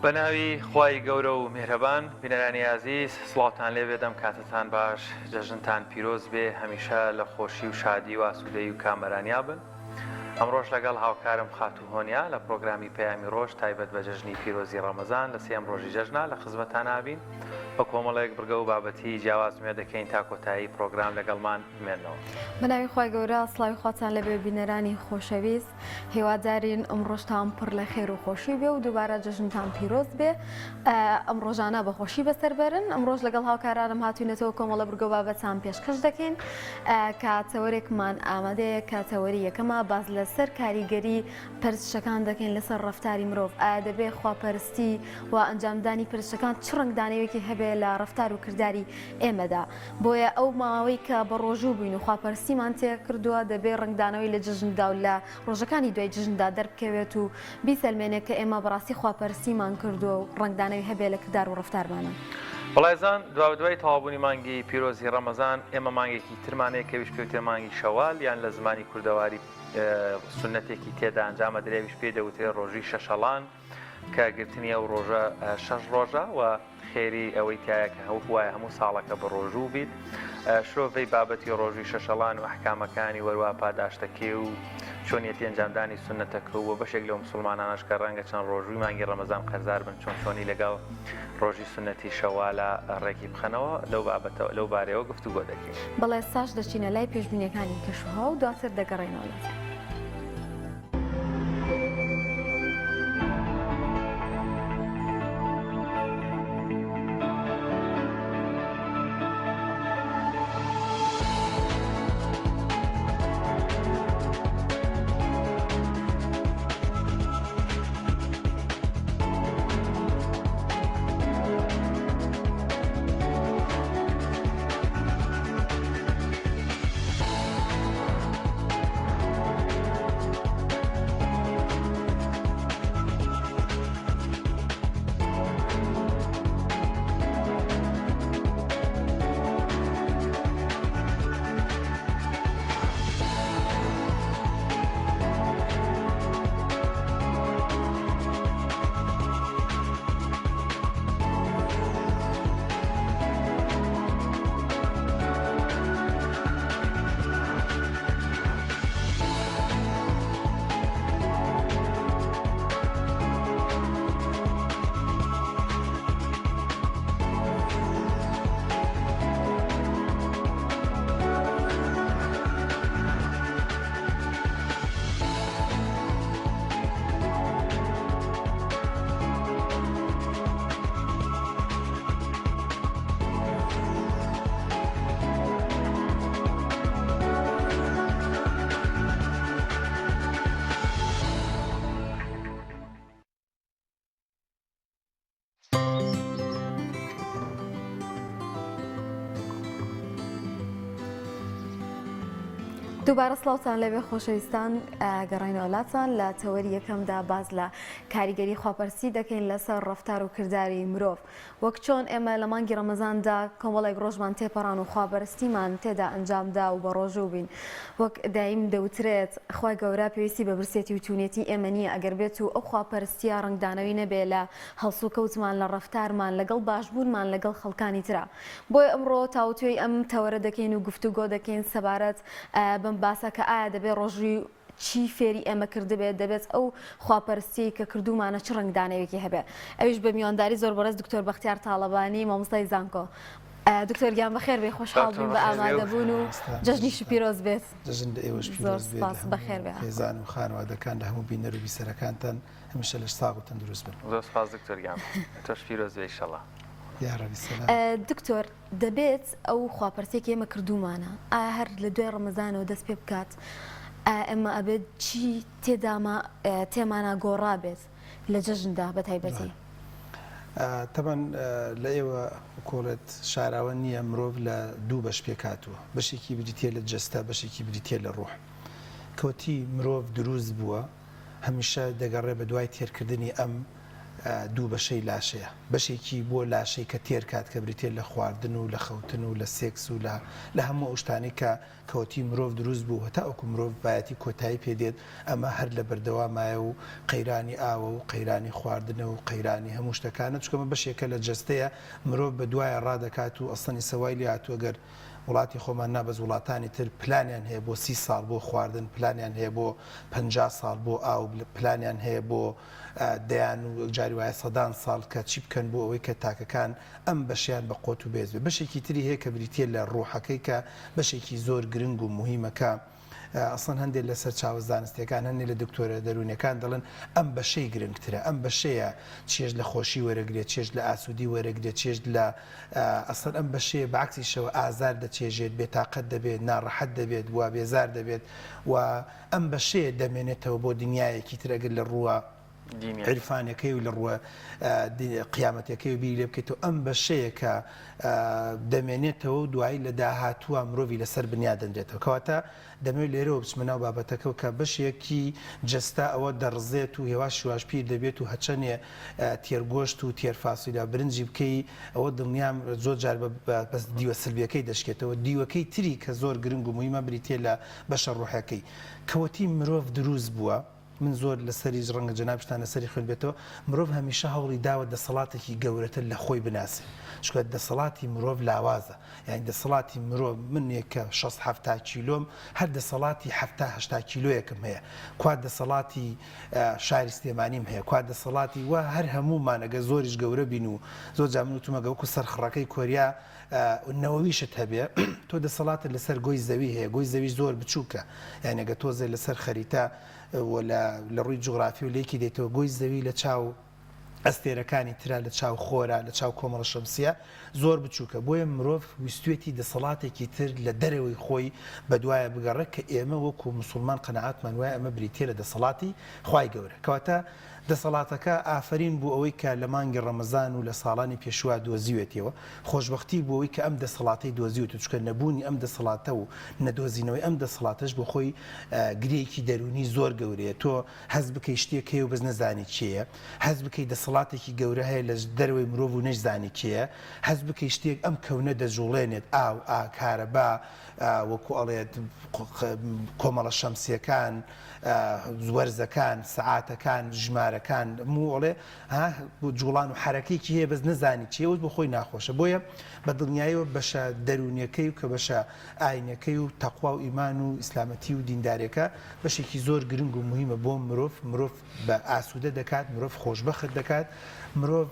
بەناوی خوای گەورە و میهرەبان بینەرانی عزیز سڵاوتان لێ بێدەم کاتتان باش جەژنتان پیرۆز بێ هەمیشە لە خۆشی و شادی و ئاسوودەی و کامەرانیا بن ئەمڕۆژ لەگەڵ هاوکارم خاتو هۆنیا لە پرۆگرامی پەیامی ڕۆژ تایبەت بە جەژنی پیرۆزی ڕەمەزان لە سێم ڕۆژی جەژنا لە خزمەتان نابین بە کۆمەڵێک بڕگە و بابەتی جیاوازمێ دەکەین تا کۆتایی پرۆگرام لەگەڵمان بمێنەوە. بەناوی خوای گەورە سڵاوی خواتان لەبێ بینەرانی خۆشەویست هیوادارین ئەم ڕۆژتان پڕ لە خێر و خۆشی بێ و دووبارە جەژنتان پیرۆز بێ ئەم ڕۆژانە بە خۆشی بەسەر بەرن ئەمڕۆژ لەگەڵ هاوکارانم هاتوینەتەوە کۆمەڵە بڕگە و بابەتان پێشکەش دەکەین کاتەوەرێکمان ئامادەیە کاتەوەری یەکەمە باز لەسەر کاریگەری پەرستشەکان دەکەین لەسەر ڕەفتاری مرۆڤ ئایا دەبێ خواپەرستی و ئەنجامدانی پەرستشەکان چ ڕنگدانەیەکی هەبێ لە ڕەفتار و کردداری ئێمەدا بۆیە ئەو ماوەی کە بە ڕۆژوو بووین و خواپەرستیمان تێ کردووە دەبێ ڕنگدانەوەی لە جژندا و لە ڕۆژەکانی دوای جژندا دەربکەوێت و بیسەلمێنێت کە ئێمە بەڕاستی خواپەرستیمان کردووە و ڕنگدانەوەی هەبێ لە کردار و ڕەفتارمانە. بەڵایزان دوای تەواوبوونی مانگی پیرۆزی ڕەمەزان ئێمە مانگێکی ترمانەیە کەویش پێوتێ مانگی شەوال یان لە زمانی کوردەواری سنەتێکی تێدا ئەنجامە درێویش پێ دەوتێ ڕۆژی شەشەڵان کە گرتنی ئەو ڕۆژە 6 ڕۆژە و خێری ئەوەی تایە کە وایە هەموو ساڵەکە بە ڕۆژوو بیت شۆڤەی بابەتی ڕۆژی شەشەڵان و ئەحکامەکانی وەروە پاداشتەکێ و چۆنیەتی ئەنجامدانی سنەتەکە و بەشێک لەو مسلمانانەش کە ڕەنگە چەند ڕۆژووی مانگی ڕەمەزان قەرزار بن چۆنی لەگەڵ ڕۆژی سنەتی شەوالە ڕێکی بخەنەوە لەو بارەوە گفتوگۆ دەکەین. بەڵێ ساش دەچینە لای پێشبینیەکانی کەشوها و دواتر دەگەڕێنەوە. دووبارە سڵاوتان لەبێ خۆشەویستان گەڕینەوە لاتان لە تەوەری یەکەمدا باز لە کاریگەری خواپەرستی دەکەین لەسەر ڕەفتار و کردداری مرۆڤ وەک چۆن ئێمە لە مانگی ڕەمەزاندا کۆمەڵێک ڕۆژمان تێپەڕان و خواپەرستیمان تێدا ئەنجامدا و بە ڕۆژوو بین وەک دایم دەوترێت خوای گەورە پێویستی بە برسێتی و توونێتی ئێمە نیە ئەگەر بێت و ئەو خواپەرستیە ڕنگدانەوەی نەبێ لە هەڵسو کەوتمان لە ڕەفتارمان لەگەڵ باشبوونمان لەگەڵ خەڵکانی ترا بۆیە ئەمڕۆ تاوتوێی ئەم تەوەرە دەکەین و گفتوگۆ دەکەین سەبارەت بەم باسە کە ئایا دەبێت ڕۆژی چی فێری ئێمە کردبێت دەبێت ئەو خواپەرستی کە کردومانە چ ڕنگدانەوێکی هەبێت ئەویش بە میوانداری زۆر بەڕێز دکتۆر بەختیار تاڵەبانی مامۆستای زانکۆ دکتۆر گیان بەخێر بێ خۆشحاڵ بووین بە ئامادەبوون و جەژنیشی پیرۆز بێت جەژن لە ئێوەش پیرۆز بێت بەخێر بێ خێزان و خانەوادەکان لە هەموو بینەر و بیسەرەکانتان هەمیشە لەش ساغ و تەندروست بن. زۆر سپاس دکتۆر گیان تۆش پیرۆز بێ ئینشەڵڵا. دکتۆر دەبێت ئەو خواپەرسێکی ئێمە کردومانە ئایا هەر لە دوای ڕەمەزانەوە دەست پێ بکات ئەمە ئەبێت چی تێمانە گۆڕا بێت لە جەژندا بە تایبەتی؟ تەبەن لە ئێوە کۆڵێت شاراوە نییە مرۆڤ لە دوو بەش پێکاتوە بەشێکی بریتێ لە جەستە بەشێکی بریتێ لە ڕوح کەوتی مرۆڤ دروست بووە هەمیشە دەگەڕێ بە دوای تێرکردنی ئەم دوو بەشەی لاشەیە بەشێکی بۆ لاشەی کە تێرکات کە بریتێ لە خواردن و لە خەوتن و لە سێکس و لە هەموو ئەوشتانی کە کەوتی مرۆڤ دروست بوو هەتا ئەوکو مرۆڤ بایەتی کۆتایی پێدێت ئەمە هەر لە بەردەوامایە و قەیرانی ئاوە و قەیرانی خواردنە و قەیرانی هەموو شتەکانە چکەمە بەشێکە لە جەستەیە مرۆڤ بە دوایە ڕادەکات و ئەسڵی سەوای لێ هاتووە گەر وڵاتی خۆمان نابەز وڵاتانی تر پلانیان هەیە بۆ 30 ساڵ بۆ خواردن پلانیان هەیە بۆ 50 ساڵ بۆ ئاو پلانیان هەیە بۆ دەیان و جاری وایە سەدان ساڵ کە چی بکەن بۆ ئەوەی کە تاکەکان ئەم بەشیان بە قۆت و بێز بێ بەشێکی تری هەیە کە بریتە لە ڕۆحەکەی کە بەشێکی زۆر گرنگ و مهمەکە ئەسڵەن هەندێک لەسەر چاوە زانستیەکان هەندێک لە دکتۆرە دەرونیەکان دەڵێن ئەم بەشەی گرنگترە ئەم بەشەیە چێژ لە خۆشی وەرەگرێت چێژ لە ئاسوودی وەرەگرێت چێژ لە ئەسڵ ئەم بەشەیە بەعکسیشەوە ئازار دەچێژێت بێتاقەت دەبێت ناڕەحەت دەبێت وا بێزار دەبێت و ئەم بەشەیە دەمێنێتەوە بۆ دنیایەکی ترەگەر لە ڕووە عرفانەکەی و لە ڕووە قیامەتەکەی و بیری لێ بکەیتەوە ئەم بەشەیە کە دەمێنێتەوە و دوایی لە داهاتووە مرۆڤی لەسەر بنیا دەنرێتەوە کەواتە دەمەوێت لێرەوە بچمە ناو بابەتەکەەوە کە بەشێکی جەستا ئەوە دەڕزێت و هێواش شواش پیر دەبێت و هەچەنێ تێرگۆشت و تێرفاسویدا برنجی بکەی ئەوە دڵنیام زۆر جار بەس دیوە سلبیەکەی دەشکێتەوە دیوەکەی تری کە زۆر گرنگ و مهمە بریتێ لە بەشە ڕۆحەکەی کەوەتی مرۆڤ دروست بووە من زۆر لەسەری ڕەنگە جەنابشتان لەسەری خوێن بێتەوە مرۆڤ هەمیشە هەوڵی داوە دەسەڵاتێکی گەورەتر لە خۆی بناسێ چکە دەسەڵاتی مرۆڤ لاوازە یعنی دەسەڵاتی مرۆڤ منێکە 6-7 کیلۆم هەر دەسەڵاتی 7-8 کیلۆیەکم هەیە کوا دەسەڵاتی شاری سلێمانیم هەیە کوا دەسەڵاتی وە هەر هەموومانەگە زۆریش گەورە بین و زۆر جامنوتمەگە وەکو سەرخڕەکەی کۆریا نەوەویشت هەبێ تۆ دەسەڵاتە لەسەر گۆی زەوی هەیە گۆی زەوی زۆر بچووکە یعنیگە تۆزێ لەسەر خەریتە لە ڕووی جوغرافی و لێکی دێتەوە گۆی زەوی لە چاو ئەستێرەکانی ترا لە چاو خۆرە لە چاو کۆمەڵە شەمسیە زۆر بچووکە بۆیە مرۆڤ ویستوێتی دەسەڵاتێکی تر لە دەرەوەی خۆی بەدوایە بگەڕێت کە ئێمە وەکو مسلمان قەنەعاتمان وایە ئەمە بریتێ لە دەسەڵاتی خوای گەورە کەواتە دەسەڵاتەکە ئافرین بوو ئەوەی کە لە مانگی ڕەمەزان و لە ساڵانی پێشووا دۆزیوێتەوە خۆشببختی بوو ئەوەی کە ئەم دەسەڵاتی دۆزیوت چکە نەبوونی ئەم دەسەڵاتە و نەدۆزینەوەی ئەم دەسەڵاتش بۆ خۆی گرێکی دەرونی زۆر گەورەیە تۆ هەز بکەی شتێکەیە و بەس نەزانی چییە هەز بکەی دەسەڵاتێکی گەورە هەیە لە دەروی مرۆڤ و نەشزانی کێیە هەز بکەی شتێک ئەم کەونە دەجوڵێنێت ئاو کارەبا وەکو ئەڵێت کۆمەڵە شەمسیەکان وەرزەکان سەعاتەکان ژمارەکان موڵێ جوڵان و حرەکەیکی هەیە بەس نەزانی چیەوە بۆ خۆی ناخۆشە بۆیە بە دڵنیایەوە بەشە دەرونیەکەی و کە بەشە ئاینەکەی و تەقوا و ئیمان و ئیسلامەتی و دیندارەکە بەشێکی زۆر گرنگ و مهمە بۆ مرۆڤ بە ئاسوودە دەکات مرۆڤ خۆشبەخت دەکات مرۆڤ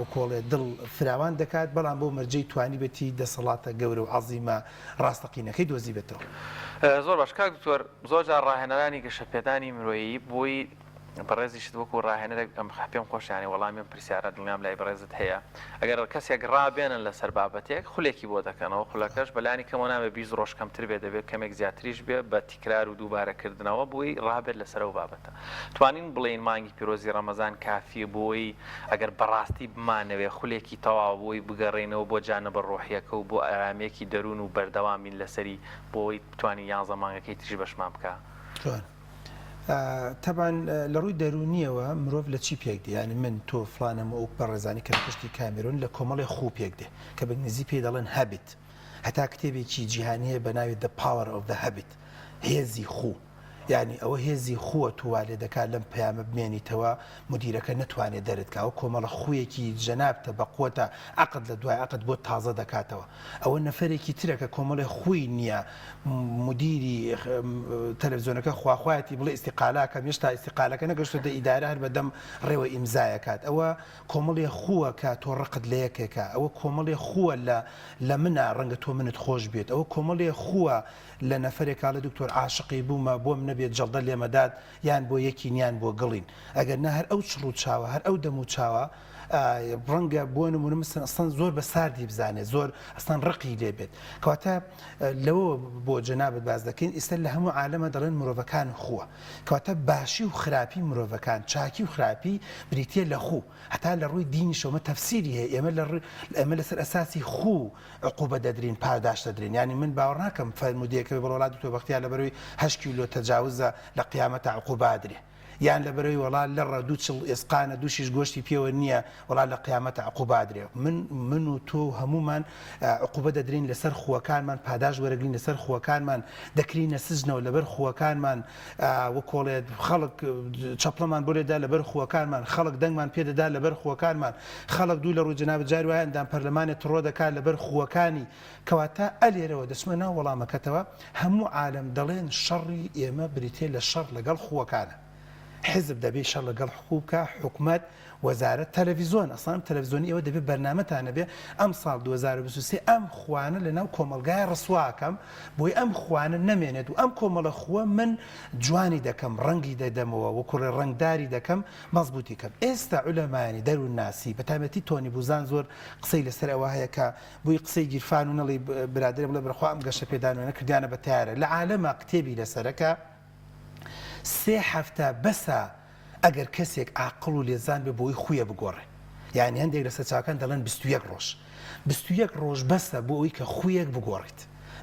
وەکۆڵێ دڵ فراوان دەکات بەڵام بۆ مەرجەی توانی بێتی دەسەڵاتە گەورە و عەزیمە ڕاستەقینەکەی دۆزی بێتەوە زۆر باش کاک دکتۆر زۆر جار ڕاهێنەرانی گەشەپێدانی مرۆیی بۆی بەڕێزیشت وەکو ڕاهێنەرێک ئەم پێم خۆشیانی وەڵامیان پرسیارە دڵنیام لای بەڕێزت هەیە ئەگەر کەسێک ڕابێنن لەسەر بابەتێک خولێکی بۆ دەکەنەوە خولەکەش بەلانی کەمەوە نامێ 20 ڕۆژ کەمتر بێ دەبێت کەمێک زیاتریش بێ بە تیکرار و دووبارەکردنەوە بۆی ڕابێت لەسەر ئەو بابەتە توانین بڵێن مانگی پیرۆزی ڕەمەزان کافی بۆی ئەگەر بەڕاستی بمانەوێ خولێکی تەواو بۆی بگەڕێنەوە بۆ جانەبە ڕۆحیەکە و بۆ ئارامێکی دەروون و بەردەوامین لەسەری بۆی بتوانین 11 مانگەکەی تری بەشمان بکە تەبان لە ڕووی دەرونیەوە مرۆڤ لە چی پێک دێ ینی من تۆ فلانەمە ئەو بەڕێزانی کە پشتی کامێرۆن لە کۆمەڵی خوو پێک دێ کە بە نزی پێ دەڵێن هەبیت هەتا کتێبێکی جیهانیە بە ناوی The Power of the Habit هێزی خوو یعنی ئەوە هێزی خووە توالێ دەکات لەم پەیامە بمێنیتەوە مدیرەکە نەتوانێت دەرێتکەوە کۆمەڵە خویەکی جەنابتە بەقوتە عقد لە دوای عقد بۆ تازە دەکاتەوە ئەوە نەفەرێکی ترەکە کۆمەڵی خوی نییە مدیری تەلەڤیزیۆنەکە خواخوایەتی بڵێ ئیستیقالەکە هێشتا ئیستیقالەکە نەگەشتە ئیدارە هەر بەدەم ڕێوە ئیمزایەکات ئەوە کۆمەڵی خووە کە تۆ ڕقت لە یەکێکە ئەوە کۆمەڵی خووە لە منە ڕەنگە تۆ منت خۆش بێت ئەوە کۆمەڵی خووە لە نەفرێکا لە دکتۆر عاشقی بوومە بۆم نەبێت جەڵدە لێمەدات یان بۆ یەکینیان بۆ گڵین ئەگەر نە هەر ئەو چڕ و چاوە هەر ئەو دەم و چاوە ڕەنگە بۆ نمونە مثلا ئەستان زۆر بە ساردی بزانێت زۆر ئەستان ڕقی لێبێت کەواتە لەوە بۆ جەنابەت باز دەکەین ئێستا لە هەموو عالەمە دەڵێن مرۆڤەکان خووە کەواتە باشی و خراپی مرۆڤەکان چاکی و خراپی بریتە لە خوو هەتا لە ڕووی دینیشەوە ئەمە تەفسیری هەیە ئێمە لەسەر ئەساسی خوو عقوبە دەدرین پاداش دەدرین ینی من باوەڕ ناکەم فەرمودیەکە بڵ وڵات تۆ بەختیار لەبەروی 8 کیلۆ تەجاوزە لە قیامەتە عقوبە ئەدرێ یان لەبەرەوەی وڵات لە ڕەدوو چڵ ئێسقانە دووشیش گۆشتی پێوە نییە وڵات لە قیامەتە عقوبا درێ من و تۆ هەمومان عقوبە دەدرین لەسەر خووەکانمان پاداش وەرەگرین لەسەر خووەکانمان دەکرینە سزنەوە لەبەر خووەکانمان وەکۆڵێت خەڵک چەپڵەمان بۆ لێدا لەبەر خووەکانمان خەڵک دەنگمان پێدەدا لەبەر خووەکانمان خەڵک دوو لە ڕوو جەنابەت جار وایە ئەندام پەرلەمانێت ڕۆ دەکات لەبەر خووەکانی کەواتە ئەلێرەوە دەچمە ناو وەڵامەکەتەوە هەموو عالەم دەڵێن شەڕی ئێمە بریتێ لە شەڕ لەگەڵ خووەکانە حزب دەبێت شەڕ لەگەڵ حکوومکە حکومەت وەزارەت تەلەڤیزۆن ئەسڵام تەلەڤیزۆنی ئەوە دەبێت بەرنامەتانە بێ ئەم ساڵ 2023 ئەم خوانە لەناو کۆمەلگای ڕسواکەم بۆی ئەم خوانە نەمێنێت و ئەم کۆمەڵە خووە من جوانی دەکەم ڕەنگی دەدەمەوە وەکوڕێ ڕنگداری دەکەم مەزبوطی کەم ئێستا عولەمانی دەرو ناسی بەتابەتی تۆنی بوزان زۆر قسەی لەسەر ئەوە هەیە کە بووی قسەی گیرفان و نەڵی برادێ بڵێ بڕخوا ئەم گەشە پێدانوێنە کردیانە بە تیارە لە عالەمە کتێبی لەسەرەکە 3 هەفتە بەسە ئەگەر کەسێک عاقڵ و لێزان بێ بۆی خویە بگۆڕێ یعنی هەندێک لە سەرچاوەکان دەڵێن 21 ڕۆژ 21 ڕۆژ بەسە بۆ ئەوی کە خویەک بگۆڕیت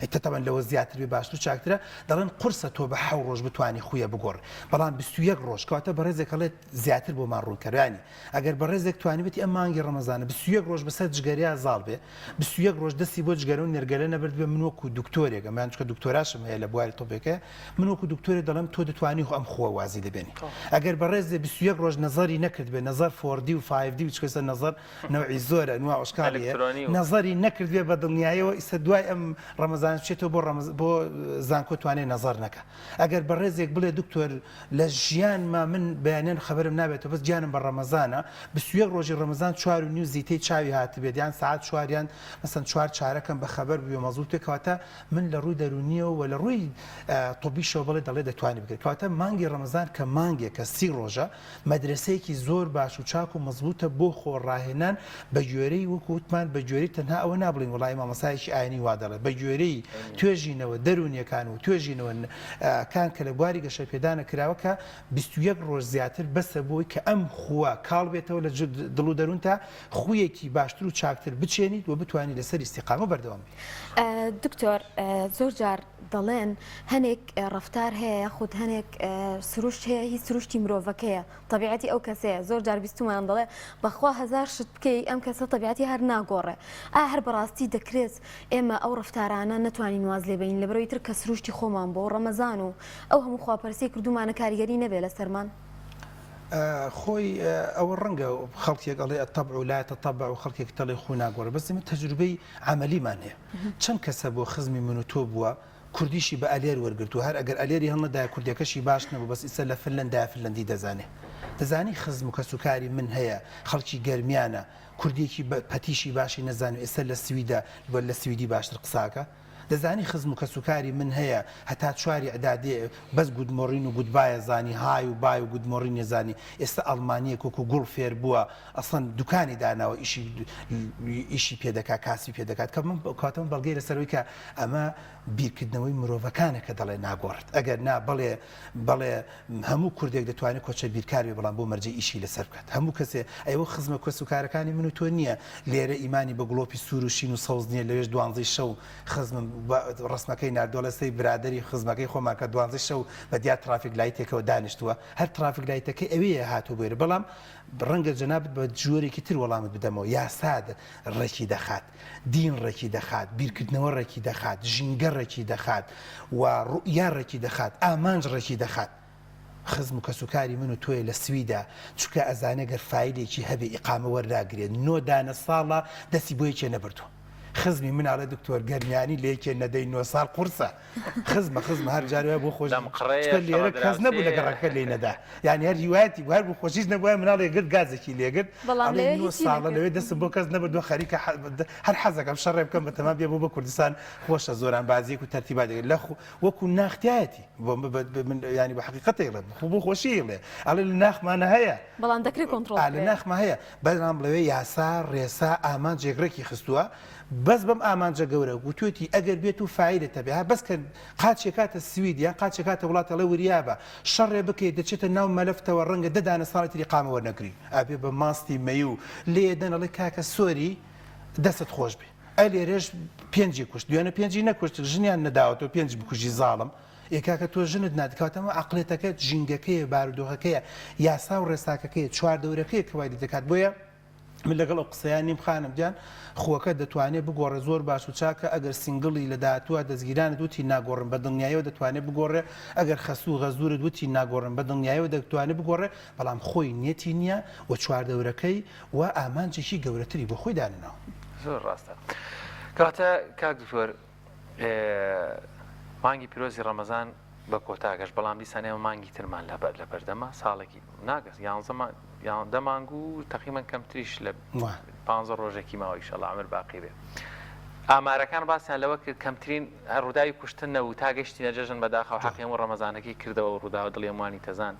تەتەوەن لەوە زیاتر بێ باشتر و چاکترە دەڵێن قورسە تۆ بە 7 ڕۆژ بتوانانی خویە بگۆڕ بەڵام 21 ڕۆژ کەواتە بەڕێزێک هەڵێت زیاتر بۆمان ڕوونکەرانی ئەگەر بەڕێزێک توانیبێتی ئەم مانگی ڕەمەزانە 21 ڕۆژ بەسەر جگەریا زاڵ بێ 21 ڕۆژ دەستی بۆ جگەرە و نێرگەلە نەبرد بێ من وەکو دکتۆرێک ئەمان چکە دکتۆراشم هەیە لە بواری تۆپێکە من وەکو دکتۆرێک دەڵێم تۆ دەتوانی ئەم خووە وازی دەبێنی ئەگەر بەڕێزێ 21 ڕۆژ نەزەری نەکرد بێ نەزەر 4D و 5D و چکەسە نەزەر نەوعی زۆرە نوع ئۆشکالیە نەزەری نەکرد بێ بە دڵنیایەوە ئیسە دوای ئەم ڕەمەزان بچێتەوە بۆ زانکۆ توانێت نەزەر نەکە ئەگەر بەڕێزێک بڵێ دکتۆر لە ژیانما من بەیانێن خەبەرم نابێتەوە بەس گیانم بە ڕەمەزانە 21 ڕۆژی ڕەمەزان 4 زیتەی چاوی هاتبێت یان ساعت 4یان مەسەن 4 چارەکەم بە خەبەر بێ مەزوو کەواتە من لە ڕووی دەرونیەوە و لە ڕووی تۆبیشەوە بڵێ دەڵێ دەتوانانی بگرێت کەواتە مانگی ڕەمەزان کە مانگێکە 30 ڕۆژە مەدرسەیەکی زۆر باش و چاک و مەزبوطە بۆ خۆڕاهێنان بە گوێرەی وەکووتمان بە گوێرەی تەنها ئەوە نابڵین وڵای مامەسایەکی ئاینی وا دەڵێت بە گوێرەی توێژینەوە دەرونیەکان و توێژینەوە کان کە لە بواری گەشە پێدانە کراوەکە 21 ڕۆژ زیاتر بەسە بۆی کە ئەم خووە کاڵ بێتەوە لە دڵ و دەروون تا خویەکی باشتر و چاکتر بچێنیت و بتوانانی لەسەر ئیستیقامە بەردەوام بێت. دکتۆر زۆر جار دەڵێن هەنێک ڕفتار هەیە خود هەنێک سروشت هەیە هیچ سروشتی مرۆڤەکەیە طبیعەتی ئەو کەسەیە زۆر جار بیستمان دەڵێ بەخوا هەزار شت بکەی ئەم کەسە طبیعەتی هەر ناگۆڕێ هەر بەڕاستی دەکرێت ئێمە ئەو ڕفتارانە نتوانین واز لێ بین لەبەرەوەی تر کە سروشتی خۆمان بۆ ڕەمەزان و ئەو هەموو خواپەرسی کردومانە کاریگەری نەبێ لە سەرمان خۆی ئەوە ڕەنگە خەڵکێک ئەڵێ تەبع و لا تەتەبع و خەڵکێک دەڵێ خۆ ناگۆڕێ بەس ئێمە تەجروبەی عەمەلیمان هەیە چەند کەسە بۆ خزمی من و تۆ بووە کوردیشی بە ئەلێر وەرگرت و هەر ئەگەر ئەلێری هەڵنەدای کوردەکەشی باش نەبوو بەس ئیسە لە فنلەندای فنلەندی دەزانێ خزم و کەسوکاری من هەیە خەڵکی گەرمیانە کوردێکی پەتیشی باشی نەزان و ئێستا لە سویدا لە سویدی باشتر قساکە دەزانی خزم و کەسوکاری من هەیە هەتا چواری ئەدادێ بەس گودمۆڕین و گودبایە زانی های و بای و گودمۆڕین نێزانی ئێستا ئەڵمانیە کۆکو گوڵ فێر بووە ئەسڵەن دوکانی داناوە ئیشی پێدەکات کاسی پێدەکات کە من کاتم بەڵگەی لەسەرەوەی کە ئەمە بیرکردنەوەی مرۆڤەکانە کە دەڵێ ناگۆڕێت ئەگەر نا بڵێ هەموو کوردێک دەتوانێت کۆچە بیرکاری بەڵام بۆ مەرجەی ئیشی لەسەر بکات هەموو کەسێ ئەوە خزمە کەسوکارەکانی من و تۆ نییە لێرە ئیمانی بە گڵۆپی سوور و شین و سەوز نییە لەوێش 12 شەو خزمم ڕسمەکەی ناردۆلەسەی برادری خزمەکەی خۆمان کە 12 شەو بە دیار ترافیک لایتێکەوە دانیشتووە هەر ترافیک لایتەکەی ئەوەیە هاتوو بێرە بەڵام ڕەنگە جەنابەت بە جۆرێکی تر وەڵامت بدەمەوە یاساد ڕێکی دەخات دین ڕێکی دەخات بیرکردنەوە ڕێکی دەخات ژینگە ڕێکی دەخات و ڕوئیا ڕێکی دەخات ئامانج ڕێکی دەخات خزم و کەسوکاری من و تۆیە لە سویدا چونکە ئەزانە گەر فایلێکی هەبێ ئیقامە وەرداگرێت 9 دانە ساڵە دەستی بۆ یەکێ نەبردووە خزمی مناڵە دکتۆر گەرمیانی لێکێ نەدەی 9 ساڵ قورسە خزمە هەر جارێ بۆ خۆش لێرە کەس نەبوو لە گەڕەکە لێ نەدا یعنی هەر هیوایەتی هەر بوو خۆشیش نەبووە مناڵێ گرت گازێکی لێگرت 9 ساڵە لەوێ دەستم بۆ کەس نەبردووە خەریکە هەر حەزەکەم شەڕێ بکەم بە تەمام بێ بۆ بە کوردستان خۆشە زۆران بازیەک و تەرتیبات دەگەێت لە وەکو ناختایەتی ینی بە حقیقەتی ڵێ بۆ خۆشی ڵێ ئەڵێ لە ناخمانە هەیە بەڵام دەکرێت کۆنتڕۆڵ لە ناخمە هەیە بەڵام لەوێ یاسا ڕێسا ئامان جێگرێکی خستووە بەس بەم ئامانجە گەورە گوتوێتی ئەگەر بێت و فایدە بێ بەس کە قاچێکاتە سوید یان قاچێکاتە وڵاتە لە وریابە شەڕێ بکەیت دەچێتە ناو مەلەفتەوە ڕەنگە دەدانە ساڵی تری قامەوە نەگری ئابێ بە ماستی مەی و لێ دەنەڵێ کاکە سۆری دەست خۆش بێ ئەلێرێش 5 کوشت دوێنە 5 نەکوشت ژنیان نەداوەتەوە 5 بکوژی زاڵم ئێکاکە تۆ ژنت نادکاتەمە عقلێتەکەت ژینگەکەیە بارودۆخەکەیە یاسا و ڕێساکەکەیە چواردەورەکەی کەوای دەکات بۆیە من لەگەڵ ئەو قسەیان نیم خانم گیان خۆەکە دەتوانێت بگۆڕێ زۆر باش و چاکە ئەگەر سنگڵی لە داهاتووە دەستگیرانت وتی ناگۆڕم بە دڵنیایەوە دەتوانێت بگۆڕێ ئەگەر خەسوو غەزورت وتی ناگۆڕم بە دڵنیایەوە دەتوانێت بگۆڕێ بەڵام خۆی نیەتی نییە و چواردەورەکەی و ئامانجێکی گەورەتری بۆ خۆی داننەوە زۆر ڕاستە کاتە کاک دکتۆر مانگی پیرۆزی ڕەمەزان بە کۆتاگەشت بەڵام دیسانەوە مانگی ترمان لە بەردەما ساڵێکی ناگەست یان دەمانگ و تەقیمەن کەمتریش لە 15 ڕۆژێکی ماوە ئینشەڵڵا عەمر باقی بێ ئامارەکان باسییان لەوە کرد کەمترین ڕووداوی کوشتنە و تا گەشتینە جەژن بەداخەوە حەقیەم و ڕەمەزانەکەی کردەوە و ڕووداوە دڵێمانی تەزان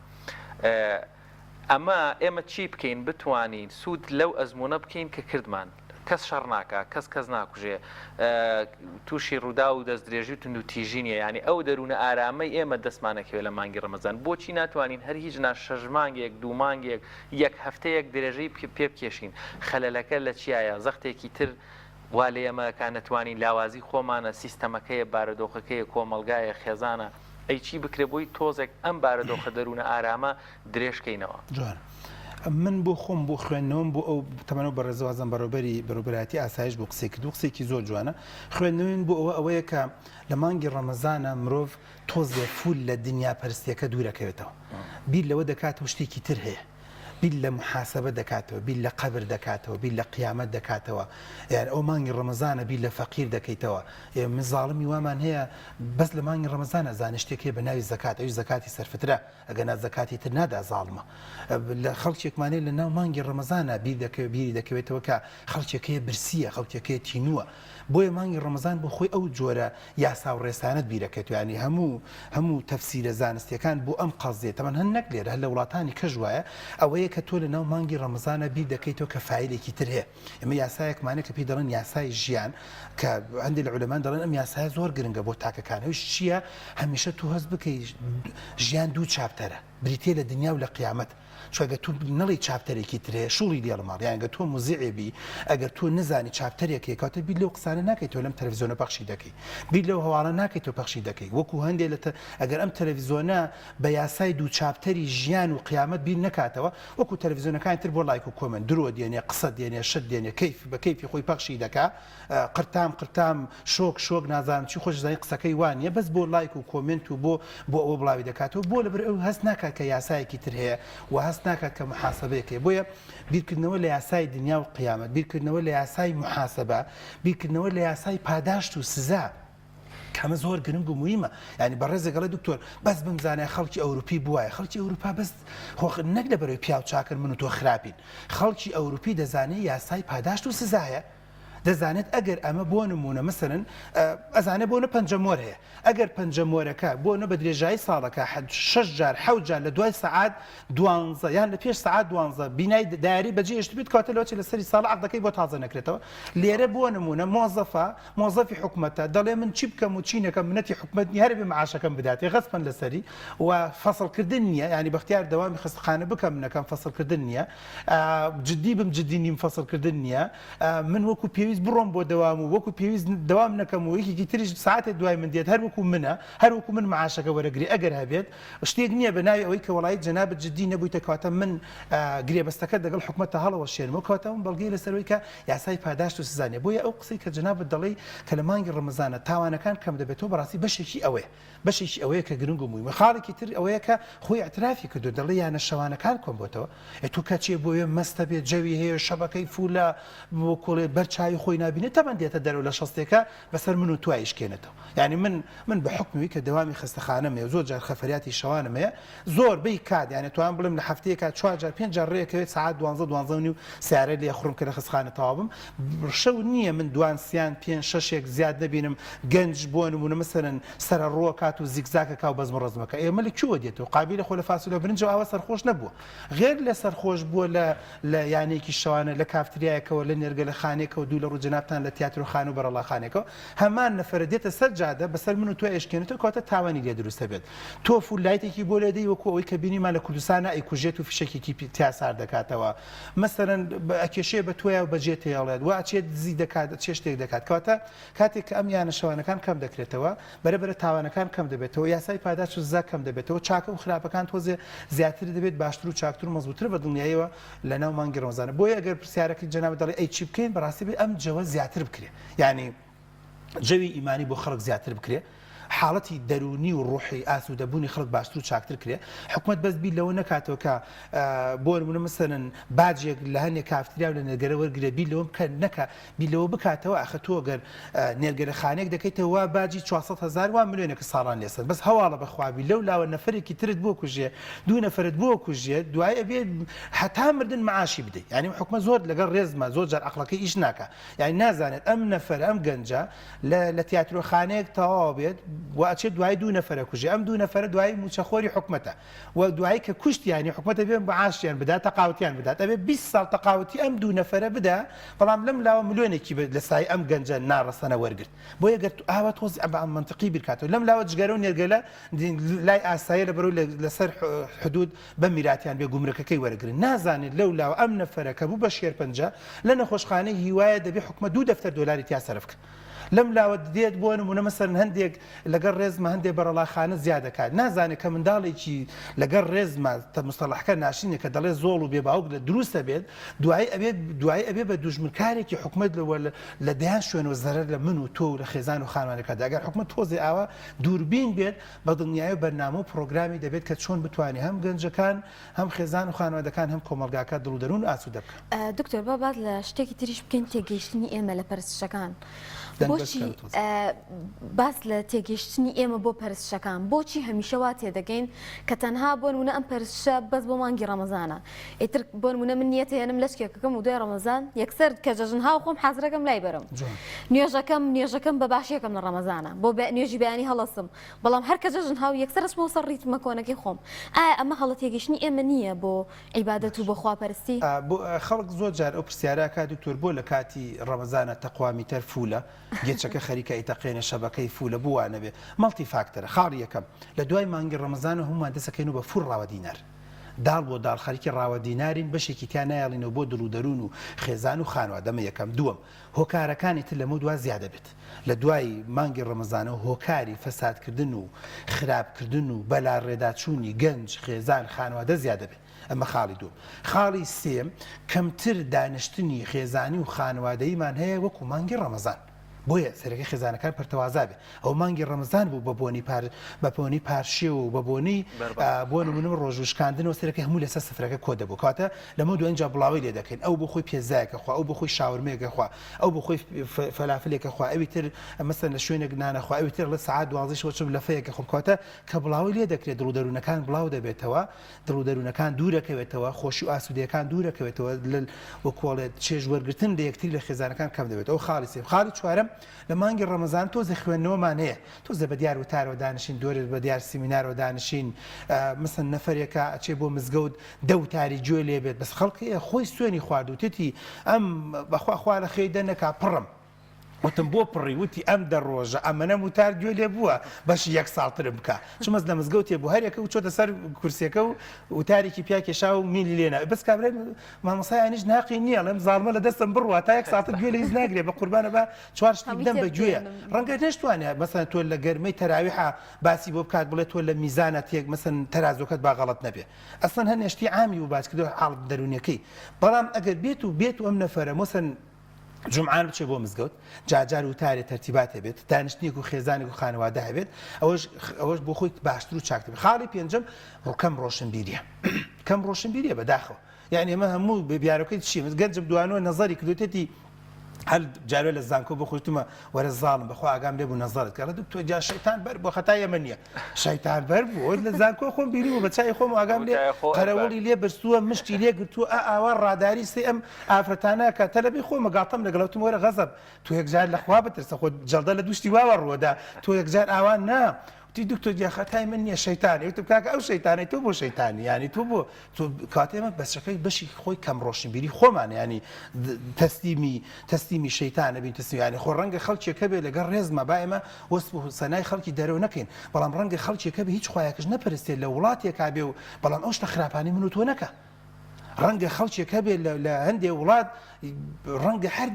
ئەمە ئێمە چی بکەین بتوانین سوود لەو ئەزمونە بکەین کە کردمان کەس شەڕ ناکە کەس ناکوژێ تووشی ڕوودا و دەست درێژی و تند و تیژینیە ینی ئەو دەروونە ئارامەی ئێمە دەستمانەکەوێت لە مانگی ڕەمەزان بۆچی ناتوانین هەر هیچ شەژ مانگێک دوو مانگێک یەک هەفتەیەک درێژەی پێ بکێشین خەلەلەکە لە چیایە زەختێکی تر وا لە ئێمەکە نەتوانین لاوازی خۆمانە سیستەمەکەیە بارەدۆخەکەیە کۆمەلگایە خێزانە ئەی چی بکرێ بۆی تۆزێک ئەم بارەدۆخە دەروونە ئارامە درێژکەینەوە من بۆ خۆم بۆ خوێندنەوەم بۆ ئەو تەمەنەوە بەڕێزەوازم بەڕوبەتی ئاسایش بۆ قسێکی دوو قسێکی زۆر جوانە خوێندنەوەین بۆ ئەوەیە کە لە مانگی ڕەمەزانە مرۆڤ تۆزێ فول لە دنیا پەرستیەکە دوورەکەوێتەوە بیر لەوە دەکاتەوە شتێکی تر هەیە بیر لە محاسبە دەکاتەوە بیر لە قەبر دەکاتەوە بیر لە قیامەت دەکاتەوە یان ئەو مانگی ڕەمەزانە بیر لە فەقیر دەکەیتەوە من زاڵمی وامان هەیە بەس لە مانگی ڕەمەزانە زانشتێکی بە ناوی زەکات ئەوی زەکاتی سەرفترە ئەگەنا زەکاتی تر نادا زاڵمە لە خەڵکێکمانەیە لە ناو مانگی ڕەمەزانە بیری دەکەوێتەوە کە خەڵکێکەیە برسیە خەڵکێکەیە تینووە بۆیە مانگی ڕەمەزان بۆ خۆی ئەو جۆرە یاسا و ڕێسانت بیرەکەێت ینی هەموو تەفسیرە زانستیەکان بۆ ئەم قەزیێت تەمان هەن نەک لێرە هەر لە وڵاتانی کەژ وایە ئەوەیە کە تۆ لە ناو مانگی ڕەمەزانە بیر دەکەیتەوە کە فایلێکی تر هەیە ئەمە یاسایەکمانە کە پێی دەڵێن یاسای ژیان کە هەندێک لە عولەمان دەڵێن ئەم یاسایە زۆر گرنگە بۆ تاکەکانەوەش چییە هەمیشە تو هەست بکەی ژیان دوو چاپتەرە بریتێ لە دنیا و لە قیامەت چۆگە تو نەڵی چاپتەرێکی ترێ شوڵی دێڵماڵ یانگە تۆ موزیعێبی ئەگەر تۆ نزانی چاپتەرێکی کاتە بیر لەو قسانە ناکەیت تۆ لەم تەلەڤیزیۆنە پەخشی دەکەی بیر لەو هەواڵە ناکەیت تۆ پەخشی دەکەی وەکو هەندێک لە ئەگەر ئەم تەلەڤیزیۆنە بە یاسای دوو چاپتەری ژیان و قیامەت بیر نکاتەوە وەکو تەلەڤیزیۆنەکانی تر بۆ لایک و کۆمنت درۆ دێنێ قسە دێنێ شت دێنێ کەیف بە کەیفی خۆی پەخشی دەکا قرتام شۆک نازانم چی خۆش زای قسەکەی وانە بەس بۆ لایک و کۆمنت و بۆ ئەوە بڵاوی دەکاتەوە بۆ لەبەر ئەو هەست ناکات کە یاسایەکی تر هەیە و هەست ناکات کە محاسبەیەکێ بۆیە بیرکردنەوە لە یاسای دنیا و قیامەت بیرکردنەوە لە یاسای محاسبە بیرکردنەوە لە یاسای پاداشت و سزا کەمە زۆر گرنگ و مویمە ینی بەڕێزێگەڵی دکتۆر بەس بمزانای خەڵکی ئەوروپی بووایە خەڵکی ئەوروپا بەس نەک لە بەرەوەی پیاو چاکر من و تۆ خراپین خەڵکی ئەوروپی دەزانێت یاسای پاداشت و سزایە دەزانێت ئەگەر ئەمە بۆ نمونە مەسەرن ئەزانێ بۆنە پەنجەمۆر هەیە ئەگەر پەنجەمۆرەکە بۆنە بە درێژایی ساڵەکە 6 جار 7 جار لە دوای سەعات 12 یان لە پێش سەعات 12 بینای دایری بەجێشت بێت کاتە لەوەی لەسەری ساڵ عەقدەکەی بۆ تازە نەکرێتەوە لێرە بۆ نمونە مۆزەفی حکومەتە دەڵێ من چی بکەم و چی نەکەم منەتی حکومەتنی هەر بێ معاشەکەم بداتێ غەسپن لەسەری و فەسڵکردن نییە ینی بەختیار دەوامی خستخانە بکەم نەکەم فەسڵکردن نییە جددی بم جددی نیم فەسڵکردن نییە من وەکو پێویست بڕۆم بۆ دەوام و وەکو پێویست دەوام نەکەم و یەکێکی تریش ساعتێک دوای من دێت هەر وەکو منە هەر وەکو من معاشەکە وەرەگری ئەگەر هەبێت شتێک نییە بە ناوی ئەوەی کە وڵایت جەنابەت جددی نەبوویتە کاتە من گرێبەستەکە دەگەڵ حکومەتە هەڵەوە شێنمەوە کاتە من بەڵگەی لەسەرەوەی کە یاسای پاداشت و سزانێ بۆیە ئەو قسەی کە جەنابەت دەڵێ کە لە مانگی ڕەمەزانە تاوانەکان کەم دەبێتەوە بەڕاستی بەشێکی ئەوەیە کە گرنگ و مویمە خاڵێکی تر ئەوەیە کە خۆی اعترافی کردو دەڵێ یانە شەوانەکان کۆم بۆتەوە تو کەچێ بۆیە مەستە بێت جەوی هەیە شەبەکەی فولە بۆ کۆڵێ بەرچاوی خۆی نبینێت تەمەند دێتە دەرەوە لە شەستێکە بەسەر من و توایشکێنێتەوە یعنی من بە حکمی کە دەوامی خستەخانەمەیە زۆر جار خەفەریاتی شەوانمەیە زۆر بەی کات یعنی توان بڵم لە هەفتەیەکە 4 جار 5 جار ڕێکەوێت ساعت 12 سیارە لێ خڕم کە لە خستخانە تەواوم شەو نییە من دوانسیان 5-6 زیاد نبینم گەنج بۆ نمونە مەسەرەن سەر ڕۆکات و زیگزاکە کا و بەزم ڕزمەکە ئێمە لە کووە دێتەوە قابلە خۆ لە فاسولە برنج ئاوە سەرخۆش نەبووە غێر لە سەرخۆش بووە لە یانێکی شەوانە لە کافتریایەکەوە لە نێرگە لە خانێکەوە دوو لە گەڕ و جنابتان لە تیاترۆخان و بەرەڵاخانێکەوە هەمان نەفرە دێتە سەر جادە بەسەر من و تۆ ئێشکێنێتەوە کاتە تاوانی لێ دروستە بێت تۆ فولایتێکی بۆ لێدەی وەکو ئەوەی کە بینیمان لە کوردستانە ئەیکوژێت و فیشێکی تیاسار دەکاتەوە مەسەرەن ئەکێشێ بە تۆیە و بەجێت هێڵێت وا ئەچێت زی دەکات چێ شتێک دەکات کاتە کاتێک کە ئەم یانە شەوانەکان کەم دەکرێتەوە بەرەبەرە تاوانەکان کەم دەبێتەوە یاسای پاداش و زا کەم دەبێتەوە چاکە و خراپەکان تۆزێ زیاتر دەبێت باشتر و چاکتر و مەزبوطتر بە دڵنیاییەوە لە ناو مانگی ڕۆمەزانە بۆیە ئەگەر پرسیارەکەی جەناب دەڵێ ئەی چی بکەین بەڕاستی بێ ئەم جەوە زیاتر بکرێ یعنی جەوی ئیمانی بۆ خەڵک زیاتر بکرێ حاڵەتی دەرونی و ڕوحی ئاسوودەبوونی خەڵک باشتر و چاکتر کرێ حکومت بەس بیر لەوە نکاتەوە کە بۆ نمونە مەسەرەن باجێک لە هەندێک کافتریا و لە نێرگەرە وەرگرێ بیر لەوە بکە نەکە بیر لەوە بکاتەوە ئەخە تۆ گەر نێرگەرەخانێک دەکەیتەوە باجی 400,000 وان ملیۆنێک ساڵان لێسن بەس هەواڵە بەخوابی لەو لاوە نەفرێکی ترت بۆ کوژێ دوو نەفرت بۆ کوژێت دوای ئەبێ هەتا مردن معاشی بدەیت یعنی حکومت زۆر لەگەڵ ڕێزمە زۆر جار ئەخلاقی ئیش ناکە یعنی نازانێت ئەم نەفەر ئەم گەنجە لە تیاترۆخانەیەک تەواو بێت و ئەچێت دوای دوو نەفرە کوژێ ئەم دوو نەفرە دوای موچەخۆری حکومەتە و دوایی کە کوشتیانی حکومەتە بێن بەعاشیان بدات تەقاوتیان بدات ئەبێ 20 ساڵ تەقاوتی ئەم دوو نەفرە بدا بەڵام لەم لاوە ملیۆنێکی لە سای ئەم گەنجە ناڕەسەنە وەرگرت بۆ یەگەر ئاوا تۆزی ئەم منطقی بیرکاتەوە لەم لاوە جگەرە و نێرگەلە لای ئاسایە لە بەرەو لەسەر حدود بە میراتیان بێ گومرەکەکەی وەرگرن نازانێت لەو لاوە ئەم نەفرە کە بوو بە شێرپەنجە لە نەخۆشخانەی هیوایە دەبێ حکومەت 2 دەفتەر دۆلاری تیا سەرف بکە لەم لاوە دێت بۆ نمونە مەسەرەن هەندێک لەگەڵ ڕێزمە هەندێک بەرەڵاخانە زیاد دەکات نازانێت کە منداڵێکی لەگەڵ ڕێزمە مستەڵحەکە ناشینێ کە دەڵێ زۆڵ و بێباوک لە دروستە بێت دوای ئەبێ بە دوژمنکارێکی حکومت لە دەیان شوێنەوە زەرەر لە من و تۆ و لە خێزان و خانوانەکەدا ئەگەر حکومت تۆزی ئاوا دووربین بێت بە دڵنیایی و بەرنامە و پرۆگرامی دەبێت کە چۆن بتوانێت هەم گەنجەکان هەم خێزان و خانوادەکان هەم کۆمەلگاکە دڵ و دەروون ئاسوودە بکەن دکتۆر بابات لە شتێکی تریش بکەین تێگەیشتنی ئێمە لە پەرستشەکان بۆچی باس لە تێگەیشتنی ئێمە بۆ پەرستشەکان بۆچی هەمیشە وا تێدەگەین کە تەنها بۆ نمونە ئەم پەرستشە بەس بۆ مانگی ڕەمەزانە ئیتر بۆ نمونە من نیەتە هێنم لەشکێکەکەم و دوای ڕەمەزان یەکسەر کە جەژنها خۆم حەزرەکەم لای بەرم نوێژەکەم بە باشیەکەم لە ڕەمەزانە بۆ نوێژی بەیانی هەڵەسم بەڵام هەر کە جەژنها و یەکسەر ئەچمەوە سەر ڕیتمە کۆنەکەی خۆم ئایا ئەمە هەڵە تێگەیشتنی ئێمە نییە بۆ عیبادەت و بۆ خواپەرستی خەڵک زۆر جار ئەو پرسیارە دکتۆر بۆ لە کاتی ڕەمەزانە تەقوامیتەر فولە گێچەکە خەریکە ئیتەقێنە شەبەکەی فولە بووانە بێ مەڵتی فاکتەرە خاڵ یەکەم لە دوای مانگی ڕەمەزانە هەمومان دەسەکەین و بە فور ڕاوە دینار داڵ بۆ داڵ خەریکی ڕاوە دینارین بەشێکی تیا نایڵینەوە بۆ دڵ و دەروون و خێزان و خانوادەمە یەکەم دووەم هۆکارەکانی تر لەمە دوا زیادە بێت لە دوای مانگی ڕەمەزانە هۆکاری فەسادکردن و خراپکردن و بەلا ڕێداچوونی گەنج خێزان خانوادە زیادە بێت ئەمە خاڵی دوم خاڵی سێم کەمتر دانیشتنی خێزانی و خانوادەیمان هەیە وەکو مانگی ڕەمەزان بۆیە سەرەکەی خێزانەکان پەرتەوازا بێ ئەو مانگی ڕەمەزان بوو بەبوونی پارشێ و بەبوونی بۆ نمونە ڕۆژوشکاندنەوە سەرەکەی هەموو لەسەر سفرەکە کۆ دەبوو کاتە لەمە دوای اینجا بڵاوی لێ دەکەین ئەو بۆ خۆی پێزایەکە خوا ئەو بۆ خۆی شاورمەیەکە خوا ئەو بۆ خۆی فەلافلێکە خوا ئەوی تر مەسەن لە شوێنێک نانەخوا ئەوی تر لە سەعات 12 شەو لە فەیەکە خۆم کاتە کە بڵاوی لێ دەکرێت دڵ و دەروونەکان بڵاو دەبێتەوە دڵ و دەروونەکان دوورەکەوێتەوە خۆشی و ئاسوودەکان دوورەکەوێتەوە وەکوڵێت چێژ وەرگرتن لە یەکتری لە خێزانەکان کەم دەبێت ئەو خاڵی سێم خاڵی چوارەم لە مانگی ڕەمەزان تۆزە خوێندنەوەمان هەیە تۆزە بە دیار وتارەوە دانیشین دۆرێت بە دیار سیمینارەوە دانیشین مثل نەفرێکە ئەچێ بۆ مزگەوت دەوتاری گوێ لێ بێت بەس خەڵکی خۆی سوێنی خواردوتێتی ئەم بەخوا لە خێی دەنەکا پڕم وتم بۆ پڕی وتی ئەم دەڕۆژە ئەمەنە وتار گوێ لێ بووە بەشی یەک ساڵترم بکە چمەز لە مزگەوتێ بوو هەرێکە و چۆتە سەر کورسێکە و وتارێکی پیاکێشا و میلی لێنە بەس کابرای مامۆسای ئەنیش ناقی نییە لەم زاڵمە لە دەستم بڕوە تا یەک ساڵتر گوێ لە هیچ ناگرێت بە قوربانە بە چوار شتی بدەم بە گوێیە ڕەنگە نەشتوانێت مەسەن تۆ لە گەرمەی تەراویحە باسی بۆ بکات بڵێت تۆ لە میزانە تێک مەسەن تەرازۆکەت با غەڵەت نەبێ ئەسڵەن هەنێشتی عامی و باس کردو حاڵت دەرونیەکەی بەڵام ئەگەر بێت و ئەم نەفەرە مەسەن جمعان بچێ بۆ مزگەوت جاجار وتارێ تەرتیبات هەبێت دانیشتنیەک و خێزانێک و خانوادە هەبێت ئەوەش بۆ خۆی باشتر و چاکتر خاڵی پێنجەم کەم ڕۆشنبیریە کەم ڕۆشنبیریە بەداخەوە یعنی ئێمە هەموو بیارەکەی چی گەنجم دوانەوە نەزەری کردوێتی هەر جارێ لە زانکۆ بۆ خۆشتمە وەرە زاڵم بەخوا ئاگام لێ بوو نەزەرت کە تۆ جا شەیتان بەر بۆ خەتای ئەمە نییە شەیتان بەر بوو لە زانکۆ خۆم بیری و بە چای خۆم ئاگام لێ قەرەوەڵی لێ برسووە مشتی لێ گرتووە ئاوا ڕاداری سێ ئەم ئافرەتانە کە تەلەبی خۆ مەگاتەم لەگەڵتم وەرە غەزەب تۆ یەکجار لەخوا بترسە خۆ جەڵدە لە دوشتی واوە ڕۆدا تۆ یەکجار ئاوان نا وتی دکتۆر یاخەتای من نییە شەیتانی وتم کاکە ئەو شەیتانەی تۆ بۆ شەیتانی ینی تۆ بۆ کاتێمە بەسەکەی بەشی خۆی کەم ڕۆشنبیری خۆمان ینی تەسلیمی شەیتانە بین تەسلیمی ینی خۆ ڕەنگە خەڵکێکە بێ لەگەڵ ڕێزمە با ئێمە وەست و سەنای خەڵکی دەرەوە نەکەین بەڵام ڕەنگە خەڵکێکە بە هیچ خۆیاکەش نەپەرستێت لە وڵاتێکا بێ و بەڵام ئەو شتە خراپانی من و تۆ نەکە ڕەنگە خەڵکێکە بێ لە هەندێک وڵات ڕەنگە هەر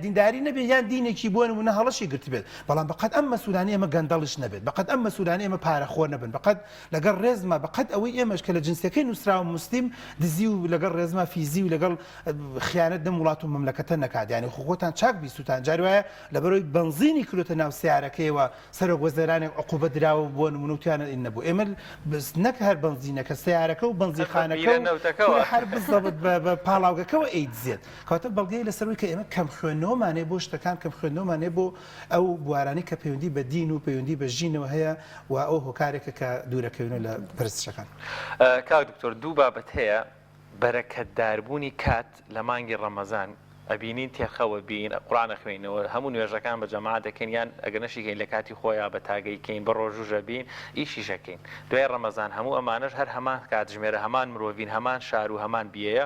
دینداری نەبێت یان دینێکی بۆ نمونە هەڵەشی گرت بێت بەڵام بەقەت ئەم مەسوولانە ئێمە گەندەڵش نەبێت بەقەت ئەم مەسوولانە ئێمە پارەخۆر نەبن بەقەت لەگەڵ ڕێزمە بەقەت ئەوەی ئێمەش کە لە جنسەکەی نووسراوە مسلیم دزی و لەگەڵ ڕێزمە فیزی و لەگەڵ خیانەت دەم وڵات و مەملەکەتە نەکات یانی خۆتان چاک بیستوتان جار وایە لەبەرەوەی بنزینی کردوتە ناو سیارەکەیەوە سەرۆک وەزەرانێک عقوبەت دراوە بۆ نمونەوتیانە ئین نەبوو ئێمە نەک هەر بنزینەکە سیارەکە و بنزیخانەکە هەر بزەبت بە پاڵاوگەکەەوە ئەیدزێت کاتە بەڵگەی لەسەروی کە ئێمە کەم خوێندنەوەمانێ بۆ شتەکان کەم خوێندنەوەمانێ بۆ ئەو بوارانی کە پەیوەندی بە دین و پەیوەندی بە ژینەوە هەیە و ئەو هۆکارێکە کە دوورەکەوێنە لە پرستشەکان. کاک دکتۆر دوو بابەت هەیە بەرەکەتداربوونی کات لە مانگی ڕەمەزان ئەبینین تێخەوە بین قورآن خوێنەوە هەموو نوێژەکان بە جەماعەت دەکەین یان ئەگەر نەشیکەین لە کاتی خۆیان بە تاگەیکەین بە ڕۆژوژە بین ئیشیشەکەین دوای ڕەمەزان هەموو ئەمانش هەر هەمان کاتژمێرە هەمان مرۆڤین هەمان شار و هەمان بیەیە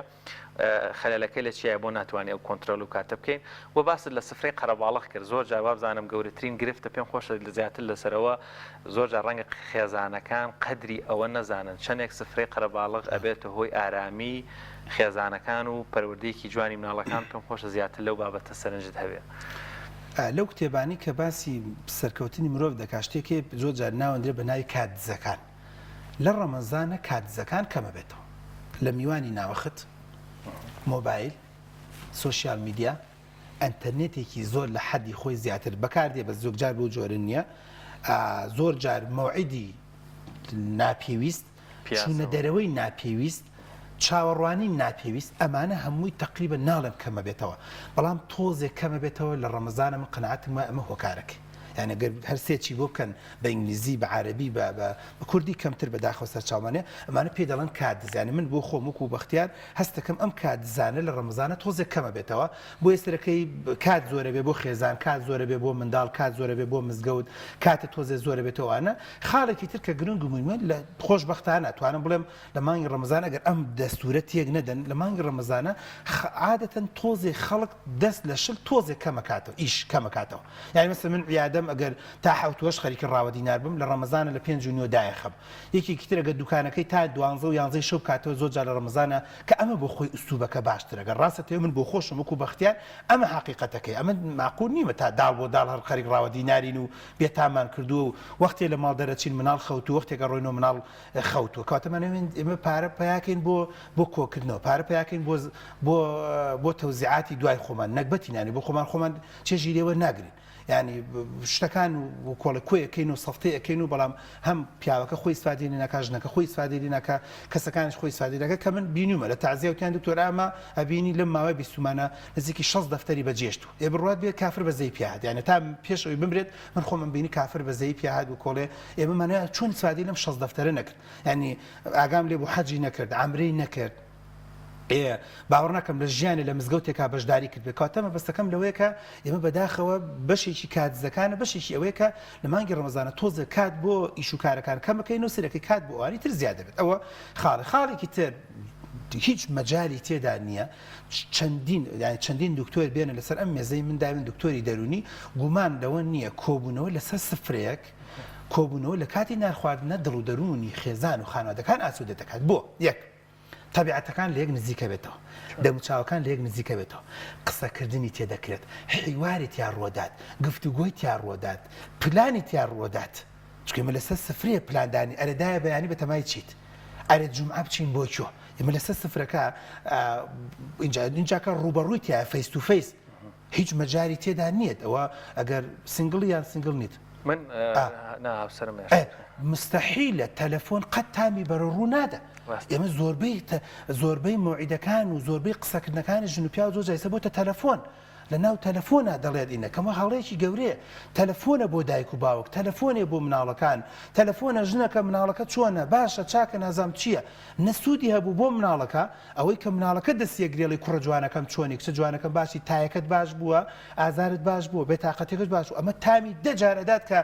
خەلەلەکەی لە چیە بۆ ناتوانێت ئەو کۆنتترۆل و کاتە بکەین و باست لە سفرەی قەرەباڵغ کرد زۆر جواب بزانم گەورەترین گرفتە پێم خۆشە لە زیاتر لەسەرەوە زۆر جار ڕەنگە خێزانەکان قەدری ئەوە نەزانن چەندێک سفرەی قەرەباڵغ ئەبێتە هۆی ئارامی خێزانەکان و پەروەردەیەکی جوانی مناڵەکان پێم خۆشە زیاتر لەو بابەتە سەرنجت هەبێ. لەو کتێبانی کە باسی سەرکەوتنی مرۆڤ دەکات شتێکی زۆر جار ناوەندرێ بە ناوی کاتدزەکان لە ڕەمەزانە کاتدزەکان کەمە بێتەوە لە میوانی ناوەخت مۆبایل سوۆسیال میدیا ئەتەرنێتێکی زۆر لە حەدی خۆی زیاتر بەکاردێ بە زۆر جار بۆ جۆرە نییە زۆر جار مەوعیدی ناپێویست چوونە دەرەوەی ناپێویست چاوەڕوانی ناپێویست ئەمانە هەمووی تقریبا ناڵم کەمە بێتەوە بەڵام تۆزێک کەمە بێتەوە لە ڕەمەزانە من قەنەعەتم ئەمە هۆکارەکە یعنی گەر هەر سێکی بۆ بکەن بە ئینگلیزی بە عەرەبی بە کوردی کەمتر بەداخەوە سەرچاوانێ ئەمانە پێ دەڵێن کاتدزانێ من بۆ خۆم وەکو بەختیار هەست دەکەم ئەم کاتدزانە لە ڕەمەزانە تۆزێک کەمە بێتەوە بۆ ئێسترەکەی کات زۆرە بێ بۆ خێزان کات زۆرە بێ بۆ منداڵ کات زۆرە بێ بۆ مزگەوت کاتە تۆزێ زۆرە بێتەوەوانە خاڵێکی تر کە گرنگ و مهمە لە خۆشبەختانە توانم بڵێم لە مانگی ڕەمەزان ئەگەر ئەم دەستورە تێک نەدەن لە مانگی ڕەمەزانە عادەتەن تۆزێ خەڵک دەست لە شل تۆزێک کەمەکاتەوە ئیش کەمەکاتەوە یعنی مەسەڵەن من عیادەم ئەگەر تا حوتوەش خەریکی ڕاوە دینار بم لە ڕەمەزانە لە 5 دایە خەب یەکێکی ترەگە دوکانەکەی تا 12 و 11 شەو کاتەوە زۆر جار لە ڕەمەزانە کە ئەمە بۆ خۆی ئوستوبەکە باشترەگە ڕاستە من بۆ خۆشم وەکو بەختیار ئەمە حقیقەتەکەی ئەمە معقول نیمە تا داڵ بۆ داڵ هەر خەریک ڕاوە دینارین و بێتامان کردووە و وەختێ لە ماڵ دەرەچین مناڵ خەوتو وەختێکە ڕۆینەوە مناڵ خەوتووە کاتەمانەوێن ئێمە پارە پیاکەین بۆ کۆکردنەوە پارە پیاکەین بۆ تەوزیعاتی دوای خۆمان نەکبەتی نانی بۆ خۆمان چێژی لێوە ناگرین ینی شتەکان و کۆڵە کوێەکەین و سەفتەیەکەین و بەڵام هەم پیاوەکە خۆی سوادێنی ناکە ژنەکە خۆی سوادێنی ناکە کەسەکانش خۆی سوادێنەکە کە من بینیومە لە تازیەوتیان دکتۆر ئەمە ئەبینی لەم ماوەی بیستمانە نزیکی 6 دەفتەری بەجێشت و ێ بڕات بێت کافر بەزەی پیاهات یعنی تا پێشەوەی بمرێت من خۆم بینی کافر بەزەی پیاهات و کۆڵێ ئێمەمانە چۆن سوادی لەم 6 دەفتەرە نەکرد ینی ئاگام لێ بۆ حەجی نەکرد عەمرەی نەکرد باوەڕ ناکەم لە ژیانە لە مزگەوتێکا بەشداری کرد بێت کاتەمە بەستەکەم لەوەیە کە ئێمە بەداخەوە بەشێکی کاتدزەکانە بەشێکی ئەوەیە کە لە مانگی ڕەمەزانە تۆزە کات بۆ ئیش و کارەکان کەمەکەین و سەرەکەی کات بۆ ئەوانی تر زیادە بێت ئەوە خاڵێکی تر هیچ مەجای تێدا نییە چەندین دکتۆر بێنە لەسەر ئەم مێزەی من داوێن دکتۆری دەرونی گومان لەوە نییە کۆبوونەوە لەسەر سفرەیەک کۆبوونەوە لە کاتی نارخواردنە دڵ و دەرونی خێزان و خانوادەکان ئاسوودە دەکات بۆ یەک تەبیعەتەکان لە یەک نزیکە بێتەوە دەموچاوەکان لە یەک نزیکە بێتەوە قسەکردنی تێدەکرێت حیواری تیان ڕۆدات گفتوگۆی تیان ڕۆدات پلانی تیان ڕۆدات چکەمە لەسەر سفرەیە پلاندانی ئەرەدایە بەیانی بە تەمای چیت ئەرێ جومعە بچین بۆ چۆ ئێمە لەسەر سفرەکە اینجاکە ڕوبەڕووی تایە فەیس تو فەیس هیچ مەجاری تێدا نییت ئەوە ئەگەر سنگڵ یان سنگڵ نیت من ناوسرم مستحیلە تەلەفۆن قەت تامی بەرە ڕوو نادە ئێمە زۆربەی مۆعیدەکان و زۆربەی قسەکردنەکانی ژن و پیا و زۆر جایسە بۆتە تەلەفۆن لە ناو تەلەفۆنە دەڵێت ئینە کەمە هەڵەیەکی گەورەیە تەلەفۆنە بۆ دایک و باوک تەلەفۆنێ بۆ مناڵەکان تەلەفۆنە ژنەکە مناڵەکە چۆنە باشە چاکە نازام چییە نەسوودی هەبوو بۆ مناڵەکە ئەوەی کە مناڵەکە دەستیەگرێڵی کوڕە جوانەکەم چۆنی کچە جوانەکەم باشی تایەکەت باش بووە ئازارت باش بووە بێتاقەتێکت باش ئەمە تامی دەجارەدات کە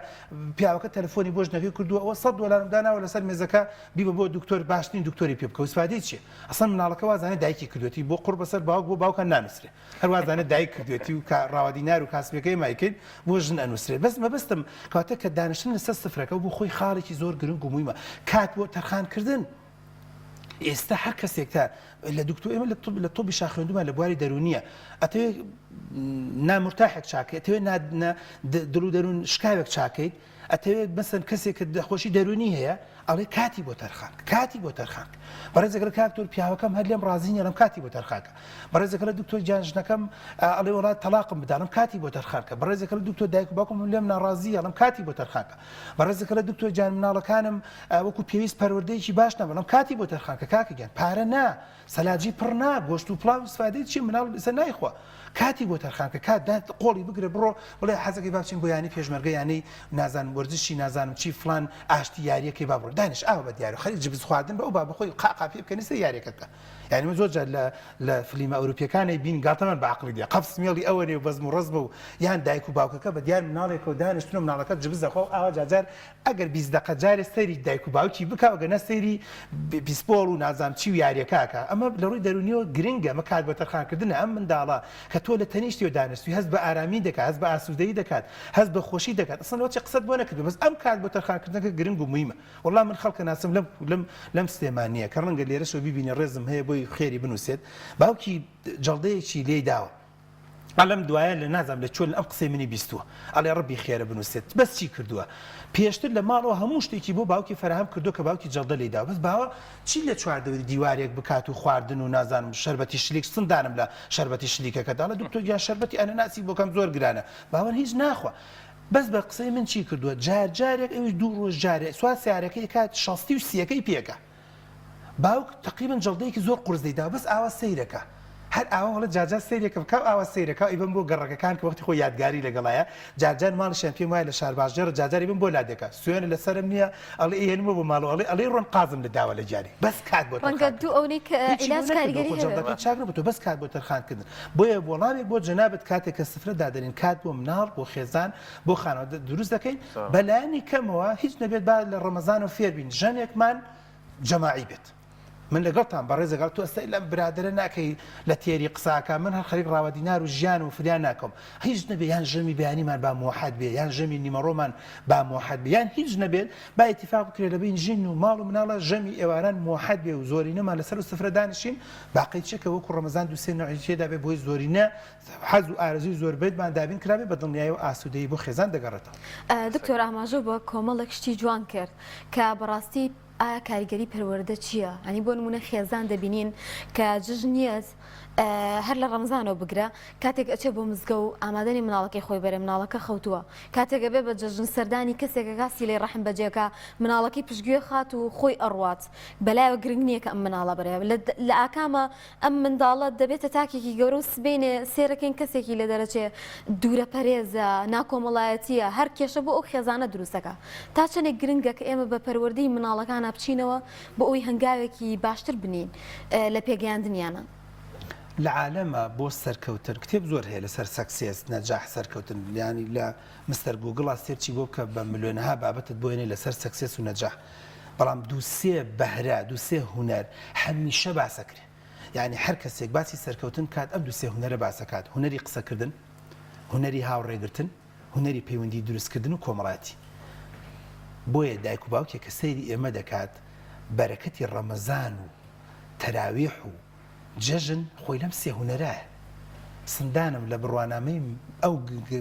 پیاوەکە تەلەفۆنی بۆ ژنەکەی کردووە ئەوە 100 دلارم داناوە لەسەر مێزەکە بیبە بۆ دکتۆر باشترین دکتۆری پێ بکە وسفادەی چیە ئەسڵ مناڵەکە وازانێت دایکی کردوێتی بۆ قوڕ بەسەر باوک بۆ باوکە نانووسرێ هەروازانێت دایک کردوێتی و ڕاوەدینار و کاسبەکەی مایکرد بۆ ژن ئەنووسرێت بەس مەبەستم کەواتە کە دانیشتن لەسەر سفرەکە بۆ خۆی خاڵێکی زۆر گرنگ و مویمە کات بۆ تەرخانکردن ئێستا هەر کەسێکتا لە دکتۆر ئێمە لە تۆبی شاخێندومان لە بواری دەرونیە ئەتەوێ نامرتاحێک چاکەیت ئەتەوێ دڵ و دەروون شکاوێک چاکەیت ئەتەوێت بەسەن کەسێک کە دەخۆشی دەرونی هەیە ئەڵێ کاتی بۆ تەرخان کاتی بۆ تەرخان بەڕێزەکە کاکتۆر پیاوەکەم هەر لێم ڕازینە لەم کاتی بۆ تەرخانکە بەڕێزەکە لە دکتۆر جانژنەکەم ئەڵێ وڵات تەلاقم بدانم کاتی بۆ تەرخانکە بەڕێزەکە لە دکتۆر دایک و باوکم لێم ناڕازیە لەم کاتی بۆ تەرخانکە بەڕێزەکە لە دکتۆر جان مناڵەکانم وەکو پێویست پەروەردەیەکی باش نەبە لەم کاتی بۆ تەرخانکە کاکەگیان پارە نا سەلاجی پڕ نا گۆشت و پڵاو سفادەی چی مناڵ لەسەر نایخوا کاتی بۆ تەرخانکە کات قۆڵی بگرە بڕۆ بڵێ حەزەکەی باچین بۆ ینی پێشمەرگە یانەی نازانم وەرزشی نازانم چی فلان ئاشتی یاریەکەی با بڕۆ دانیش ئاوە بە دیار و خەریک جبز خواردن بە ئەو با بخۆی قاقا پێ بکەنی سەر یاریەکەکە یعنی زۆر جار لە فلیمە ئەوروپیەکانی بین گاتەمان بە عەقڵی دیە قەفس مێڵی ئەوەنێ و بەزم و ڕزم و یان دایک و باوکەکە بە دیار مناڵێکەوە دانیشتنە مناڵەکە جبز دەخۆ ئاوا جاجار ئەگەر 20 دقە جارێ سەیری دایک و باوکی بکە ئەگەنە سەیری بیسپۆڵ و نازام چی و یاریەکەکە ئەمە لە ڕووی دەرونیەوە گرنگە مە کات بە تەرخانکردنە ئەم منداڵە کە تۆ لە تەنیشتی و دانیشتوی هەست بە ئارامی دەکات هەست بە ئاسوودەیی دەکات هەست بە خۆشی دەکات ئەسڵ ئەوە چی قسەت بۆ نەکردو بەس ئەم کات بۆ تەرخانکردنەکە گرنگ و مویمە وەڵام من خەڵکە ناسم لەم سلێمانیە کە ڕەنگە لێرەشەوە بیبینی ڕێزم هەیە بۆی خێری بنووسێت باوکی جەڵدەیەکی لێی داوە ئەلەم دوایە لە نازام لە چۆن ئەم قسەی منی بیستووە ئەڵێ ڕەبی خێرە بنووسێت بەس چی کردووە پێشتر لە ماڵەوە هەموو شتێکی بۆ باوکی فراهم کردو کە باوکی جەڵدە لێی داوە بەس باوە چی لە چواردەوری دیوارێک بکات و خواردن و نازانم شەربەتی شلیک سندانم لە شەربەتی شلیکەکەدا لە دکتۆر گیان شەربەتی ئەنەناسی بۆکەم زۆر گرانە باوە هیچ ناخوا بەس بە قسەی من چی کردووە جارێک ئەوش دوو ڕۆژ جارێک سوات سیارەکەی کات 60 پێکە باوک تقریبا جەڵدەیەکی زۆر قورس دەیدا بەس ئاوا سەیرەکە هەر ئاوا وڵە جاجار سەیرێکە بکەم ئاوا سەیرەکە ئیبم بۆ گەڕەکەکان کە وەختی خۆی یادگاری لەگەڵایە جارجار ماڵیشیان پێم وایە لە شار باشجێڕ جاجاری بم بۆ لادەکە سوێنە لەسەرم نییە ئەڵێ ئێنمە بۆ ماڵەوە ئەڵێ ڕۆن قازم لە داوە لە جاری بەس کات بۆ ڕەنگە دوو ئەوەی کە عیلاج کاریگەری هەبێت چاک نەبوو بەس کات بۆ تەرخانکردن بۆیە وەڵامێک بۆ جەنابەت کاتێک کە سفرە دادەنین کات بۆ مناڵ بۆ خێزان بۆ خانەوە دروست دەکەین بەلایانی کەمەوە هیچ نەبێت با لە ڕەمەزانەوە فێر بین ژنێکمان جەماعی بێت من لەگەڵتان بەڕێزەگەڵ تۆ ئەستا لەم برادرە ناکەی لە تێری قساکە من هەر خەریک ڕاوەدینار و ژیان و فریان ناکەم هیچ نەبێ یان ژەمی بەیانیمان با موحەد بێ یان ژەمی نیمەڕۆمان با موحەد بێ یان هیچ نەبێت با ئیتیفاق بکرێت لە بین ژین و ماڵ و مناڵە ژەمی ئێواران موحەد بێ و زۆرینەمان لەسەر و سفرە دانیشین باقی چێکە وەکو ڕەمەزان دووسێ نوعی تێدا بێ بۆی زۆرینە حەز و ئارەزوی زۆربەیتمان دابین کرابێ بە دڵنیایی و ئاسوودەیی بۆ خێزان دەگەڕێتەوە دکتۆر ئاماژە بۆ کۆمەڵێک شتی جوان کرد کە بەڕاستی ئایا کاریگەری پەروەردە چییە؟ ئەنی بۆ نمونە خێزان دەبینین کە جژنیەت هەر لە ڕەمزانەوە بگرە کاتێک ئەچێ بۆ مزگە و ئامادەنی مناڵەکەی خۆی بەرە مناڵەکە خەوتووە کاتێکە بێ بە جژن سەردانی کەسێکە کاسی لێ ڕەحم بەجێکە مناڵەکەی پشتگوێ خات و خۆی ئەڕوات بەلایەوە گرنگ نییە کە ئەم مناڵە بەرێ لە ئاکامە ئەم منداڵە دەبێتە تاکێکی گەورە و سبینێ سێرەکەین کەسێکی لە دەرەچێ دوورە پەرێزە ناکۆمەڵایەتیە هەر کێشە بۆ ئەو خێزانە دروستەکە تا چەندێک گرنگە کە ئێمە بە پەروەردەی مناڵەکان بچینەوە بۆ ئەوی هەنگاوێکی باشتر بنین لە پێگەیاندنیانە لە عالەمە بۆ سەرکەوتن کتێب زۆر هەیە لەسەر سەکسێس نەجاح سەرکەوتن ینی لە مستەر گوگڵ سێرچی بۆ بکە بە ملیۆنەها بابەتت بۆێنێ لەسەر سەکسێس و نەجاح بەڵام دووسێ بەهرە دووسێ هونەر هەمیشە باسەکرێ یعنی هەر کەسێک باسی سەرکەوتن کات ئەم دووسێ هونەرە باسەکات هونەری قسەکردن هونەری هاوڕێگرتن هونەری پەیوەندی دروستکردن و کۆمەڵاتی بۆیە دایک و باوکێک کە سەیری ئێمە دەکات بەرەکەتی ڕەمەزان و تەراویح و جەژن خۆی لەم سێ هونەرایە سندانم لە بڕوانامەی ئەو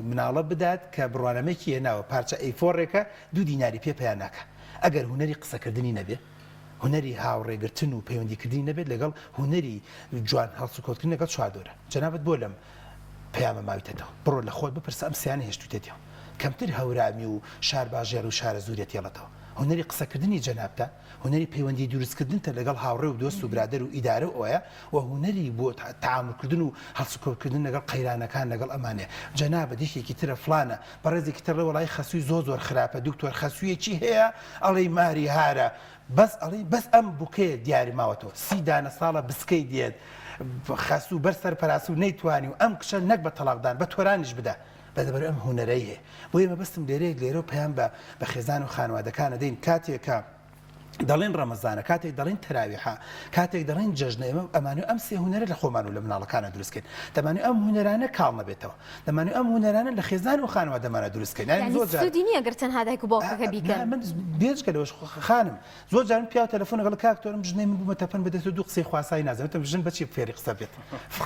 مناڵە بدات کە بڕوانامەیەکی هێناوە پارچە ئەیفۆڕێکە 2 دیناری پێ پێیان ناکە ئەگەر هونەری قسەکردنی نەبێ هونەری هاوڕێگرتن و پەیوەندیکردنی نەبێت لەگەڵ هونەری جوان هەڵسوکۆتکردن لەگەڵ چوادۆرە جەنابەت بۆ لەم پەیامە ماویتەوە بڕۆ لە خۆت بپرسە ئەم سییانە هێشتوتێتەوە کەمتر هەورامی و شار باژێر و شارە زوورێت هێڵەتەوە هنەری قسەکردنی جەنابتە هنەری پەیوەندی دروستکردنتە لەگەڵ هاوڕێ و دۆست و برادر و ئیدارە ئەوەیە و هنەری بۆ تعاملکردن و هەڵسوکۆکردن لەگەڵ قەیرانەکان لەگەڵ ئەمانێ جەنابە دیشێکی ترە فلانە بەڕێزێکی تر لە وڵای خەسووی زۆر خراپە دکتۆر خەسوویەکی هەیە ئەڵێ ماری هارە بەس ئەم بووکەیە دیاری ماوەتەوە 30 دانە ساڵە بسکەی دێت خەسوو بەرسەر پەراس و نەیتوانی و ئەم کشە نەک بە تەلاقدان بە تۆرانیش بدە بەدەبەر ئەم هونەرەی هەیە بۆ ئێمە بەستم لێرە و پەیام بە خێزان و خانوادەکانە دەین کاتێکە دەڵێن ڕەمەزانە کاتێک دەڵێن تەراویحە کاتێک دەڵێن جەژنە ئێمە ئەمانوێ ئەم سێ هونەرە لە خۆمان و لە مناڵەکانە دروستکەین دەمانوێت ئەم هونەرانە کاڵ نەبێتەوە دەمانوێت ئەم هونەرانە لە خێزان و خانوادەمانە دروستکەین سودی نییە گەر تەنها دایک و باوکەکە بیکەن من بێجگە لەوەش خانم زۆر جارم پیا تەلەفۆن لەگەڵ کاکتۆرم ژنەی من بوومە تەپەن بدەێت و دوو قسەی خواسایی نازانێتم ژن بەچی فێری قسە بێت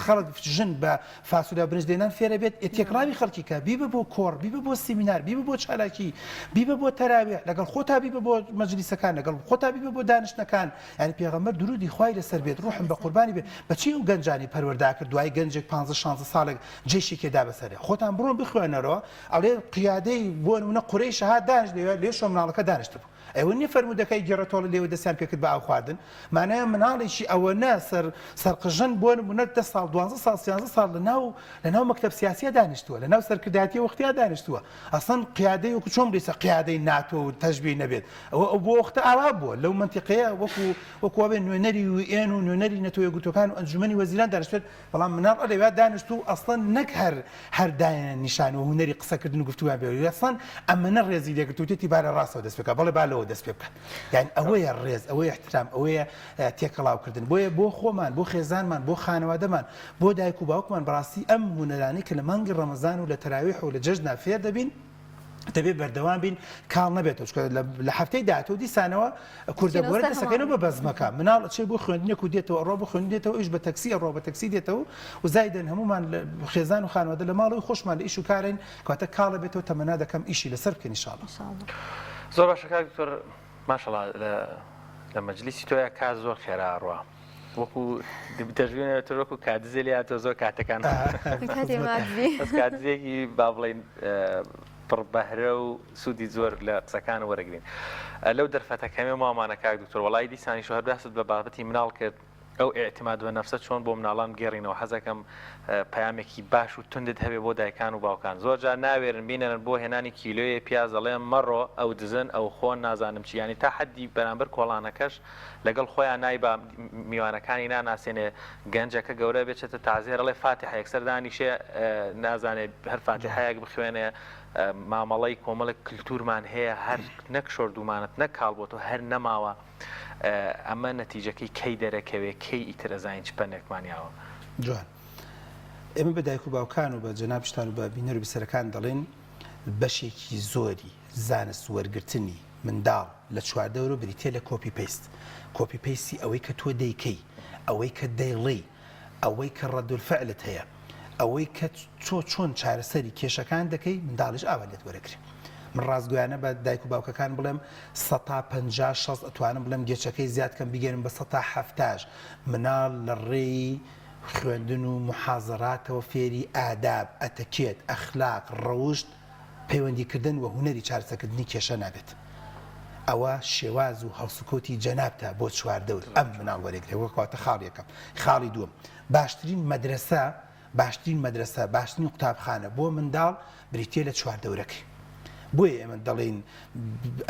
خەڵک ژن بە فاسوودا برنج دێنان فێرە بێت تێکڕاوی خەڵکیکە بیبە بۆ کۆڕ بیبە بۆ سیمینار بیبە بۆ چالاکی بیبە بۆ تەراویح لەگەڵ خۆتا بیبە بۆ مەجلیسەکان لەگەڵ خۆتا بیبە بۆ دانیشتنەکان یعنی پێغەمبەر درودی خوای لەسەر بێت ڕوحم بە قوربانی بێت بەچی و گەنجانی پەروەردا کرد دوای گەنجێک 15-16 ساڵێک جێشێکێدا بەسەرێ خۆتان بڕۆن بخوێنەرەوە ئەڵێ قیادەی بۆ نمونە قوڕیش هات دانیشت لێ شۆ مناڵەکە دانیشت بوو ئەوە نیە فەرمودەکەی گێڕەتۆڵە لێوە دەستیان پێکرد بە ئاو خواردن مانایە مناڵێکی ئەوە نە سەرقژن بۆ نمونە 10 ساڵ 12 ساڵ 13 ساڵ لەناو مەکتەب سیاسیە دانیشتووە لەناو سەرکردایەتی وەختیا دانیشتووە ئەسڵەن قیادەی وەکو چۆن بڵیسە قیادەی ناتۆ و تەشبیه نەبێت ئەوە بۆ وەختە ئاوا بووە لەو منتیقەیە وەکو بێ نوێنەری UN و نوێنەری نەتۆ یەکگرتوەکان و ئەنجومەنی وەزیران دانیشتوێت بەڵام مناڵ ئەلێوات دانیشتوو ئەسڵەن نەک هەر دایانە نیشان و هونەری قسەکردن و گفتووان بێ ئەسڵەن ئەمەنە ڕێزی لێگرتووتێتی بارە ڕاستەوە دەست پێکە بەڵێ بالەوە دەست پێ بکەن یعنی ئەوەیە ڕێز ئەوەیە احترام ئەوەیە تێکەڵاوکردن بۆیە بۆ خۆمان بۆ خێزانمان بۆ خانەوادەمان بۆ دایک و باوکمان بەڕاستی ئەم هونەرانەی کە لە مانگی ڕەمەزان و لە تەراویح و لە جەژنا فێر دەبین دەبێت بەردەوام بین کاڵ نەبێتەوە لە هەفتەی داهاتوو دیسانەوە کوردەبووەرە دەسەکەینەوە بە بەزمەکە مناڵ چێ بۆ خوێندنێک و دێتەوە ڕۆ بە خوێندێتەوە ئیش بە تەکسی ڕۆ بە تەکسی دێتەوە و زایدەن هەمومان خێزان و خانەوادە لە ماڵەوەی خۆشمان لە ئیش و کارین کەواتە کاڵە بێتەوە تەمەنا دەکەم ئیشی لەسەر بکەین ئینشاڵڵا زۆر باشە کاک دکتۆر ماشەڵڵا لە مەجلیسی تۆیە کات زۆر خێرا ئەڕوا وەکو دەژوێنێتە وەکو کاتزێ لێ هاتۆ زۆر کاتەکان کاتزێکی با بڵێن پڕ بەهرە و سوودی زۆر لە قسەکان وەرەگرین لەو دەرفەتەکەمێ مامانە کاک دکتۆر وەڵای دیسانی شوهەر دەست بە بابەتی مناڵ کرد ئەو ئێعتیماد بە نەفسە چۆن بۆ مناڵان گێڕینەوە حەزەکەم پەیامێکی باش و توندت هەبێ بۆ دایکان و باوکان زۆر جار ناوێرن بینەرن بۆ هێنانی کیلۆیە پیاز دەڵێن مەڕۆ ئەو دزن ئەو خۆن نازانم چی ینی تا حەدی بەرامبەر کۆڵانەکەش لەگەڵ خۆیان نای بە میوانەکانی ناناسێنێ گەنجەکە گەورە بێتێتە تازێر ئەڵێ فاتحە یەکسەر دانیشێ نازانێت هەر فاتحەیەک بخوێنێ مامەڵەی کۆمەڵک کللتورمان هەیە هەر نەک شۆردومانت نەک کاڵبۆتەوە هەر نەماوە ئەمە نەتیجەکەی کەی دەرەکەوێ کەی ئیترە زین چ پەنێکمانیاوە جوان ئێمە بە دایک و باوکان و بە جەنابشتان و بە بینەر و بیسەرەکان دەڵێن بەشێکی زۆری زانست وەرگرتنی منداڵ لە چواردەوە بریتێ لە کۆپی پیست کۆپی پیستی ئەوەی کە تۆ دەیکەی ئەوەی کە دەیڵێ ئەوەی کە ڕەدولفعلت هەیە ئەوەی کە تۆ چۆن چارەسەری کێشەکان دەکەی منداڵیش ئاوا لێت وەرەگری من ڕازگویانە بە دایک و باوکەکان بڵێم 150-60 ئەتوانم بڵێم گێچەکەی زیادکەم بگەێنم بە 170 مناڵ لە ڕێی خوێندن و محازەراتەوە فێری ئاداب ئەتەکێت ئەخلاق ڕەوشت پەیوەندیکردن و هونەری چارەسەکردنی کێشە نابێت ئەوە شێواز و هەڵسوکۆتی جەنابتە بۆ چواردەور ئەم مناڵ وەرەگرێ وەکواتە خاڵ یەکەم خاڵی دووەم باشترین مەدرسە باشترین قوتابخانە بۆ منداڵ بریتێ لە چواردەورەکەی بۆیە ئێمە دەڵێن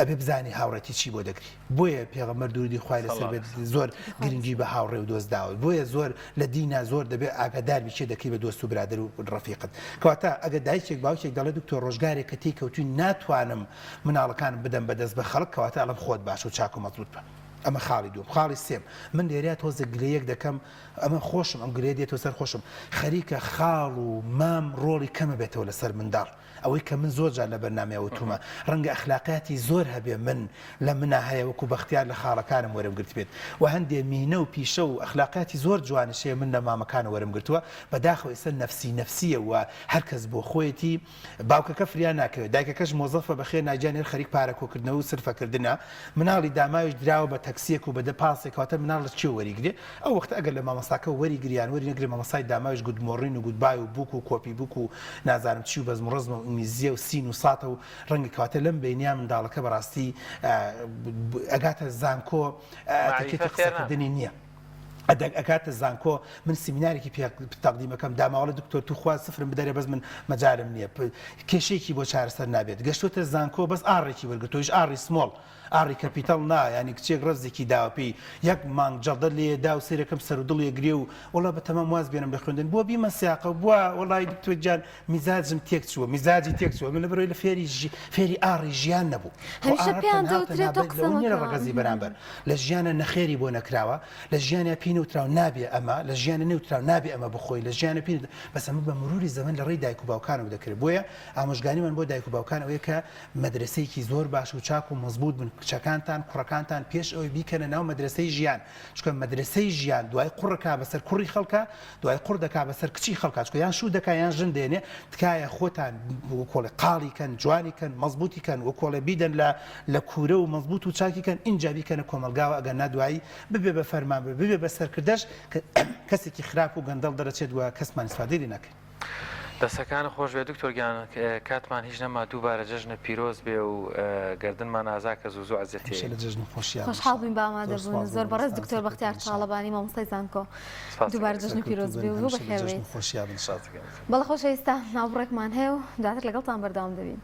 ئەبێ بزانی هاوڕێتی چی بۆ دەگری بۆیە پێغەمبەر درودی خوای لەسەر بێت زۆر گرنگی بە هاوڕێ و دۆست داوت بۆیە زۆر لە دینە زۆر دەبێت ئاگادار بیچێ دەکەی بە دۆست و برادر و ڕەفیقت کەواتە ئەگە دایکێک باوکێک دەڵێت دکتۆر ڕۆژگارێک کە تێکەوتووی ناتوانم مناڵەکان بدەم بەدەست بە خەڵک کەواتە ئەڵم خۆت باش و چاک و مەزبوط بە ئەمە خاڵی دوم خاڵی سێم من لێرە تۆزە گلەیەک دەکەم ئەمە خۆشم ئەم گلێ دێتەوە سەر خۆشم خەریکە خاڵ و مام ڕۆڵی کەمە بێتەوە لەسەر منداڵ ئەوەی کە من زۆر جار لە بەرنامەوە تومە ڕەنگە ئەخلاقیاتی زۆر هەبێ من لە منە هەیە وەکو بەختیار لە خاڵەکانم وەرەگرت بێت و هەندێ مینە و پیشە و ئەخلاقیاتی زۆر جوانشەیە من لە مامەکانە وەرم گرتووە بەداخەوە ئێستا نەفسیە و هەرکەس بۆ خۆیەتی باوکەکە فریان ناکەوێت دایکەکەش مۆزەفە بەخێر ناجانێر خەریک پارە کۆکردنەوە و سرفەکردنە مناڵی داماویش دراوە بە تەکسیەک و بەدە پاسێکاتە مناڵت چێ وەریگرێ ئەو وەخت ئەگەر لە مامەستاکە وەریگریان وەرینەگرێ مامەسای داماویش گوتمۆڕین و گوتبای و بووک و کۆپی بووک و نازانم چی و بەزم ڕزمە و ئینگلیزیە و سین و ساتە و ڕەنگی کاتە لەم بینیان منداڵەکە بەڕاستی ئەگاتە زانکۆ تەکێتی قسەکردنی نییە. ئەکاتە زانکۆ من سیمینارێکی تەقدیمەکەم داماوەڵە دکتۆر توخوا سفرم بدەرێ بەس من مەجارم نییە کێشێکی بۆ چارەسەر نابێت گەشتوتە زانکۆ بەس ئاڕێکی وەرگتۆیش ئاڕی سمۆڵ ئاڕی کەپیتەڵ نا ینی کچێک ڕزێکی داوەپی یەک مانگ جەڵدە لێ دا و سێرەکەم سەر و دڵ یەگرێ و وڵا بە تەمام واز بێنم لە خوێندن بۆ بیمە سیاقە بووە وڵای دکتۆر جان میزاجم تێک چووە میزاجی تێک چووە من لە بەرەوەی لە فێری ئاڕی ژیان نەبوو ڕەگەزی بەرامبەر لە ژیانە نەخێری بۆ نەکراوە لە ژیانە پێی نەوتراو نابێ ئەمە لە ژیانە نەوتراو نابێ ئەمە بخۆی لە ژیانە پێ بەس ئەمە بە مروری زەمن لە ڕێی دایک و باوکانم دەکرێت بۆیە ئامۆژگانیمان بۆ دایک و باوکان ئەوەیە کە مەدرسەیەکی زۆر باش و چاک و مەزبوط بن کچەکانتان کوڕەکانتان پێش ئەوەی بیکەنە ناو مەدرسەی ژیان چکە مەدرسەی ژیان دوای قوڕەکە بەسەر کوڕی خەڵکە دوای قوڕ دەکا بەسەر کچی خەڵکە چکە یان شوو دەکا یان ژن دێنێ تکایە خۆتان کۆڵی قاڵیکەن جوانیکەن مەزبوطیکەن و کۆڵێ بیدەن لە کوورە و مەزبوط و چاکیکەن اینجا بیکەنە کۆمەلگاوە ئەگەر نادوایی ببێ بە فەرمان ببێ بە سەرکردەش کەسێکی خراپ و گەندەڵ دەرەچێت وە کەسمان استفادەی ناکەین. دەستەکان خۆش بێ دکتۆرگیان کاتمان هیچ نەما دووبارە جەژنە پیرۆز بێ و گردنمان ئازاکە زوو عزیەتی لە جەژن خۆشیان خۆشحاڵ بووین بە ئامادەبوون زۆر بەڕێز دکتۆر بەختیار چاڵەبانی مامۆستای زانکۆ دووبارە جەژنی پیرۆز بێ و بەخێوێت بەڵە خۆشەویستان ناوبڕێکمان هەیە و دواتر لەگەڵتان بەردەوام دەبین.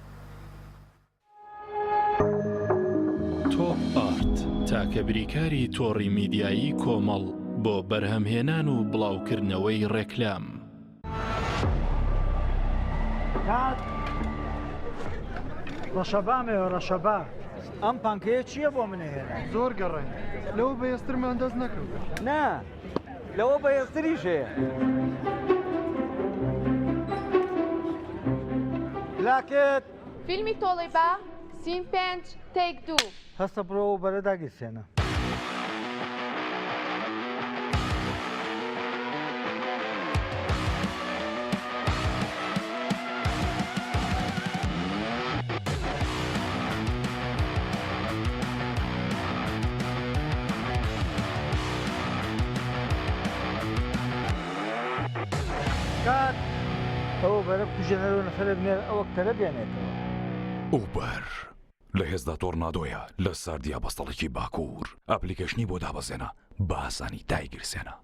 تۆپ ئارت تاکە بریکاری تۆڕی میدیایی کۆمەڵ بۆ بەرهەمهێنان و بڵاوکردنەوەی ڕێکلام. ڕەشەبامێ ڕەشەبا ئەم پانکەیە چییە بۆ منێهێنا زۆر گەڕێن لەوە بەهێسترمان دەست نەکەوت نا لەوە بەهێزتریش هەیە لاکێت فیلمی تۆڵی بە سین 5 تێک 2 هەستە بڕۆ بەرەداگیر سێنە ئەوە بەرە کوژێنەرەوە نەفرە بنێر ئەوە کتەرە بێنێتەوە ئوبەر لە هێزدا تۆڕنادۆیە لە ساردیا بەستەڵێکی باکوور ئەپلیکەشنی بۆ دابەزێنە بە ئاسانی دایگیرسێنە.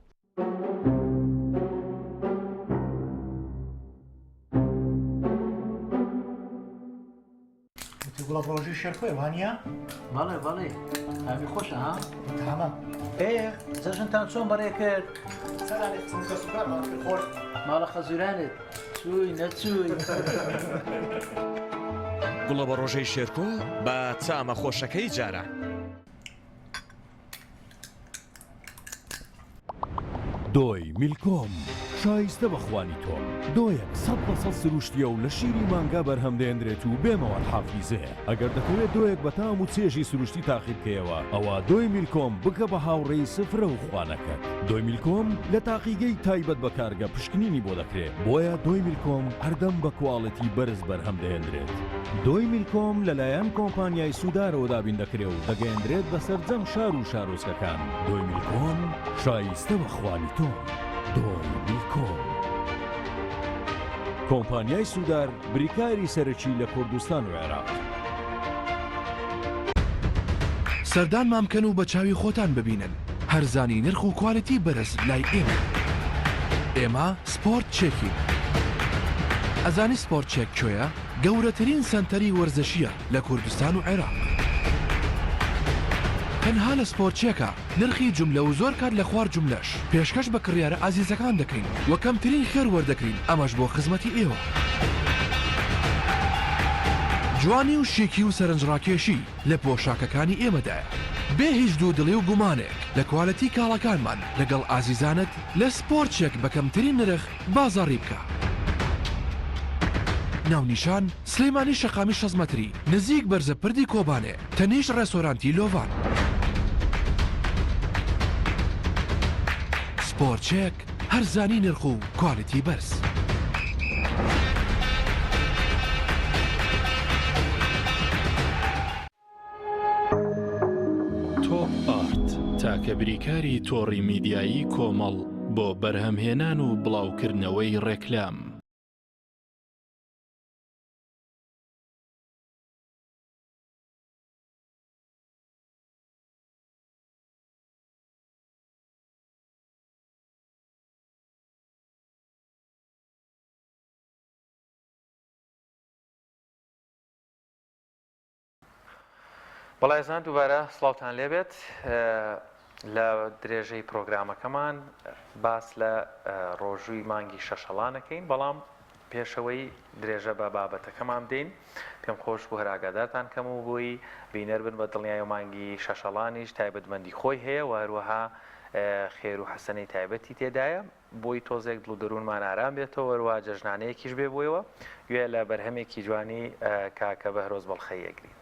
گوڵە ڕۆژی شێرخۆی وانە؟ بەڵێ بەڵێ ئامی خۆشە ها؟ تامە جەژنتان چۆن بەڕێ کرد؟ ماڵە خەزورانت چووی نەچووی گوڵە بە ڕۆژەی شێرکۆ بە چامە خۆشەکەی جارە. دۆی میلکۆم شایستە بەخوانی تۆ دۆیەک 100% سروشتیە و لە شیری مانگا بەرهەم دێنرێت و بێمەوە حافیزەیە ئەگەر دەکەوێت دۆیەک بە تام و چێژی سروشتی تاقی بکەیەوە ئەوە دۆی میلکۆم بکە بە هاوڕێی سفرە و خوانەکەت. دۆی میلکۆم لە تاقیگەی تایبەت بە کارگە پشکنینی بۆ دەکرێت بۆیە دۆی میلکۆم هەردەم بە کواڵەتی بەرز بەرهەم دێنرێت. دۆی میلکۆم لەلایەن کۆمپانیای سوودارەوە دابین دەکرێت و دەگەیەندرێت بەسەر جەم شار و شارۆچکەکان. دۆی میلکۆم شایستە بەخوانی تۆ. دۆی میلکۆم کۆمپانیای سوودار بریکاری سەرەکی لە کوردستان و عێراق. سەردان مامکەن و بە چاوی خۆتان ببینن هەرزانی نرخ و کوالەتی بەرز لای ئێمە. ئێمە سپۆرت چێکین. ئەزانی سپۆرت چێک کوێیە؟ گەورەترین سەنتەری وەرزشیە لە کوردستان و عێراق. تەنها لە سپۆرت چێکە نرخی جملە و زۆر کات لە خوار جملەش پێشکەش بە کڕیارە ئازیزەکان دەکەین و کەمترین خێر وەردەکرین ئەمەش بۆ خزمەتی ئێوە. جوانی و شێکی و سەرنجڕاکێشی لە پۆشاکەکانی ئێمەدایە بێ هیچ دوو دڵی و گومانێک لە کوالەتی کاڵەکانمان لەگەڵ ئازیزانت لە سپۆرت چێک بە کەمترین نرخ بازاڕی بکە. ناونیشان سلەیمانی شەقامی 6 مەتری نزیک بەرزە پردی کۆبانێ تەنیش ڕێستۆرانتی لۆڤان. سپۆرت چێک هەرزانی نرخ و کوالەتی بەرز. تۆپ ئارت تاکەبریکاری تۆڕی میدیایی کۆمەڵ بۆ بەرهەمهێنان و بڵاوکردنەوەی ڕێکلام. بەڵێزان دووبارە سڵاوتان لێبێت لە درێژەی پرۆگرامەکەمان باس لە ڕۆژووی مانگی شەشەڵانەکەین بەڵام پێشەوەی درێژە بە بابەتەکەمان بدەین پێم خۆش بوو هەراگادارتان کەم و بووی بینەر بن بە دڵنیای مانگی شەشەڵانیش تایبەتمەندی خۆی هەیە و هەروەها خێر و حەسەنەی تایبەتی تێدایە بۆی تۆزێک دڵ و دەروونمان ئارام بێتەوە وەروە جەژنانەیەکیش بێ بوویەوە گوێ لە بەرهەمێکی جوانی کاکە بەهرۆز بەڵخەیەگرین.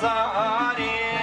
Zari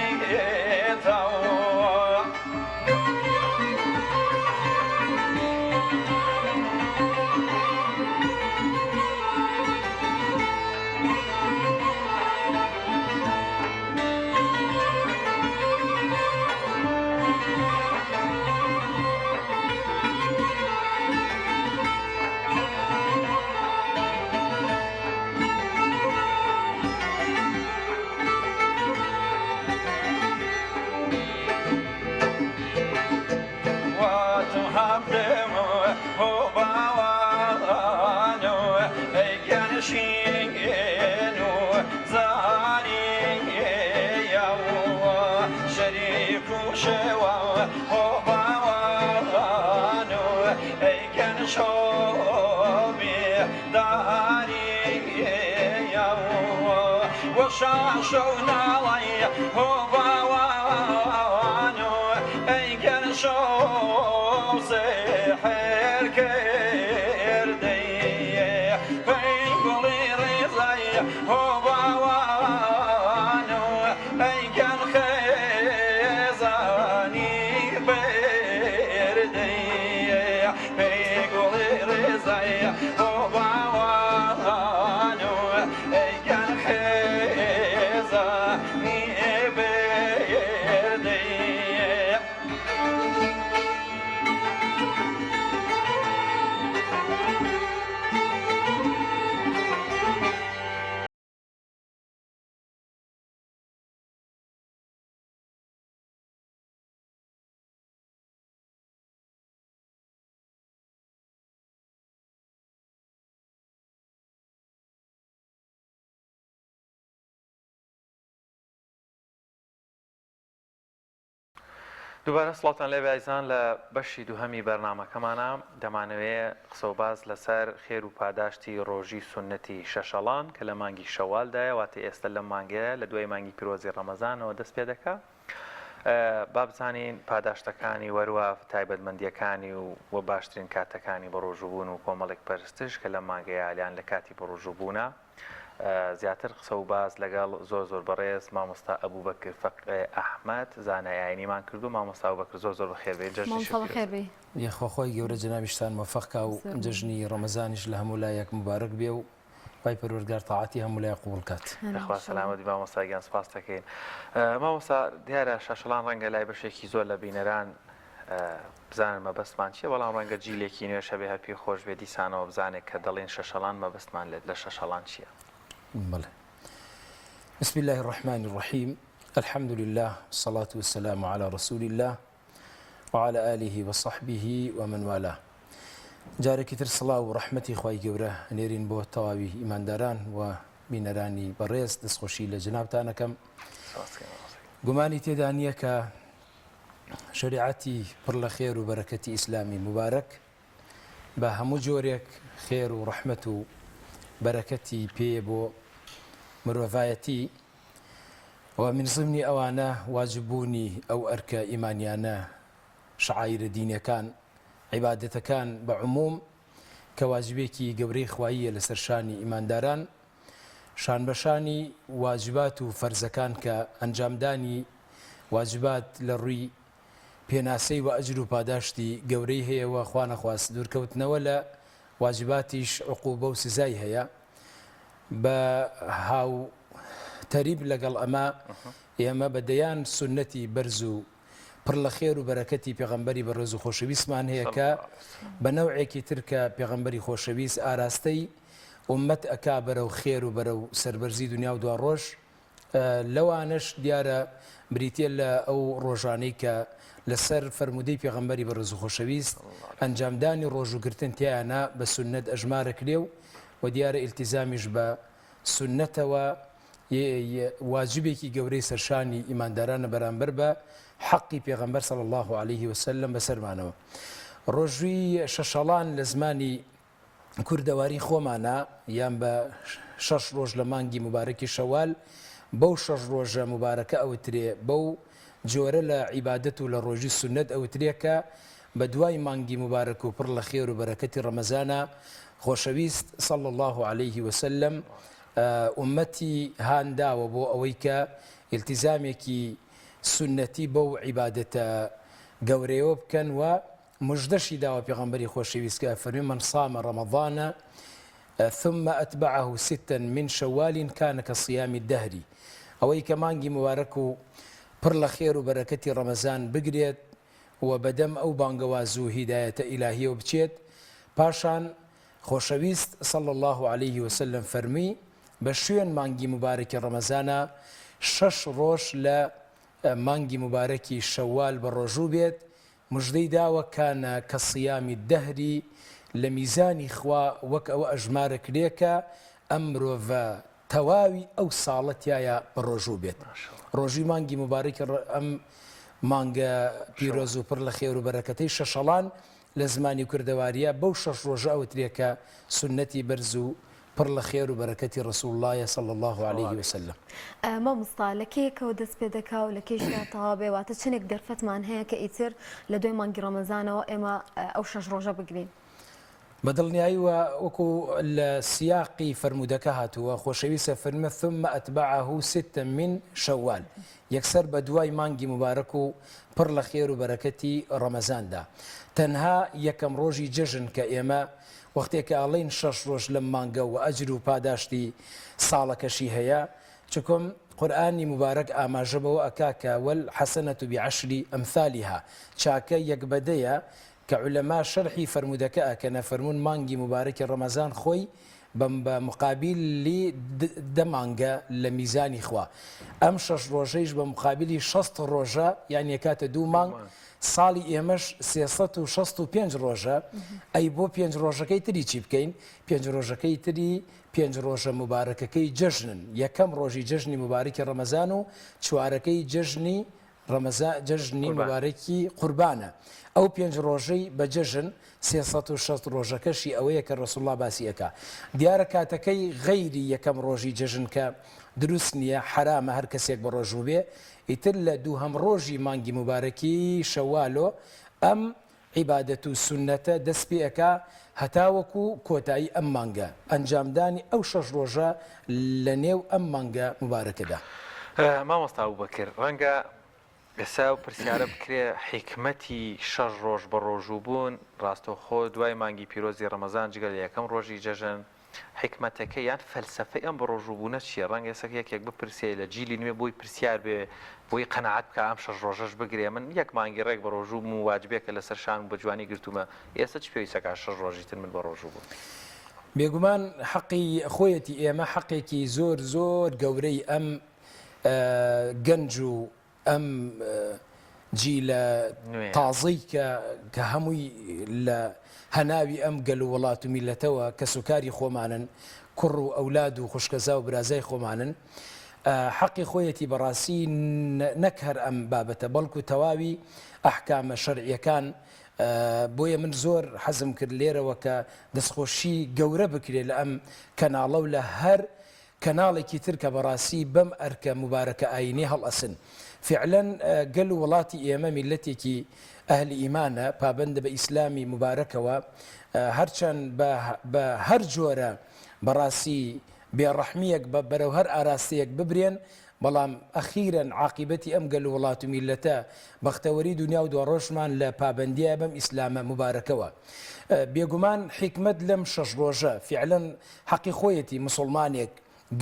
دووبارە سڵاتان لێ بەعیزان لە بەشی دووهەمی بەرنامەکەمانە دەمانەوێت قسە و باز لەسەر خێر و پاداشتی ڕۆژی سونەتی شەشەڵان کە لە مانگی شەوالدایە واتە ئێستا لە مانگەیە لە دوای مانگی پیرۆزی ڕەمەزانەوە دەست پێ دەکا با بزانین پاداشتەکانی وەروە تایبەتمەندیەکانی و باشترین کاتەکانی بە ڕۆژوبوون و کۆمەڵێک پەرستش کە لە مانگەیە لیان لە کاتی بە ڕۆژوبوونە زیاتر قسە و باز لەگەڵ زۆر بەڕێز مامۆستا ئەبوبەکر فەقێ ئەحمەد زانایانیمان کردو مامۆستا ئەبوبەکر زۆر بەخێربێ جەژنی یەخواخۆی گەورە جەنابیشتان مەفەقکا و جەژنی ڕەمەزانیش لە هەموو لایەک مبارەک بێ و پای پەروەردگار تاعاتی هەموو لای قوبوڵ کات. خوا سەلامەتی مامۆستاگیان سپاس دەکەین. مامۆستا دیارە شەشەڵان ڕەنگە لای بەشێکی زۆر لە بینەران بزانن مەبەستمان چیە بەڵام ڕەنگە جیلێکی نوێ شەبێ هەپی خۆش بێ دیسانەوە بزانێت کە دەڵێن شەشەڵان مەبەستمان لێت لە شەشەڵان چییە؟ بله. بسم الله الرحمن الرحيم الحمد لله والصلاة والسلام على رسول الله وعلى آله وصحبه ومن والاه جارێکی تر سڵاو و ڕەحمەتی خوای گەورە نێرین بۆ تەواوی ئیمانداران و بینەرانی بەڕێز دەستخۆشی لە جنابتانەکەم گومانی تێدا نییە کە شریعەتی پڕ لە خێر و بەرەکەتی ئیسلامی مبارەک بە هەموو جۆرێک خێر و ڕەحمەت و بەرەکەتی پێ بۆ مرۆڤایەتی و من ضمنی ئەوانە واجببوونی ئەو ئەرکە ئیمانیانە شعائرە دینیەکان عیبادەتەکان بە عموم کە واجبێکی گەورەی خواییە لەسەر شانی ئیمانداران شان بەشانی واجبات و فەرزەکان کە ئەنجامدانی واجبات لە ڕووی پێناسەی و ئەجر و پاداشتی گەورەی هەیەوە خوا نەخواست دوورکەوتنەوە لە واجباتیش عقوبە و سزای هەیە بە هاو تەریب لەگەڵ ئەمە ئێمە بەدەیان سونەتی بەرز و پڕ لە خێر و بەرەکەتی پێغەمبەری بەڕێز و خۆشەویستمان هەیە کە بە نەوعێکی ترکە پێغەمبەری خۆشەویست ئاراستەی ئومەت ئەکا بەرەو خێر و بەرەو سەربەرزی دنیا و دوا ڕۆژ لەوانش دیارە بریتە لە ئەو ڕۆژانەی کە لەسەر فەرمودەی پێغەمبەری بەڕێز و خۆشەویست ئەنجامدانی ڕۆژوگرتن تیانە بە سونەت ئەژمارە کرێ و دیارە ئیلتیزامیش بە سونەتەوە واجبێکی گەورەی سەرشانی ئیماندارانە بەرامبەر بە حەقی پێغەمبەر صلی الله عليه وسلم بەسەرمانەوە. ڕۆژووی شەشەڵان لە زمانی کوردەواری خۆمانە یان بە 6 ڕۆژ لە مانگی مبارەکی شەوال بەو 6 ڕۆژە مبارەکە ئەوترێ بەو جۆرە لە عیبادەت و لە ڕۆژی سونەت ئەوترێکە بە دوای مانگی مبارەک و پڕ لە خێر و بەرەکەتی ڕەمەزانە خۆشەویست صلی الله عليه وسلم ئومەتی هانداوە بۆ ئەوەی کە ئیلتیزامێکی سنەتی بەو عیبادەتە گەورەیەوە بکەن و مژدەشی داوە پێغەمبەری خۆشەویست کە فەرمی من صام رمضان ثم أتبعه 6 من شوال كان كصيام الدهر ئەوەی کە مانگی مبارەک و پڕ لە خێر و بەرەکەتی ڕەمەزان بگرێت و بەدەم ئەو بانگەواز و هیدایەتە ئیلاهیەوە بچێت پاشان خۆشەویست صلی الله عليه وسلم فەرمی بە شوێن مانگی مبارەکی ڕەمەزانە 6 ڕۆژ لە مانگی مبارەکی شەوال بە ڕۆژوو بێت مژدەی داوە کانە کە سیامی دەهری لە میزانی خوا وەک ئەوە ئەژمارە کرێکە ئەم مرۆڤە تەواوی ئەو ساڵەتیایە بە ڕۆژوو بێت. ڕۆژی مانگی مبارەکی ئەم مانگە پیرۆز و پڕ لە خێر و بەرەکەتەی شەشەڵان لە زمانی کوردەواریە بەو 6 ڕۆژە ئەوترێکە سونەتی بەرز و پڕ لە خێر و بەرەکەتی ڕسوول اللهە صلی الله عليه وسلم. مامۆستا لە کێکەوە دەست پێ دەکا و لە کێشدا تەواو واتە چنێک دەرفەتمان هەیە کە ئیتر لە دوای مانگی ڕەمەزانەوە ئێمە ئەو 6 ڕۆژە بگرین. بەدڵنیاییوە وەکو لە سیاقی فرموودەکە هاتووە خۆشەویستە فەرمە ثم ئەتبعه 6 من شەوال یەکسەر بە دوای مانگی مبارەک و پڕ لە خێر و بەرەکەتی ڕەمەزاندا تەنها یەکەم ڕۆژی جەژن کە ئێمە وەختێکە ئاڵین 6 ڕۆژ لەم مانگە و ئەجر و پاداشتی ساڵەکەشی هەیە چکۆم قورئانی مبارەک ئاماژەبەوە ئەکاکە والحەسەنەة بعشر ئەمثالها چاکە یەک بەدەیە کە عولەما شەرحی فرموودەکە ئەکەنە فەرموون مانگی مبارەکی ڕەمەزان خۆی بە مقابلی دەمانگە لە میزانی خوا ئەم 6 ڕۆژەیش بە مقابلی 6 ڕۆژە یان یەکاتە 2 مانگ ساڵی ئێمەش 365 ڕۆژە ئەی بۆ 5 ڕۆژەکەی تری چی بکەین 5 ڕۆژەکەی تری 5 ڕۆژە مبارەکەکەی جەژنن یەکەم ڕۆژی جەژنی مبارەکی ڕەمەزان و چوارەکەی جەژنی جەژنی مبارەکی قوربانە ئەو 5 ڕۆژەی بە جەژن 360 ڕۆژەکەشی ئەوەیە کە ڕەسوڵ الله باسیەکە دیارە کاتەکەی غەیری یەکەم ڕۆژی جەژن کە دروست نییە حرامە هەر کەسێک بە ڕۆژوو بێ ئیتر لە دووهەم ڕۆژی مانگی مبارەکی شەوالۆ ئەم عیبادەت و سونەتە دەست پێەکە هەتاوەکو کۆتایی ئەم مانگە ئەنجامدانی ئەو 6 ڕۆژە لە نێو ئەم مانگە مبارەکەدا. مامۆستا بوبەکر ڕەنگە ئێستا و پرسیارە بکرێ حیکمەتی 6 ڕۆژ بە ڕۆژوو بوون ڕاستەوخۆ دوای مانگی پیرۆزی ڕەمەزان جگەل یەکەم ڕۆژی جەژن حکمەتەکە یان فەلسەفەی ئەم بە ڕۆژووبوونە چیە ڕەنگە ئێستا یەکێک بپرسێ لە جیلی نوێ بۆی پرسیار بێ بۆی قەنەعەت بکە ئەم 6 ڕۆژەش بگرێ من یەک مانگی ڕێک بە ڕۆژوو بووم واجبێکە لەسەر شان بە جوانی گرتومە ئێستا چ پێویستەکە 6 ڕۆژی تر من بە ڕۆژوو بوو. بێگومان حەقی خۆیەتی ئێمە حەقێکی زۆر زۆر گەورەی ئەم گەنج و ئەم جیلە تازەی کە هەمووی لە هەناوی ئەم گەل و وڵات و میلەتەوە کە سوکاری خۆمانن کوڕ و ئەولاد و خوشکەزا و برازای خۆمانن حەقی خۆیەتی بەڕاستی نەک هەر ئەم بابەتە بەڵکو تەواوی ئەحکامە شەرعیەکان بۆیە من زۆر حەزم کرد لێرەوە کە دەستخۆشی گەورە بکرێت لە ئەم کەناڵە و لە هەر کەناڵێکی تر کە بەڕاستی بەم ئەرکە مبارەکە ئاینی هەڵئەسن فعلا گەل و وڵاتی ئێمە میلەتێکی ئەهلی ئیمانە پابندە بە ئیسلامی مبارەکەوە هەرچەند بە هەر جۆرە بەڕاستی بێڕەحمیەک بەرەو هەر ئاراستەیەک ببرێن بەڵام ئەخیرەن عاقبەتی ئەم گەل و وڵات و میلەتە بەختەوەری دنیا و دوڕۆژمان لە پابندیە بەم ئیسلامە مبارەکەوە بێگومان حکمت لەم 6 ڕۆژە فعلا حەقی خۆیەتی مسلمانێک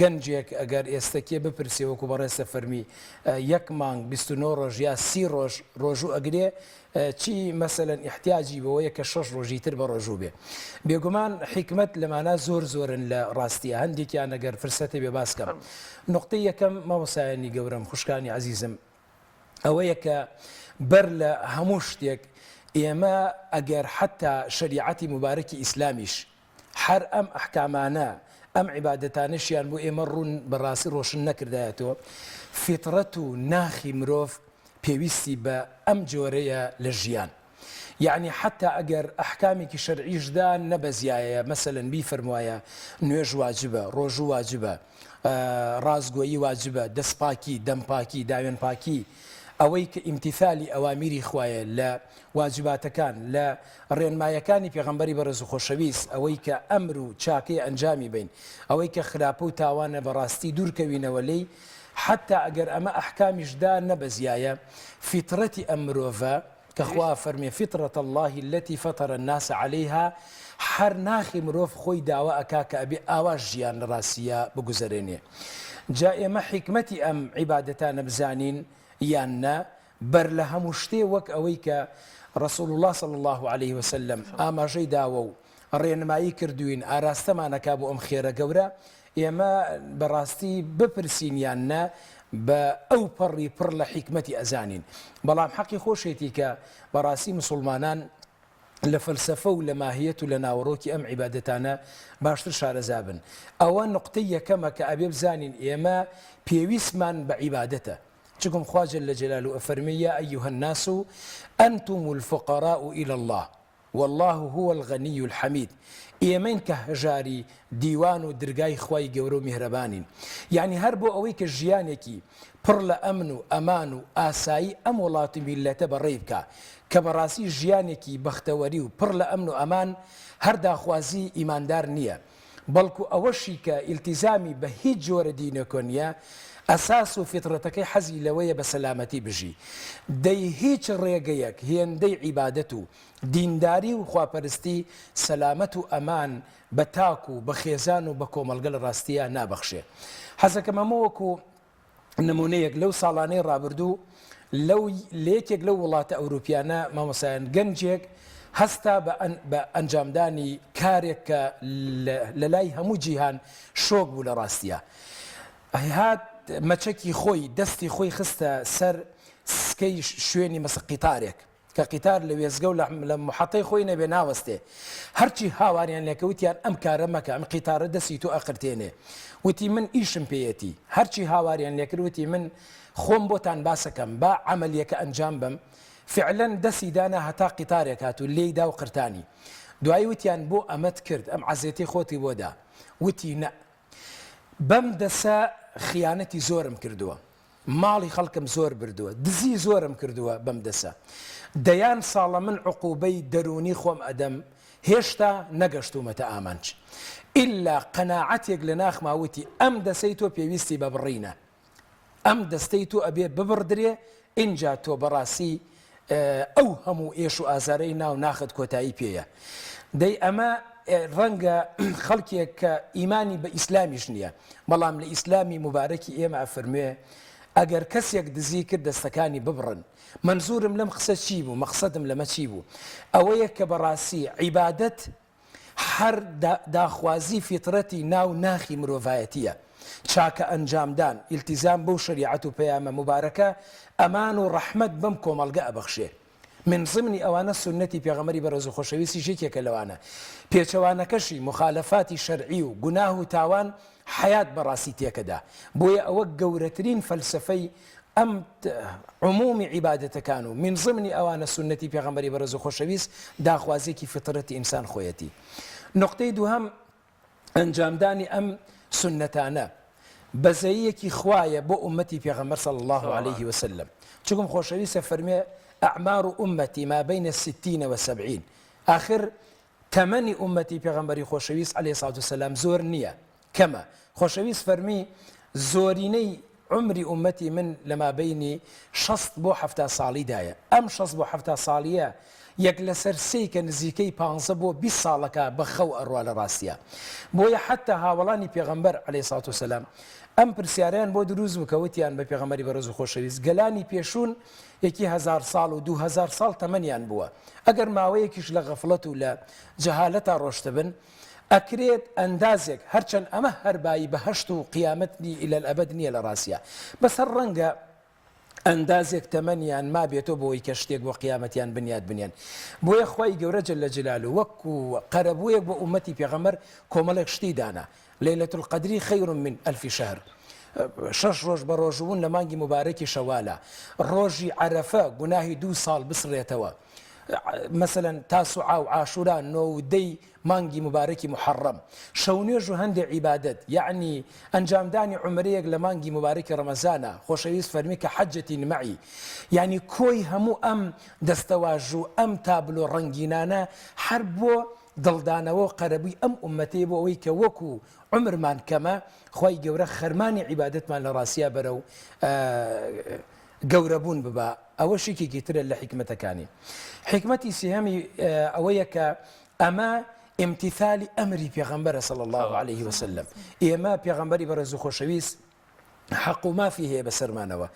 گەنجێک ئەگەر ئێستەکێ بپرسێ وەکو بەڕێستە فەرمی یەک مانگ 29 ڕۆژ یا 30 ڕۆژ ڕۆژوو ئەگرێ چی مەسەلەن احتیاجی بەوەیە کە 6 ڕۆژی تر بە ڕۆژوو بێ بێگومان حکمت لەمانە زۆر زۆرن لە ڕاستیە هەندێکیان ئەگەر فرسەتێ بێ باسکەم نقطەی یەکەم مامۆسایانی گەورەم خوشکانی عەزیزم ئەوەیە کە بەر لە هەموو شتێک ئێمە ئەگەر حتا شریعەتی مبارەکی ئیسلامیش هەر ئەم ئەحکامانە ئەم عیبادەتانشیان بۆ ئێمە ڕوون بەڕاستی ڕۆشن نەکردایەتەوە فیترەت و ناخی مرۆڤ پێویستی بە ئەم جۆرەیە لە ژیان یعنی حتا ئەگەر ئەحکامێکی شەرعیشدا نەبەزیایە مەسەلەن بیفەرموایە نوێژ واجبە ڕۆژوو واجبە ڕازگۆیی واجبە دەستپاکی دەمپاکی داوێن پاکی ئەوەی کە ئیمتیثالی ئەوامیری خوایە لە واجباتەکان لە ڕێنمایەکانی پێغەمبەری بەڕێز و خۆشەویست ئەوەی کە ئەمر و چاکەی ئەنجامی بین ئەوەی کە خراپە و تاوانە بەڕاستی دوورکەوینەوە لێی حتا ئەگەر ئەمە ئەحکامیشدا نەبەزیایە فیترەتی ئەم مرۆڤە کە خوا فەرمێ فیترەت الله التي فطر الناس عليها هەر ناخی مرۆڤ خۆی داوا ئەکا کە ئەبێ ئاوا ژیان لە ڕاستیە بگوزارێنێ جا ئێمە حکمەتی ئەم عیبادەتانە بزانین یاننا بەر لە هەموو شتێ وەک ئەوەی کە ڕەسوڵ الله صلی الله عليه وسلم ئاماژەی داوە و ڕێنمایی کردوین ئاراستەمانەکا بۆ ئەم خێرە گەورە ئێمە بەڕاستی بپرسین یاننا بە ئەو پەڕی پڕ لە حکمەتی ئەزانین بەڵام حەقی خۆشێتی کە بەڕاستی مسلمانان لە فەلسەفە و لە ماهیەت و لە ناوەڕۆکی ئەم عیبادەتانە باشتر شارەزا بن ئەوە نقطەی یەکەمە کە ئەبێ بزانین ئێمە پێویستمان بە عیبادەتە چکم خوا جل جلاله ئەفەرمی یا ئەیها الناس ئەنتم الفقراء إلى الله والله هو الغني الحميد ئێمەین کە هەژاری دیوان و دەرگای خوای گەورە و میهرەبانین یعنی هەر بۆ ئەوەی کە ژیانێکی پڕ لە ئەمن و ئەمان و ئاسایی ئەم وڵاتی میلەتە بەڕێ بکە کە بەڕاستی ژیانێکی بەختەوەری و پڕ لە ئەمن و ئەمان هەر داخوازی ئیماندار نییە بەڵکو ئەوەشی کە ئیلتیزامی بە هیچ جۆرە دینەکە نیە ئەساس و فیترەتەکەی حەزی لەوەیە بە سەلامەتی بژی دەی هیچ ڕێگەیەک هێندەی عیبادەت و دینداری و خواپەرستی سەلامەت و ئەمان بە تاک و بە خێزان و بە کۆمەلگە لە ڕاستیە نابەخشێ حەزەکەم ئەمە وەکو نمونەیەک لەو ساڵانەی ڕابردوو لەیەکێک لەو وڵاتە ئەوروپیانە مامۆسایان گەنجێک هەستا بە ئەنجامدانی کارێک کە لە لای هەموو جیهان شۆک بوو لە ڕاستیە هات مەچەکی خۆی دەستی خۆی خستە سەر سکەی شوێنی مەسە قیتارێک کە قیتار لە وێزگە و لە محەتەی خۆی نەبێ ناوەستێ هەرچی هاواریان لەکەوتیان ئەم کارە مەکە ئەم قیتارە دەستی تۆ ئەقرتێنێ وتی من ئیشم پێیەتی هەرچی هاواریان لێکردوتی من خۆم بۆتان باسەکەم با عملیەکە ئەنجام بم فعلەن دەستی دانا هەتا قیتارێک هات و لێیدا و قرتانی دوایی وتیان بۆ ئەمەت کرد ئەم عەزێتی خۆتی بۆدا وتی نە بەم دەسە خیانەتی زۆرم کردووە ماڵی خەڵکم زۆر بردووە دزی زۆرم کردووە بەم دەسە دەیان ساڵە من عقوبەی دەرونی خۆم ئەدەم هێشتا نەگەشتومەتە ئامانج ئللا قەناعەتێک لە ناخماوتی ئەم دەسەی تۆ پێویستی بە بڕینە ئەم دەستەی تۆ ئەبێ ببڕدرێ ئینجا تۆ بەڕاستی ئەو هەموو ئێش و ئازارەی ناو ناخت کۆتایی پێیە دەی ئەمە ڕەنگە خەڵکێک کە ئیمانی بە ئیسلامیش نییە بەڵام لە ئیسلامی مبارەکی ئێمە ئەفەرموێ ئەگەر کەسێک دزی کرد دەستەکانی ببڕن منزورم لەم قسە چی بوو مەقسەدم لەمە چی بوو ئەوەیە کە بەڕاستی عیبادەت هەر داخوازی فیترەتی ناو ناخی مرۆڤایەتیە چاکە ئەنجامدان ئیلتیزام بەو شریعەت و پەیامە مبارەکە ئەمان و ڕەحمەت بەم کۆمەڵگە ئەبەخشێ من ضمنی ئەوانە سنەتی پێغەمبەری بەڕێز و خۆشەویستی ژێکێکە لەوانە پێچەوانەکەشی مخالەفاتی شەرعی و گوناه و تاوان حیات بەڕاستی تێکەدا بۆیە ئەوە گەورەترین فەلسفەی ئەم عمومی عیبادەتەکان و من ضمنی ئەوانە سنەتی پێغەمبەری بەڕێز و خۆشەویست داخوازێکی فطرەتی ئینسان خۆیەتی نقطەی دووهەم ئەنجامدانی ئەم سنەتانە بەزەیەکی خوایە بۆ ئومەتی پێغەمبەر صلی الله عليه وسلم چونکم خۆشەویستە فەرمێ أعمار أمتي ما بين 60 و 70 آخر تمني أمتي پیغمبری خوشویس عليه الصلاة والسلام زور نییە کەمە خوشویس فەرمی زۆرینەی عمری أمتي من لما بيني 60 بۆ 70 ساڵی دایە ئەم 60 بۆ 70 ساڵیە یەک لەسەر سێی کە نزیکەی 15 بۆ 20 ساڵەکە بەخەو ئەڕوا لە ڕاستیە بۆیە حتا هاوڵانی پێغەمبەر عليه الصلاة والسلام ئەم پرسیاریان بۆ دروست بکەوتیان بە پێغەمبەری بەڕێز و خۆشەویست گەلانی پێشوون یەکی 1000 ساڵ و 2000 ساڵ تەمەنیان بووە ئەگەر ماوەیەکیش لە غەفڵەت و لە جەهالەتا ڕۆشتە بن ئەکرێت ئەندازێک هەرچەند ئەمە هەربایی بەهەشت و قیامەتی إلى الأبد نییە لە ڕاستیە بەسەر ڕەنگە ئەندازێک تەمەنیان ما بێتەوە بۆی کە شتێک بۆ قیامەتیان بنیان بۆیە خوای گەورە جەل جەلالو وەکو قەرەبوویەک بۆ ئومەتی پێغەمبەر کۆمەڵێک شتی دانا ليلة القدر خير من 1000 شهر 6 ڕۆژ بە ڕۆژبوون لە مانگی مبارەکی شەوالە ڕۆژی عەرەفە گوناهی 2 ساڵ بسڕێتەوە مثلا تاسوعا و عاشورا نۆودەی مانگی مبارەکی محەڕەم شەونێژ و هەندێک عیبادەت یعنی ئەنجامدانی عومرەیەک لە مانگی مبارەکی ڕەمەزانە خۆشەویست فەرمی کە حەجەتی مەعی یعنی کۆی هەموو ئەم دەستەواژ و ئەم تابلۆ ڕەنگینانە هەر بۆ دڵدانەوە قەرەبووی ئەم ئومەتەی بۆ ئەوەی کە وەکو عمرمان کەمە خی گەورە خەرمانی عیبادەتمان لە ڕاستیە بەرە و گەورەبوون ببە ئەوە شێکێکی ترە لە حکمەتەکانی حکمەتی سێهەمی ئەوەیە کە ئەمە امتثالی ئەمری پێغەمبەرە صلی الله عليه وسلم ئێمە پێغەمبەری بەڕێز و خۆشەویست حق و مافی هەیە بەسەرمانەوە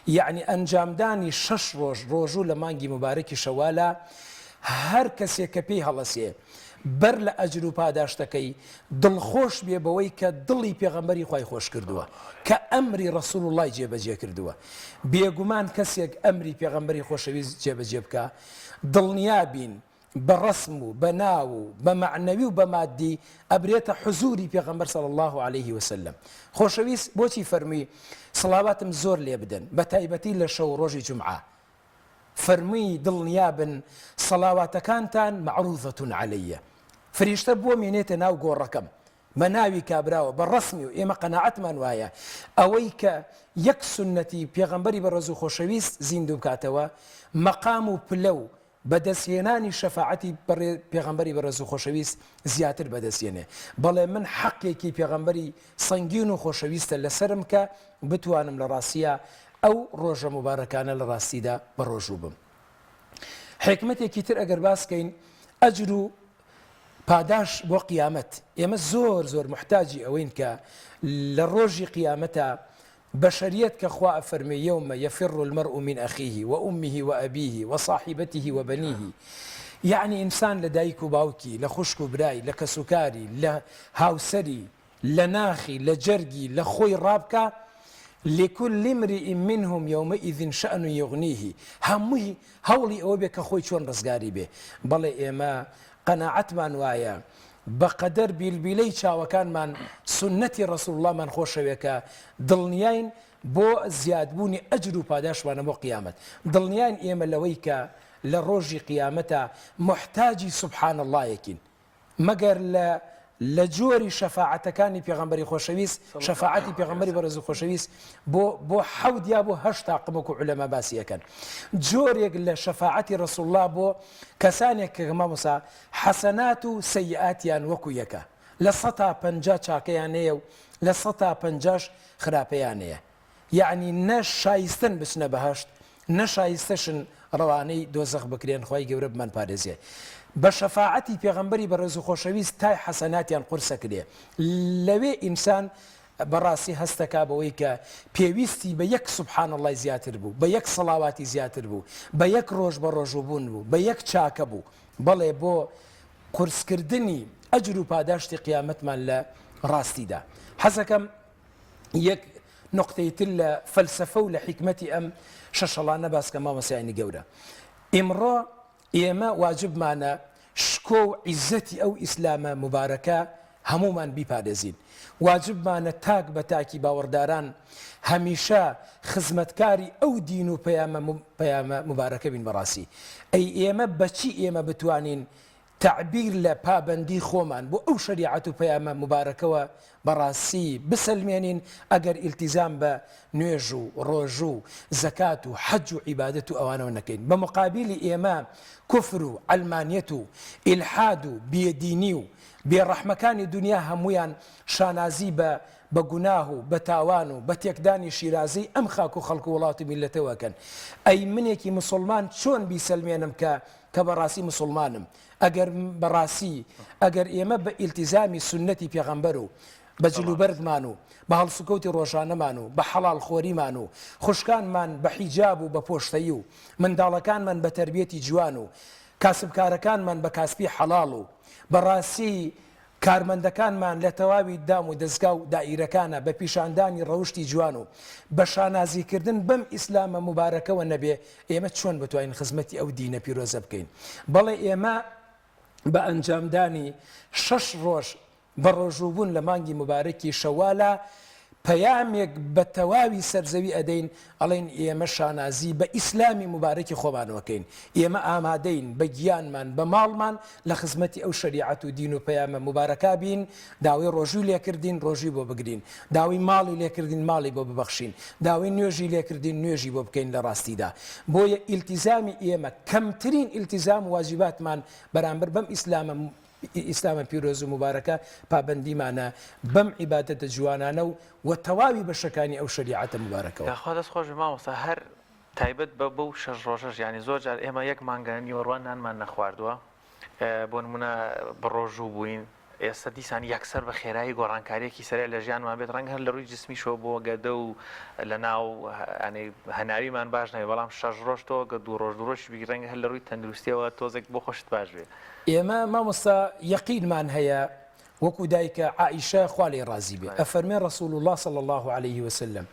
یعنی ئەنجامدانی 6 ڕۆژ ڕۆژوو لە مانگی مبارەکی شەوالە هەر کەسێک کە پێی هەڵەسێ بەر لە ئەجر و پاداشتەکەی دڵخۆش بێ بەوەی کە دڵی پێغەمبەری خوای خۆش کردووە کە ئەمری ڕەسوڵ وڵای جێبەجێ کردووە بێگومان کەسێک ئەمری پێغەمبەری خۆشەویست جێبەجێ بکە دڵنیابین بە ڕسم و بە ناو و بە معنەوی و بە مادی ئەبرێتە حزوری پێغەمبەر صلی الله عليه وسلم خۆشەویست بۆچی فەرمی سڵاواتم زۆر لێ بدەن بە تایبەتی لە شەو ڕۆژی جومعە فەرمووی دڵنیابن سەڵاواتەکانتان معروضەتون عەلەیە فریشتە بۆ مێنێتە ناو گۆڕەکەم بە ناوی کابراوە بە ڕسمی و ئێمە قەناعەتمان وایە ئەوەی کە یەک سنەتی پێغەمبەری بەڕێز و خۆشەویست زیندوو بکاتەوە مەقام و پلە و بەدەستهێنانی شەفاعەتی پێغەمبەری بەڕێز و خۆشەویست زیاتر بەدەستێنێ بەڵێ من حەقێکی پێغەمبەری سەنگین و خۆشەویستە لەسرم کە بتوانم لە ڕاستیە ئەو ڕۆژە مبارەکانە لە ڕاستیدا بەڕۆژوو بم حکمتێکی تر ئەگەر باسکەین ئەجر و پاداش بۆ قیامەت ئێمە زۆر محتاجی ئەوەین کە لە ڕۆژی قیامەتە بشريت كخواء فرمي يوم يفر المرء من أخيه وأمه وأبيه وصاحبته وبنيه يعني إنسان لدايك باوكي لخشك براي لكسكاري لهاوسري لناخي لجرقي لخوي رابكا لكل امرئ منهم يومئذ شأن يغنيه همه هولي أوبك خوي شون رزقاري به بلي إما قناعت من وايا بقدر بالبيلي وكان من سنة رسول الله من خوش ويكا دڵنیاین بۆ زیادبوونی ئەجر و پاداشوانە بۆ قیامەت دڵنیاین ئێمە لەوەی کە لە ڕۆژی قیامەتە محتاجی سبحان اللهەکین مەگەر لە جۆری شەفاعەتەکانی پێغەمبەری خۆشەویست شەفاعەتی پێغەمبەری بەڕێز و خۆشەویست بۆ حەود یا بۆ هەشت تاقمەک و عولەما باسی ئەکەن جۆرێک لە شەفاعەتی ڕەسوڵ الله بۆ کەسانێک کە مامۆستا حەسەنات و سەیئاتیان وەکو یەکە لە 150 چاکەیان هەیە و لە 150 خراپەیان هەیە یعنی نە شایستن بچنە بەهەشت نە شایستەشن ڕەوانەی دۆزەخ بکرێن خۆی گەورە بمان پارێزیە بە شەفاعەتی پێغەمبەری بەڕێز و خۆشەویست تای حەسەناتیان قورسە کرێ لەوێ ئینسان بەڕاستی هەستەکا بەوەی کە پێویستی بە یەک سوبحان الله زیاتر بوو بە یەک سەڵاواتی زیاتر بوو بە یەک ڕۆژ بە ڕۆژوبوون بوو بە یەک چاکە بوو بەڵێ بۆ قورسکردنی ئەجر و پاداشتی قیامەتمان لە ڕاستیدا حەزەکەم یەک نقطەی تر لە فەلسەفە و لە حیکمەتی ئەم شەشەڵانە باسکە مامۆسایانی گەورە ئیمڕۆ ئێمە واجبمانە شکۆ و عیزەتی ئەو ئیسلامە مبارەکە هەمومان بیپارێزین واجبمانە تاک بە تاکی باوەڕداران هەمیشە خزمەتکاری ئەو دین و پەیامە مبارەکە بین بەڕاستی ئەی ئێمە بەچی ئێمە بتوانین تعبیر لە پابندی خۆمان بۆ ئەو شریعەت و پەیامە مبارەکەوە بەڕاستی بسەلمێنین ئەگەر ئیلتیزام بە نوێژ و ڕۆژ و زەکات و حەج و عیبادەت و ئەوانەوە نەکەین بە مقابلی ئێمە کوفر و عەلمانیەت و ئیلحاد و بێدینی و بێڕەحمەکانی دنیا هەمویان شانازی بە گوناه و بە تاوان و بە تێکدانی شیرازی ئەم خاک و خەڵک و وڵات و میلەتەوەکەن ئەی منێکی مسلمان چۆن بیسەلمێنم کە بەڕاستی مسلمانم ئەگەر بەڕاستی ئەگەر ئێمە بە ئیلتیزامی سنەتی پێغەمبەر و بە جلوبەردمان و بە هەڵسوکەوتی ڕۆژانەمان و بە حەڵال خۆریمان و خوشکانمان بە حیجاب و بە پۆشتەیی و منداڵەکانمان بە تەربیەتی جوان و کاسبکارەکانمان بە کاسبی حەڵاڵ و بەڕاستی کارمەندەکانمان لە تەواوی دام و دەستگا و دائیرەکانە بە پیشاندانی ڕەوشتی جوان و بە شانازیکردن بەم ئیسلامە مبارەکەوە نەبێ ئێمە چۆن بتوانین خزمەتی ئەو دینە پیرۆزە بکەین بەڵێ ئێمە بە ئەنجامدانی 6 ڕۆژ بە ڕۆژوبوون لە مانگی مبارەکی شەوالە پەیامێک بە تەواوی سەرزەوی ئەدەین ئەڵێن ئێمە شانازی بە ئیسلامی مبارەکی خۆمانەوەکەین ئێمە ئامادەین بە گیانمان بە ماڵمان لە خزمەتی ئەو شریعەت و دین و پەیامە مبارەکە بین داوای ڕۆژوو لێکردین ڕۆژی بۆ بگرین داوای ماڵی لێکردین ماڵی بۆ ببەخشین داوای نوێژی لێکردین نوێژی بۆ بکەین لە ڕاستیدا بۆیە ئیلتیزامی ئێمە کەمترین ئیلتیزام واجباتمان بەرامبەر بەم ئیسلامە پیرۆز و مبارەکە پابندیمانە بەم عیبادەتە جوانانە و تەواوی بەشەکانی ئەو شریعەتە مبارەکەەوە خوا دەست خۆش مامۆستا هەر تایبەت بەو 6 ڕۆژەش ینی زۆر جار ئێمە یەک مانگە نیوەڕوان نانمان نەخواردووە بۆ نمونە بەڕۆژوو بووین ئێستا دیسان یەکسەر بە خێرایی گۆڕانکاریەکی سەرێ لە ژیانمان بێت ڕەنگە هەر لە ڕووی جسمیشەوە بۆ گەدە و لە ناو هەناریمان باش نەوێ بەڵام 6 ڕۆژ تۆ گە 2 ڕۆژ ڕۆژی بگی ڕەنگە هەر لە ڕووی تەندروستیەوە تۆزێک بۆ خۆشت باش بێت ئێمە مامۆستا یەقینمان هەیە وەکو دایکە عائیشە خوا لێی ڕازی بێ ئەفەرمێ ڕەسوول الله صلی الله عليه وسلم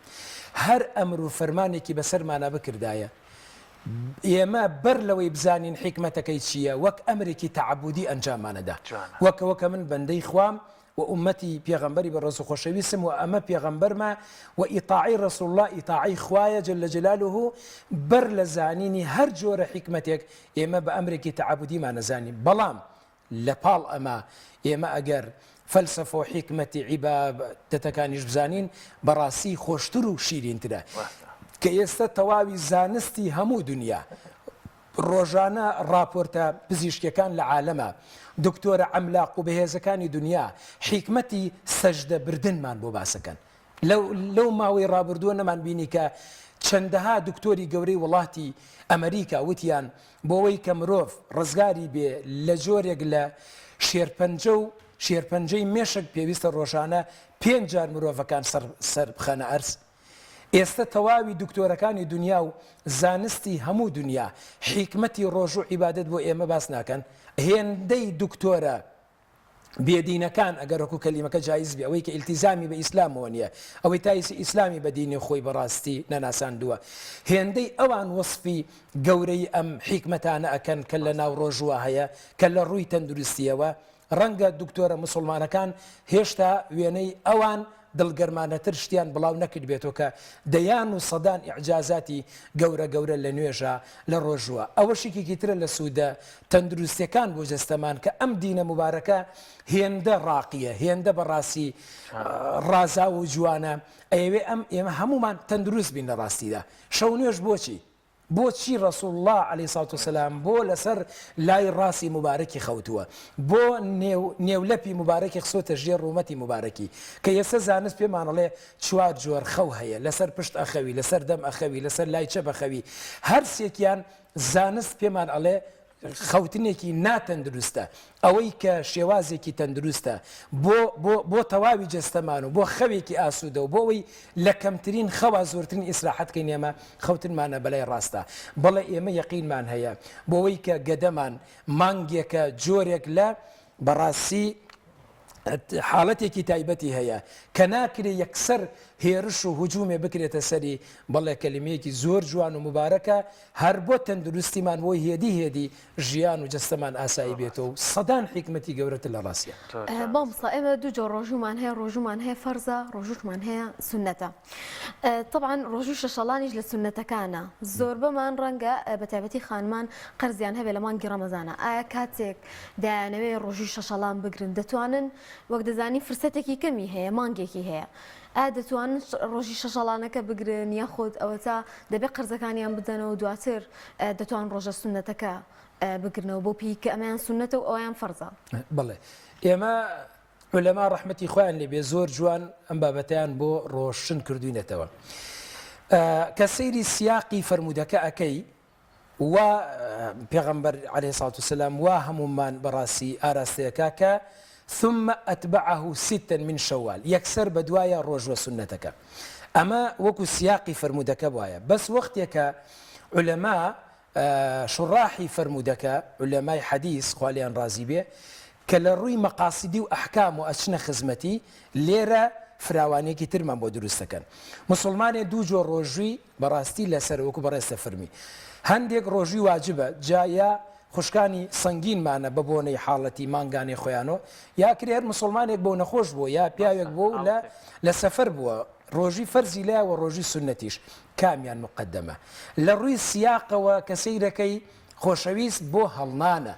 هەر ئەمر و فەرمانێکی بەسەرمانە بکردایە ئێمە بەر لەوەی بزانین حیکمەتەکەی چییە وەک ئەمرێکی تەعەبودی ئەنجامانەدا وەکەوەکە من بەندەی خوام و ئومەتی پێغەمبەری بە ڕێز و خۆشەویستم و ئەمە پێغەمبەرمە و ئیطاعی ڕەسوڵ الله ئیطاعی خوایە جل جلاله بەر لە زانینی هەر جۆرە حیکمەتێک ئێمە بە ئەمرێکی تەعابودیمان نەزانین بەڵام لە پاڵ ئەمە ئێمە ئەگەر فەلسەفە و حیکمەتی عیبادەتەکانیش بزانین بەڕاستی خۆشتر و شیرینترە کە ئێستا تەواوی زانستی هەموو دنیا ڕۆژانە راپۆرتە پزیشکەکان لە عالەمە دکتۆرە ئەملاق و بەهێزەکانی دنیا حیکمەتی سەجدە بردنمان بۆ باسەکەن لەو ماوەی ڕابردووە نەمان بینی کە چەندەها دکتۆری گەورەی وڵاتی ئەمریکا وتیان بۆەوەی کە مرۆڤ ڕزگاری بێ لە جۆرێک لە شێرپەنجەی مێشک پێویستە ڕۆژانە 5 جار مرۆڤەکان سەر بخەنە ئەرز ئێستا تەواوی دکتۆرەکانی دنیا و زانستی هەموو دنیا حیکمەتی ڕۆژ و عیبادەت بۆ ئێمە باس ناکەن هێندەی دکتۆرە بێدینەکان ئەگەرەکو کەلیمەکە جایز بێ ئەوەی کە ئیلتیزامی بە ئیسلامەوە نییە ئەوەی تایسی ئیسلامی بە دینی خۆی بەڕاستی نەناساندووە هێندەی ئەوان وەسفی گەورەی ئەم حیکمەتانە ئەکەن کە لە ناو ڕۆژوە هەیە کە لە ڕووی تەندروستیەوە ڕەنگە دکتۆرە مسلمانەکان هێشتا وێنەی ئەوان دڵگەرمانەتر شتیان بڵاو نەکرد بێتەوە کە دەیان و سەدان ئیعجازاتی گەورە لە نوێژە لە ڕۆژوە ئەوەشێکی ترە لە سوودە تەندروستیەکان بۆ جەستەمان کە ئەم دینە مبارەکە هێندە ڕاقیە هێندە بەڕاستی ڕازا و جوانە ئەوێ ئێمە هەمومان تەندروست بین لە ڕاستیدا شەو نوێژ بۆچی ڕەسوڵ الله عەلەیهی سەڵات وسەلام بۆ لەسەر لای ڕاستی مبارەکی خەوتووە بۆ نێولەپی مبارەکی خسۆتە ژێر ڕوومەتی مبارەکی کە ئێستا زانست پێمانەڵێ 4 جۆر خەو هەیە لەسەر پشت ئەخەوی لەسەر دەم ئەخەوی لەسەر لای چە بەخەوی هەر سێکیان زانست پێمان ئەڵێ خەوتنێکی ناتەندروستە ئەوەی کە شێوازێکی تەندروستە بۆ تەواوی جەستەمان و بۆ خەوێکی ئاسوودە و بۆەوەی لە کەمترین خەوا زۆرترین ئیسراحەتکەین ئێمە خەوتنمانە بەلای ڕاستە بەڵێ ئێمە یەقینمان هەیە بۆەوەی کە گەدەمان مانگێکە جۆرێک لە بەڕاستی حاڵەتێکی تایبەتی هەیە کە ناکرێ یەکسەر هێرش و هجوومێ بکرێتە سەری بەڵێ کەلیمەیەکی زۆر جوان و مبارەکە هەر بۆ تەندروستیمان بۆی هێدی ژیان و جەستەمان ئاسایی بێتەوە و سەدان حیکمەتی گەورەتر لە ڕاستیە بامسا ئێمە دوو جۆر ڕۆژومان هەیە ڕۆژومان هەیە فەرزە ڕۆژوشمان هەیە سونەتە طبعا ڕۆژوو شەشەڵانیش لە سونەتەکانە زۆر بەمان ڕەنگە بە تایبەتی خانمان قەرزیان هەبێت لە مانگی ڕەمەزانە ئایا کاتێک دایانەوێ ڕۆژوی شەشەڵان بگرن دەتوانن وەک دەزانی فرسەتێکی کەمی هەیە مانگێکی هەیە دەتوانن ڕۆژی شەشەڵانەکە بگرن یاخود ئەوە تا دەبێت قەرزەکانیان بدەنەوە دواتر دەتوان ڕۆژە سونەتەکە بگرنەوە بۆ پێی کە ئەمەیان سونەتە و ئەویان فەرزە بڵێ ئێمە عولەما ڕەحمەتی خۆیان لێبێ زۆر جوان ئەم بابەتیان بۆ ڕۆشن کردوینەتەوە کە سەیری سیاقی فەرمودەکە ئەەکەی و پێغەمبەر عەلەیهی سەڵات وسەلام وا هەمومان بەڕاستی ئاراستەیەکە کە ثم أتبعه 6 من شوال يكسر بدوايا روج وسنتك أما وكو سياقي فرمودك بوايا بس وقتك علماء شراحي فرمودك علماء حديث خواليان رازي به كالروي مقاصدي وأحكام وأشنا خزمتي ليرة فراوانێکی ترمان بۆ دروستەکەن مسلمانێ دوو جۆر ڕۆژووی بەڕاستی لەسەر وەکو بەڕێستە فەرمی هەندێک ڕۆژووی واجبە جایا خوشکانی سنگینمانە بە بۆنەی حاڵەتی مانگانی خۆیانەوە یا کرێر مسلمانێک بۆ نەخۆش بووە یا پیاوێک بوو لە سەفەر بووە ڕۆژی فەرزی لایەوە ڕۆژی سونەتیش کامیان مقدمە لە ڕووی سیاقەوە کە سەیرەکەی خۆشەویست بۆ هەڵنانە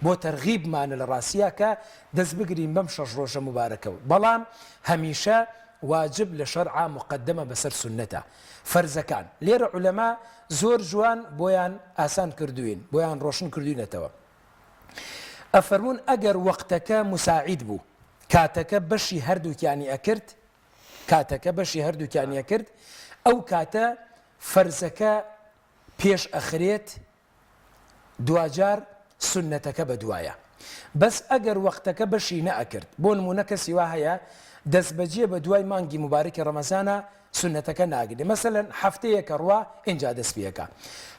بۆ تەرغیبمانە لە ڕاستیە کە دەست بگرین بەم 6 ڕۆژە مبارەکەەوە بەڵام هەمیشە واجب لە شەرعا مقدمە بەسەر سونەتە فەرزەکان لێرە عولەما زۆر جوان بۆیان ئاسان کردوین بۆیان ڕۆشن کردوینەتەوە ئەفەرمون ئەگەر وەختەکە مساعید بوو کاتەکە بەشی هەردووکیانی ئەکرد ئەو کاتە فەرزەکە پێش ئەخرێت دوجار سنەتەکە بەدوایە بەس ئەگەر وەختەکە بەشی نەئەکرد بۆ نمونە کەسی وا هەیە دەست بەجێ بە دوای مانگی مبارەکی ڕەمەزانە سنەتەکە ناگرێت مەسەلەن هەفتەیەکە ڕوا ئینجا دەست پێەکە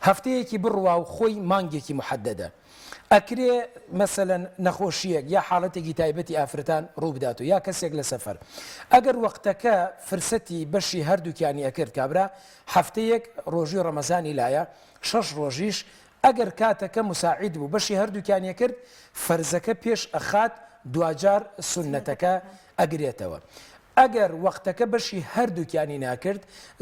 هەفتەیەکی بڕوا و خۆی مانگێکی محەددە ئەکرێ مەسەلەن نەخۆشیەک یا حاڵەتێکی تایبەتی ئافرەتان ڕووبدات و یا کەسێک لە سەفەر ئەگەر وەختەکە فرسەتی بەشی هەردووکیانی ئەکرد کابرا هەفتەیەک ڕۆژی ڕەمەزانی لایە 6 ڕۆژیش ئەگەر کاتەکە مساعید بوو بەشی هەردووکیانی کرد فەرزەکە پێش ئەخات دوجار سنەتەکە ئەگرێتەوە. ئەگەر وەختەکە بەشی هەردووکیانی ناکرد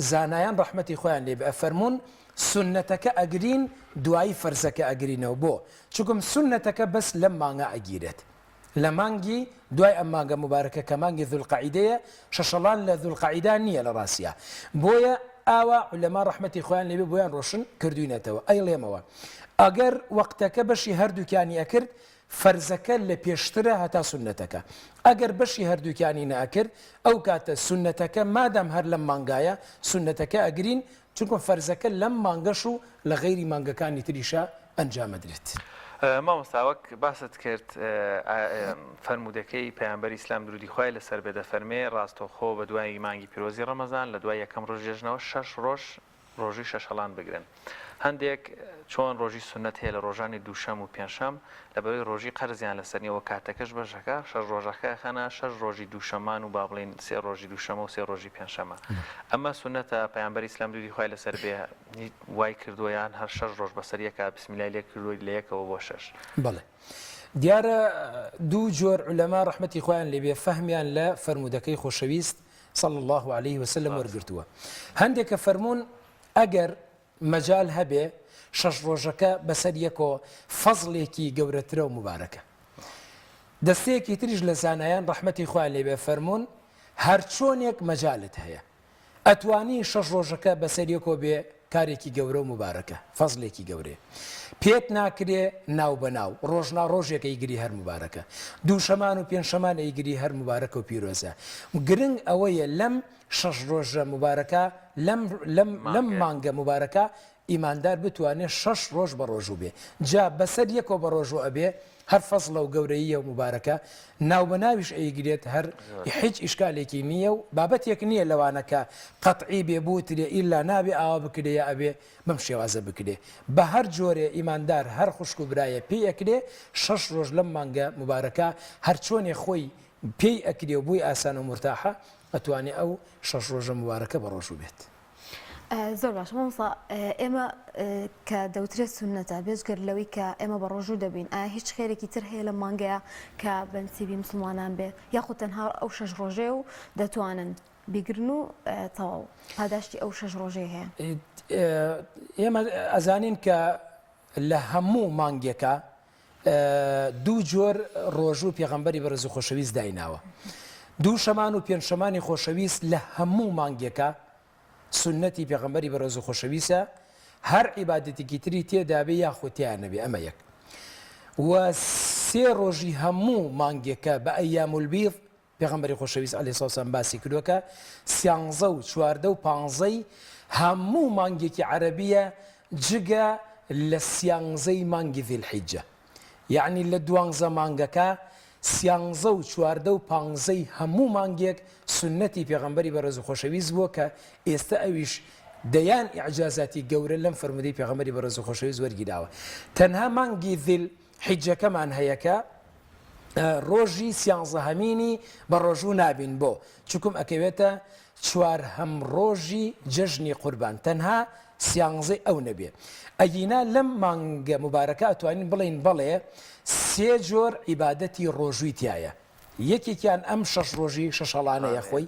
زانایان ڕەحمەتی خۆیان لێ ئەفەرمونون سنەتەکە ئەگرین دوایی فەرزەکە ئەگرینەوە بۆ چونکم سنەتەکە بەس لەم مانگە ئەگیرێت لە مانگی دوای ئەم مانگە مبارەکە کە مانگی ذولقەعیدەیە شەشەڵان لە ذولقەعیدا نییە لە ڕاستیە بۆیە ئاوا لەما ڕەحمەتی خۆیان لێبێ بۆیان ڕۆشن کردوینێتەوە ئەیڵێمەوە ئەگەر وەختەکە بەشی هەردووکیانی ئەکرد فەرزەکە لە پێشترە هەتا سنەتەکە ئەگەر بەشی هەردووکیانی ناکرد ئەو کاتە سنەتەکە مادام هەر لەم مانگایە سنەتەکە ئەگرین چونکە فەرزەکە لەم مانگەش و لە غەیری مانگەکانی تریشە ئەنجامەدرێت. مامۆستاوەک باست کرد فەرمودەکەی پەیامبەری ئیسلام درودی خوای لەسەر بێ دەفەرمێ ڕاستەوخۆ بە دوای مانگی پیرۆزی ڕەمەزان لە دوای یەکەم ڕۆژ جێژنەوە 6 ڕۆژ ڕۆژی شەشەڵان بگرن. هەندێک چۆن ڕۆژی سنەت هەیە لە ڕۆژانی دووشەم و پێنجشەم لەبەرەوەی ڕۆژی قەرزیان لەسەرنیەوە کاتەکەش بەشەکە 6 ڕۆژەکە خەنە 6 ڕۆژی دووشەمان و با بڵین 3 ڕۆژی دووشەمە و 3 ڕۆژی پێنجشەمە. ئەمە سنەتە پەیامبەری ئیسلام درودی خوای لەسەر بێ وای کردویان هەر 6 ڕۆژ بەسەریەکە بسمیلای لێ کردووی لە یەکەوە بۆ 6. بەڵێ دیارە دوو جۆر عولەما ڕەحمەتی خۆیان لێبێ فەهمیان لە فەرمودەکەی خۆشەویست صلی الله عليه وسلم وەرگرتووە. هەندێکە فەرمونون ئەگەر مەجال هەبێ 6 ڕۆژەکە بەسەر یەکەوە فەزڵێکی گەورەترە و مبارەکە. دەستەیەکی تریش لە زانایان ڕەحمەتی خۆیان لێبێ فەرمونون هەر چۆنێک مەجالت هەیە ئەتوانی 6 ڕۆژەکە بەسەر یەکەوە بێ کارێکی گەورە و مبارەکە فەزڵێکی گەورەیە پێت ناکرێ ناو بەناو ڕۆژنا ڕۆژێکە ئیگری هەر مبارەکە دووشەمان و پێنجشەمان ئیگری هەر مبارەکە و پیرۆزە گرنگ ئەوەیە لەم 6 ڕۆژە مبارەکە لەم مانگە مبارەکە ئیماندار بتوانێت 6 ڕۆژ بە ڕۆژوو بێ جا بەسەر یەکەوە بە ڕۆژوو ئەبێ هەر فەزڵە و گەورەیە و مبارەکە ناو بەناویش ئەیگرێت هەر هیچ ئیشکالێکی نییە و بابەتێک نییە لەوانەکە قەتعی بێبووترێ ئیلا نابێ ئاوا بکرێ ئەبێ بەم شێوازە بکرێ بە هەر جۆرێ ئیماندار هەر خوشک و برایە پێی ئەکرێ 6 ڕۆژ لەم مانگە مبارەکە هەر چۆنێ خۆی پێی ئەکرێ و بووی ئاسان و مرتاحە ئەتوانێ ئەو 6 ڕۆژە مبارەکە بە ڕۆژوو بێت. زۆر باش مامۆستا ئێمە کە دەوترێت سنەتە بێژگەر لەوەی کە ئێمە بە ڕۆژوو دەبین ئایا هیچ خێرێکی تر هەیە لە مانگەیە کە بەنسیبی مسلمانان بێ یاخود تەنها ئەو 6 ڕۆژێ و دەتوانن بیگرن و تەواو پاداشتی ئەو 6 ڕۆژێ هەیە. ئێمە ئەزانین کە لە هەموو مانگێکە دوو جۆر ڕۆژوو پێغەمبەری بەڕێز و خۆشەویست دایناوە دووشەمان و پێنجشەمانی خۆشەویست لە هەموو مانگێکە سنەتی پێغەمبەری بەڕێز و خۆشەویستە هەر عیبادەتێکی تری تێدابێ یاخوتیان نەبێ ئەمە یەک و 3 ڕۆژی هەموو مانگێکە بە ئەیام البیض پێغەمبەری خۆشەویست عەلەیهی سڵاو وسەلام باسی کردووەکە 13 و 14 و 15 هەموو مانگێکی عەرەبیە جگە لە 13 مانگی ذیلحیجە یعنی لە 12 مانگەکە 13 و 14 و 15 هەموو مانگێک سنەتی پێغەمبەری بەڕێز و خۆشەویست بووە کە ئێستا ئەویش دەیان ئیعجازاتی گەورە لەم فەرمودەی پێغەمبەری بەڕێز و خۆشەویست وەرگیراوە تەنها مانگی ذیل حیجەکەمان هەیەکە ڕۆژی 13هەمینی بە ڕۆژوو نابین بۆ چووکم ئەکەوێتە 4هەم ڕۆژی جەژنی قوربان تەنها 13 ئەو نەبێ ئەگینا لەم مانگە مبارەکە ئەتوانین بڵین بەڵێ 3 جۆر عیبادەتی ڕۆژووی تایە یەکێکیان ئەم 6 ڕۆژی شەشەڵانەیە خۆی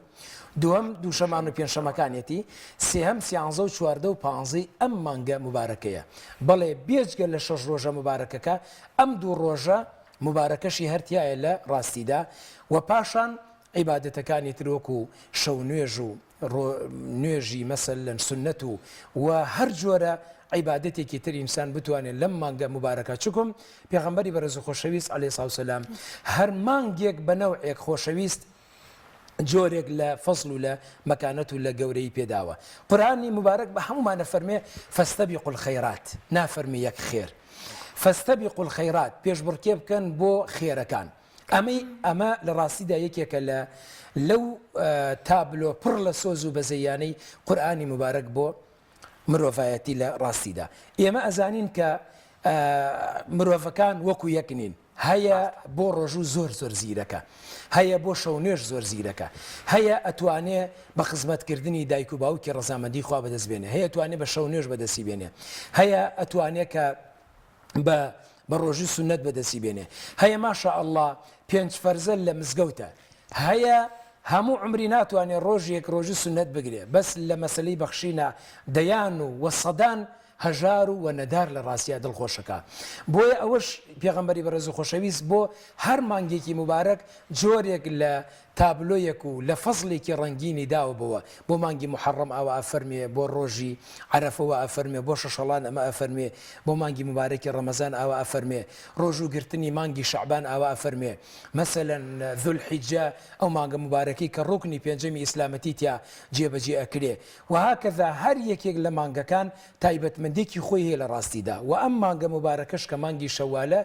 دووەم دووشەمان و پێنجشەمەکانێتی سێهەم 13 و 14 و 15 ئەم مانگە مبارەکەیە بەڵێ بێجگە لە 6 ڕۆژە مبارەکەکە ئەم دوو ڕۆژە مبارەکەشی هەرتیایە لە ڕاستیدا و پاشان عیبادەتەکانی ترۆکو شەو نوێژ و نوێژی مەسەلەن سنەت و هەر جۆرە عیبادەتێکی تر ئینسان بتوانێت لەم مانگە مبارەکە چکم پێغەمبەری بەڕێز و خۆشەویست عەلەیهی سڵاو وسەلام هەر مانگێک بە نەوعێک خۆشەویست جۆرێک لە فەزڵ و لە مەکانەت و لە گەورەی پێداوە قورئانی مبارەک بە هەمومانە فەرمێ فەستەبیقوا الخەیرات نافەرمی یەک خێر فەستەبیقوا الخەیرات پێشبڕکێ بکەن بۆ خێرەکان ئەمە لە ڕاستیدا یەکێکە لەو تابلۆ پڕ لە سۆز و بەزەیانەی قورئانی مبارەک بۆ مرۆڤایەتی لە ڕاستیدا ئێمە ئەزانین کە مرۆڤەکان وەکو یەکنین هەیە بۆ ڕۆژوو زۆر زۆر زیرەکە هەیە بۆ شەو نوێژ زۆر زیرەکە هەیە ئەتوانێ بە خزمەتکردنی دایک و باوکی ڕەزامەندی خوا بەدەست بێنێ هەیە ئەتوانێ بە شەو نوێژ بەدەستی بێنێ هەیە ئەتوانێت کە بە ڕۆژی سنەت بەدەستی بێنێ هەیە ماشە ئەڵڵا 5 فەرزە لە مزگەوتە هەیە هەموو عمری ناتوانێت ڕۆژێک ڕۆژی سنت بگرێ بەس لە مەسلەی بەخشینە دەیان و وەسەدان هەژار و وەنەدار لە ڕاستیا دڵخۆشەکە بۆیە ئەوەش پێغەمبەری بەڕێز و خۆشەویست بۆ هەر مانگێکی مبارەک جۆرێک لە تابلۆیەک و لە فەزلێکی ڕەنگینی داوە بۆ مانگی محەڕەم ئەوە ئەفەرمێ بۆ ڕۆژی عەرەفەوە ئەفەرمێ بۆ شەشەڵان ئەمە ئەفەرمێ بۆ مانگی مبارەکی ڕەمەزان ئەوە ئەفەرمێ ڕۆژ و گرتنی مانگی شەعبان ئەوە ئەفەرمێ مەسەلەن ذوالحیجە ئەو مانگە مبارەکەی کە ڕوکنی پێنجەمی ئیسلامەتی تیا جێبەجێ ئەکرێ و هاکەذا هەر یەکێک لە مانگەکان تایبەتمەندێکی خۆی هەیە لە ڕاستیدا و ئەم مانگە مبارەکەش کە مانگی شەوالە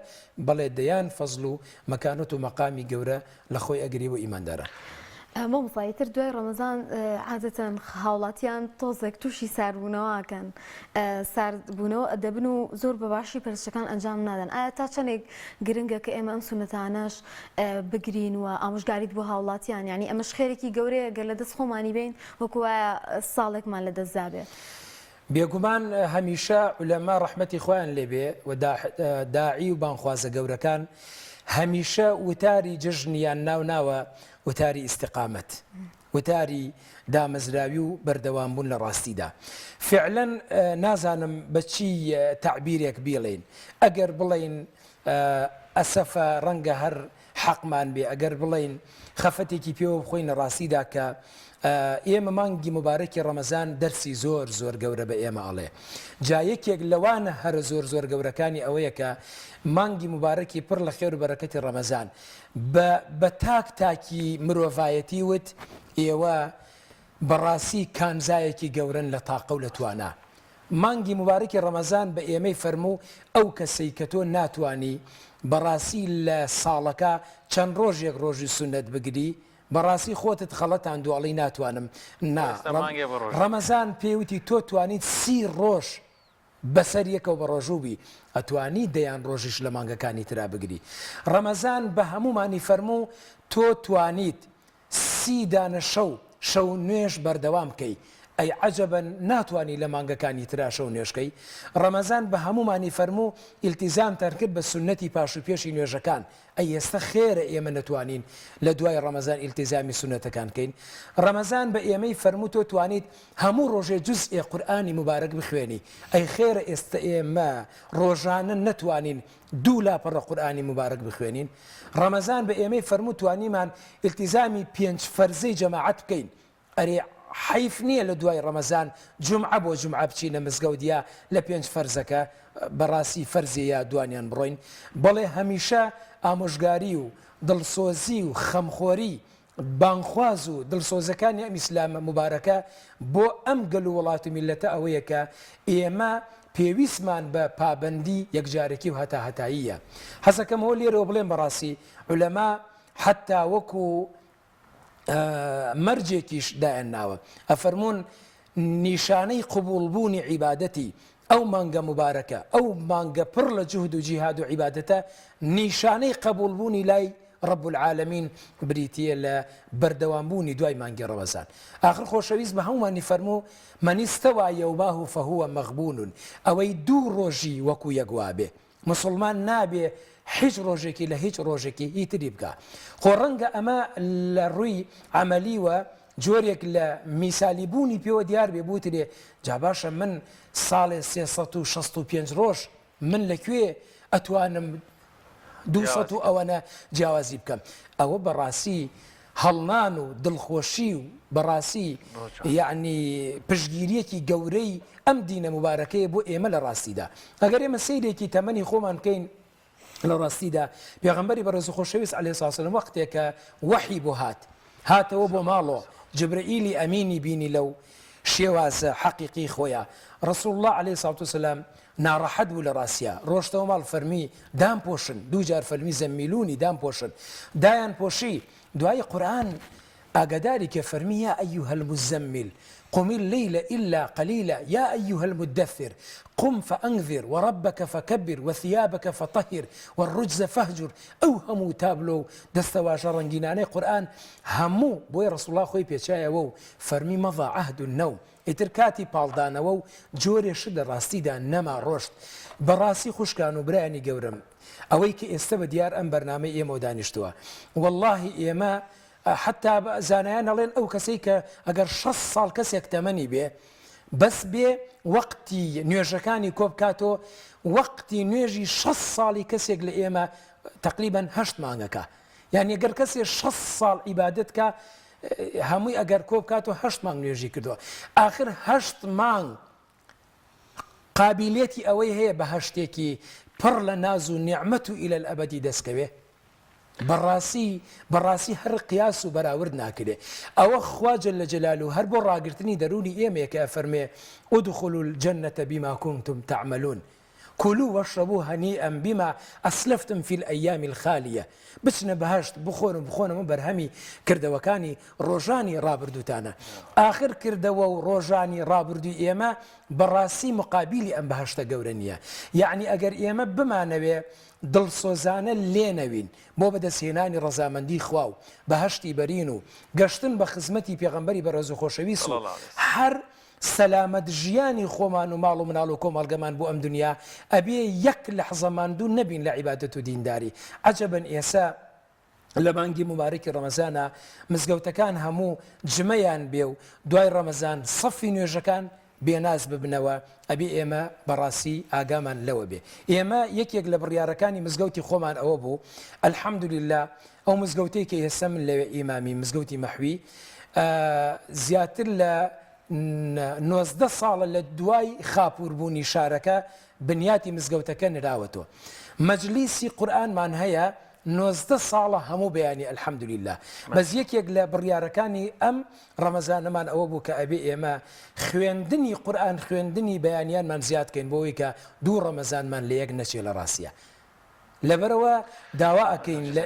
بەڵێ دەیان فەزل و مەکانەت و مەقامی گەورە لە خۆی ئەگری و ئیماندارە. مامۆستاییتر دوای ڕەمەزان عادەتەن هاوڵاتیان تۆزێک تووشی ساردبوونەوەکەن ساردبوونەوە ئەدەبن و زۆر بەباشی پەرستەکان ئەنجام نادەن ئایا تا چەندێک گرنگە کە ئێمە ئەم سونەتانەش بگرین و ئامۆژگاریت بۆ هاوڵاتیان ینی ئەمەش خێرێکی گەورەیە گەر لە دەست خۆمانی بین وەکوایە ساڵێکمان لە دەست دابێت. بێگومان هەمیشە عولەما ڕەحمەتی خۆیان لێبێ و داعی و بانخوازە گەورەکان هەمیشە وتاری جژنیان ناوە وتاری ئیستیقامەت وتاری دامەزراوی و بەردەوامبوون لە ڕاستیدا فعلەن نازانم بەچی تعبیرێک بیڵێن ئەگەر بڵێن ئەسەفە ڕەنگە هەر حەقمان بێ ئەگەر بڵێن خەفەتێکی پێوە بخۆین لە ڕاستیدا کە ئێمە مانگی مبارەکی ڕەمەزان دەرسی زۆر گەورە بە ئێمە ئەڵێ جایەکێک لەوانە هەرە زۆر گەورەکانی ئەوەیە کە مانگی مبارەکی پڕ لە خێر و بەرەکەتی ڕەمەزان بە تاکی مرۆڤایەتی وت ئێوە بەڕاستی کانزایەکی گەورن لە تاقە و لە توانە مانگی مبارەکی ڕەمەزان بە ئێمەی فەرموو ئەو کەسەی کە تۆ ناتوانی بەڕاستی لە ساڵەکە چەند ڕۆژێک ڕۆژی سونەت بگری بەڕاستی خۆتت خەڵەتان دوڵی ناتوانم ڕەمەزان پێوتی تۆ توانیت 30 ڕۆژ بەسەر یەکەوە بە ڕۆژوبی ئەتوانی دەیان ڕۆژیش لە مانگەکانی ترا بگری ڕەمەزان بە هەمومانی فەرموو تۆ توانیت 30 دانە شەو نوێژ بەردەوام بکەی ئەی عەجەبەن ناتوانی لە مانگەکانی ترا شەو نوێژکەی ڕەمەزان بە هەمومانی فەرموو ئیلتیزام تەرکرد بە سونەتی پاش و پێشی نوێژەکان ئەی ئێستا خێرە ئێمە نەتوانین لە دوای ڕەمەزان ئیلتیزامی سونەتەکان بکەین ڕەمەزان بە ئێمەی فەرموو تۆ توانیت هەموو ڕۆژێ جوزئی قورئانی مبارەک بخوێنی ئەی خێرە ئێستا ئێمە ڕۆژانە نەتوانین 2 لاپەڕە قورئانی مبارەک بخوێنین ڕەمەزان بە ئێمەی فەرموو توانیمان ئیلتیزامی 5 فەرزەی جەماعەت بکەین ئەرێ حیف نییە لە دوای ڕەمەزان جومعە بۆ جومعە بچینە مزگەوتیا لە 5 فەرزەکە بەڕاستی فەرزیە دوانیان بڕۆین بەڵێ هەمیشە ئامۆژگاری و دڵسۆزی و خەمخۆری بانخواز و دڵسۆزەکانی ئەم ئیسلامە مبارەکە بۆ ئەم گەل و وڵات و میلەتە ئەوەیە کە ئێمە پێویستمان بە پابەندی یەکجارێکی و هەتاییە حەزەکەمەوە لێرەوە بڵێن بەڕاستی عولەما حتا وەکو مەرجێکیش دایەناوە ئەفەرمونون نیشانەی قبولبوونی عیبادەتی ئەو مانگە مبارەکە ئەو مانگە پڕ لە جوهد و جیهاد و عیبادەتە نیشانەی قبولبوونی لای رب العالمین بریتیە لە بەردەوامبوونی دوای مانگی ڕەمەزان ئاخر خۆشەویست بە هەمومانی فەرموو من استوى يومه فهو مغبون ئەوەی 2 ڕۆژی وەکو یەکوابێ مسلمان نابێ هیچ ڕۆژێکی لە هیچ ڕۆژێکی هیتری بکە خۆ ڕەنگە ئەمە لە ڕووی عملیوە جۆرێک لە میسالیبوونی پێوە دیار بێ بوترێ جا باشە من ساڵێ 365 ڕۆژ من لەکوێ ئەتوانم 200 ئەوەنە جیاوازی بکەم ئەوە بەڕاستی هەڵنان و دڵخۆشی و بەڕاستی یعنی پشگیریەکی گەورەی ئەم دینە مبارەکەیە بۆ ئێمە لە ڕاستیدا ئەگەر ئێمە سەیرێکی تەمەنی خۆمان بکەین لە ڕاستیدا پێغەمبەری بەڕێز و خۆشەویست عەلەیهی سڵاو وەسەلام وەختێکە وەحی بۆ هاتەوە بۆ ماڵەوە جبرئیلی ئەمینی بینی لەو شێوازە حەقیقی خۆیە ڕەسوڵ الله عەلەیهی سڵاو وەسەلام ناڕەحەت بوو لە ڕاستیە ڕۆشتەوە ماڵ فەرمی دام پۆشن 2 جار فەرمی زەممیلونی دام پۆشن دایان پۆشی دوای قورئان ئاگاداری کە فەرمی یا ئەیوهە المزەممیل قم الليل إلا قليلا يا أيها المدثر قم فأنذر وربك فكبر وثيابك فطهر والرجز فهجر أو همو تابلو دستواش رنجيناني قرآن همو بوي رسول الله خوي بيشايا وو فرمي مضى عهد النوم ئیترکاتی پاڵدانەوە و جۆرێ شت لە ڕاستیدا نەما ڕۆشت بەڕاستی خوشکان و برایانی گەورم ئەوەی کە ئێستا بە دیار ئەم بەرنامەی ئێمە دانیشتووە واللهی ئێمە حتا زانایان ئەڵێن ئەو کەسەی کە ئەگەر 6 ساڵ کەسێک تەمەنی بێ بەس بێ وەقتی نوێژەکانی کۆ بکاتەوە وەقتی نوێژی 6 ساڵی کەسێک لە ئێمە تقریبا 8 مانگەکە یعنی ئەگەر کەسێک 6 ساڵ عیبادەت کە هەمووی ئەگەر کۆ بکاتەوە 8 مانگ نوێژی کردووە آخر 8 مانگ قابلیەتی ئەوەی هەیە بە هەشتێکی پڕ لە ناز و نیعمەت و ئیلە ئەبەدی دەستکەوێ بەڕاستی هەر قیاس و بەراورد ناکرێ ئەوە خوا جەل جەلالو هەر بۆ ڕاگررتنی دەرونی ئێمەیەکە فەرمێ ادخلوا الجنة بما كنتم تعملون كلوا واشربوا هنيئا بما أسلفتم في الأيام الخالية بچنە بەهشت بخۆنەوە بەرهەمی کردەوەکانی ڕۆژانی ڕابردووتانە آخر کردەوە و ڕۆژانی ڕابردووی ئێمە بەڕاستی مقابلی ئەم بەهشتە گەورە نییە یعنی ئەگەر ئێمە بمانەوێ دڵسۆزانە لێنەوین بۆ بەدەستهێنانی ڕەزامەندی خوا و بەهشتی بەرین و گەشتن بە خزمەتی پێغەمبەری بەڕێز و خۆشەویست و هەر سەلامەت ژیانی خۆمان و ماڵ و مناڵ و کۆمەڵگەمان بۆ ئەم دنیا ئەبێ یەک لەحزە ماندوو نەبین لە عیبادەت و دینداری عەجەبەن ئێسا لە مانگی مبارەکی ڕەمەزانە مزگەوتەکان هەموو جمەیان بێ و دوای ڕەمەزان سەفی نوێژەکان بێناز ببنەوە ئەبێ ئێمە بەڕاستی ئاگامان لەوە بێ ئێمە یەکێک لە بڕیارەکانی مزگەوتی خۆمان ئەوە بوو ئەلحەمدولله ئەو مزگەوتەی کە ئێستا من لەوێ ئیمامی مزگەوتی مەحوی زیاتر لە 19 ساڵە لە دوای خاپووربوونی شارەکە بنیاتی مزگەوتەکە نراوەتەوە مەجلیسی قورئانمان هەیە 19 ساڵە هەموو بەیانی ئەلحەمدولله بەس یەکێک لە بڕیارەکانی ئەم ڕەمەزانەمان ئەوە بوو کە ئەبێ ئێمە خوێندنی قورئان خوێندنی بەیانیانمان زیادکەین بۆەوەی کە دوو ڕەمەزانمان لە یەک نەچێ لە ڕاستیە لەبەرەوە داوا ئەکەین لە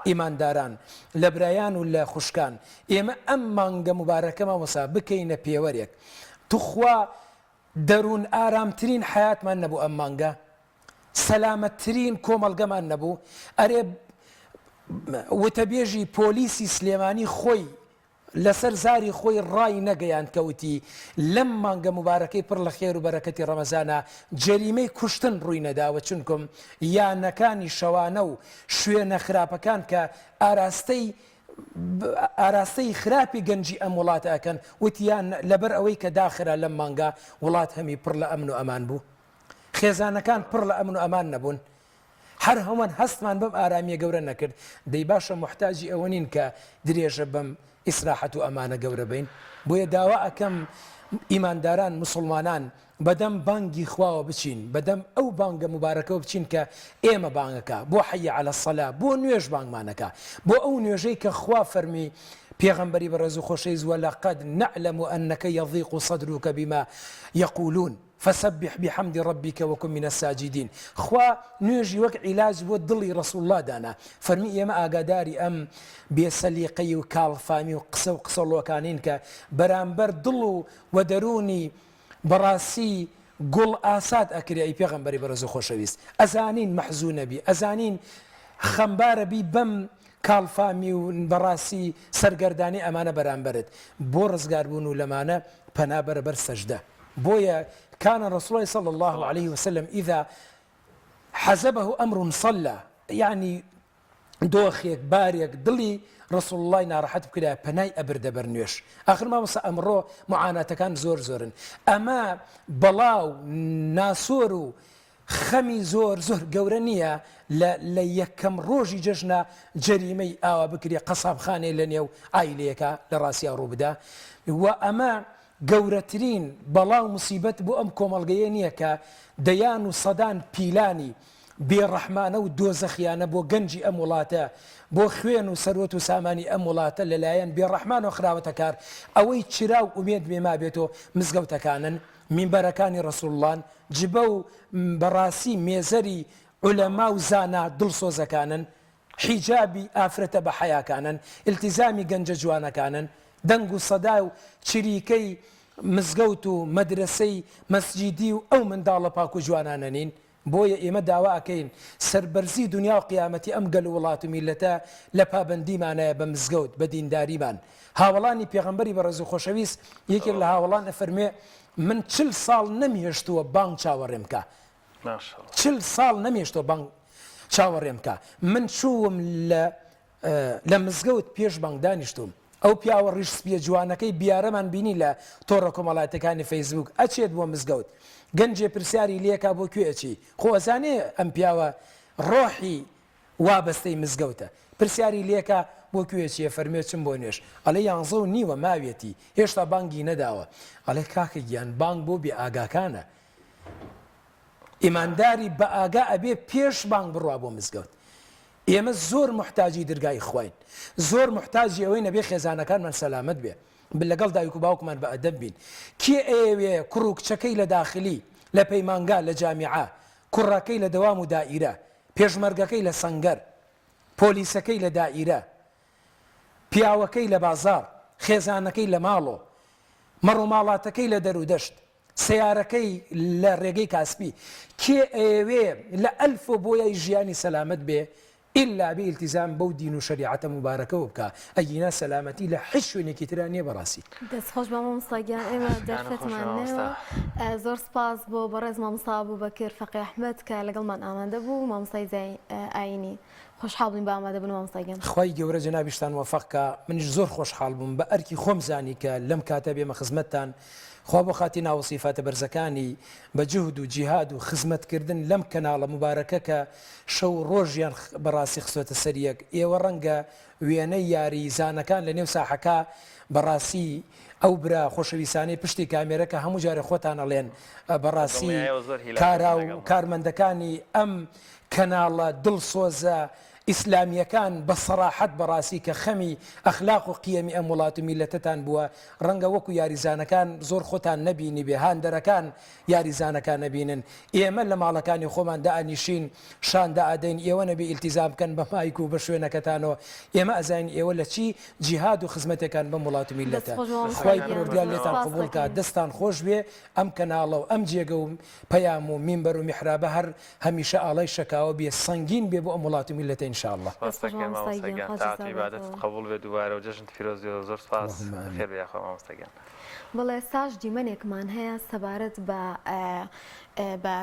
ئیمانداران لە برایان و لە خوشکان ئێمە ئەم مانگە مبارەکەمان وەسا بکەینە پێوەرێک توخوا دەروون ئارامترین حیاتمان نەبوو ئەم مانگە سەلامەتترین کۆمەڵگەمان نەبوو ئەرێ وتەبێژی پۆلیسی سلێمانی خۆی لەسەر زاری خۆی ڕای نەگەیان کەوتی لەم مانگە مبارەکەی پڕ لە خێر و بەرەکەتی ڕەمەزانە جەریمەی کوشتن ڕووی نەداوە چونکم یانەکانی شەوانە و شوێنە خراپەکان کە ئاراستەی خراپی گەنجی ئەم وڵاتە ئەکەن وتیان لەبەر ئەوەی کە داخرا لەم مانگە وڵات هەمی پڕ لە ئەمن و ئەمان بوو خێزانەکان پڕ لە ئەمن و ئەمان نەبوون هەر هەمان هەستمان بەم ئارامیە گەورە نەکرد دەی باشە محتاجی ئەوە نین کە درێژە بەم ئیسراحەت و ئەمانە گەورە بین بۆیە داوا ئەکەم ئیمانداران مسلمانان بەدەم بانگی خواوە بچین بەدەم ئەو بانگە مبارەکەەوە بچین کە ئێمە بانگەکە بۆ حەیە عەلە السەلا بۆ نوێژ بانگمانەکە بۆ ئەو نوێژەی کە خوا فەرمی پێغەمبەری بەڕێز و خۆشەویست وەلەقەد نەعلەم ئەنەکە یەضیق صەدرک بما یەقولون فسبح بحمد ربك وكن من الساجدين خوا نوێژی وەک عیلاج بۆ دڵی ڕەسوڵ الله دانا فەرمی ئێمە ئاگاداری ئەم بێسەلیقەی و کاڵفامی و قسە و قسەڵۆکانین کە بەرامبەر دڵ و دەرونی بەڕاستی گوڵ ئاساد ئەکرێ ئەی پێغەمبەری بەڕێز و خۆشەویست ئەزانین مەحزوونە بی ئەزانین خەمبارە بی بەم کاڵفامی و بەڕاستی سەرگەردانی ئەمانە بەرامبەرت بۆ ڕزگاربوون و لەمانە پەنا بەرەبەر سەجدە بۆیە كان رسول الله صلى الله عليه وسلم إذا حزبه أمر صلى يعني دۆخێک بارێک دڵی ڕسوڵ الله ناڕەحەت بکرا پەنای ئەبردە بەرنوێش آخر مامۆستا ئەمڕۆ معاناتەکان زۆر زۆرن ئەمە بەڵاو ناسۆر و خەمی زۆر زۆر گەورە نییە لە یەکەم ڕۆژی جەژنە جەریمەی ئاوا بکرێ قەسابخانەی لە نێو ئایلەیەکە لە ڕاستیا ڕووبدا و ئەمە گەورەترین بەڵاو موسیبەت بۆ ئەم کۆمەڵگەیە نییە کە دەیان و سەدان پیلانی بێڕەحمانە و دۆزەخیانە بۆ گەنجی ئەم وڵاتە بۆ خوێن و سەرۆت و سامانی ئەم وڵاتە لەلایەن بێڕەحمان و خراوەتە کار ئەوەی چرا و ئومێد بێما بێتەوە مزگەوتەکانن مینبەرەکانی ڕەسوڵڵان جبە و بەڕاستی مێزەری عولەما و زانا دڵسۆزەکانن حیجابی ئافرەتە بە حەیاکانن ئیلتیزامی گەنجە جوانەکانن دەنگ و سەدا و چریکەی مزگەوت و مەدرسەی مەسجیدی و ئەو منداڵە پاک و جوانانە نین بۆیە ئێمە داوا ئەکەین سەربەرزی دنیا و قیامەتی ئەم گەل وڵات و میلەتە لە پابەندیمانەیە بە مزگەوت بە دینداریمان هاوڵانی پێغەمبەری بەڕێز و خۆشەویست یەکێک لە هاوڵان ئەفەرمێ من 40 ساڵ نەمێشتووە بانگ چاوەڕێم بکە 40 ساڵ نەمێشتووە بانگ چاوەڕێم بکە من چووم لە لە مزگەوت پێش بانگ دانیشتوم ئەو پیاوە ڕیش سپیە جوانەکەی بیارەمان بینی لە تۆڕە کۆمەڵاتەکانی فەیسبوک ئەچێت بۆ مزگەوت گەنجێ پرسیاری لێکا بۆ کوێ ئەچی خۆزانێ ئەم پیاوە ڕۆحی وابەستەی مزگەوتە پرسیاری لێکە بۆ کوێچیە فەرمێ چم بۆ نوێش ئەڵێ 11:30 ماوێتی هێشتا بانگی نەداوە ئەڵێ کاکە گیان بانگ بۆ بێ ئاگاکانە ئیمانداری بە ئاگا ئەبێ پێش بانگ بڕوا بۆ مزگەوت ئێمە زۆر محتاجی دەرگای خوین زۆر محتاجی ئەوەی نەبێ خێزانەکانمان سەلامت بێ لەگەڵ دایک و باوکمان بە ئەدەب بین کێ ئێوێ کوڕکچەکەی لە داخلی لە پەیمانگا لە جامیعە کوڕەکەی لە دەوام و دائیرە پێشمەرگەکەی لە سەنگەر پۆلیسەکەی لە دائیرە پیاوەکەی لە بازار خێزانەکەی لە ماڵۆ مەڕووماڵاتەکەی لە دەرودەشت سیارەکەی لە ڕێگەی کاسپی کێ ئێوێ لە ئەلف بۆیای ژیانی سەلامت بێ ئللا بێ ئیلتیزام بەو دین و شەریعەتە مبارەکەەوە بکە ئەگینا سەلامەتی لە هیچ شوێنێکی ترا نییە بەڕاستی دەستخۆش بە مامۆستاگیان ئێمە دەرفەتمانەوە زۆر سپاس بۆ بەڕێز مامۆستا بوو بەکر فەقی ئەحمەد کە لەگەڵمان ئامادە بوو مامۆستای ئاینی خۆشحاڵ بووین بە ئامادە بوون مامۆستاگیان خوای گەورە جەنابیشتان وەفەقکە منیش زۆر خۆشحاڵ بووم بە ئەرکی خۆم زانی کە لەم کاتە بێمە خزمەتتان خوا بۆ خاتی ناوەسیفاتە بەرزەکانی بە جوهد و جیهاد و خزمەتکردن لەم کەناڵە مبارەکە کە شەو ڕۆژیان بەڕاستی خسوەتە سەریەک ئێوە ڕەنگە وێنەی یاری زانەکان لە نێو ساحەکە بەڕاستی ئەو برا خۆشەویستانەی پشتی کامێرەکە هەموو جارە خۆتان ئەڵێن بەڕاستی کارا و کارمەندەکانی ئەم کەناڵە دڵسۆزە ئیسلامیەکان بە سەراحەت بەڕاستی کە خەمی ئەخلاق و قیەمی ئەم وڵات و میلەتتان بووە ڕەنگە وەکو یاریزانەکان زۆر خۆتان نەبینی بێ هاندەرەکان یاریزانەکان نەبینن ئێمە لە ماڵەکانی خۆمان دائنیشین شاندا ئادەین ئێوە نەبێ ئیلتیزام بکەن بە مایک و بە شوێنەکەتانەوە ئێمە ئەزانین ئێوە لە چی جیهاد و خزمەتەکان بەم وڵات و میلەتە خوای پروردگار لێتان قبوڵ کات دەستان خۆش بێ ئەم کەناڵە و ئەم جێگە و پەیام و مینبەر و میحرابە هەر هەمیشە ئاڵای شەکاوە بێ سەنگین بێ بۆ ئەم وڵات و میلەتە إن شاء الله. قبول به دوباره و جشن فیروزی و زۆر سپاس خێر بێ خۆ مامۆستاگیان بەڵێ ساش دیمەنێکمان هەیە سەبارەت بە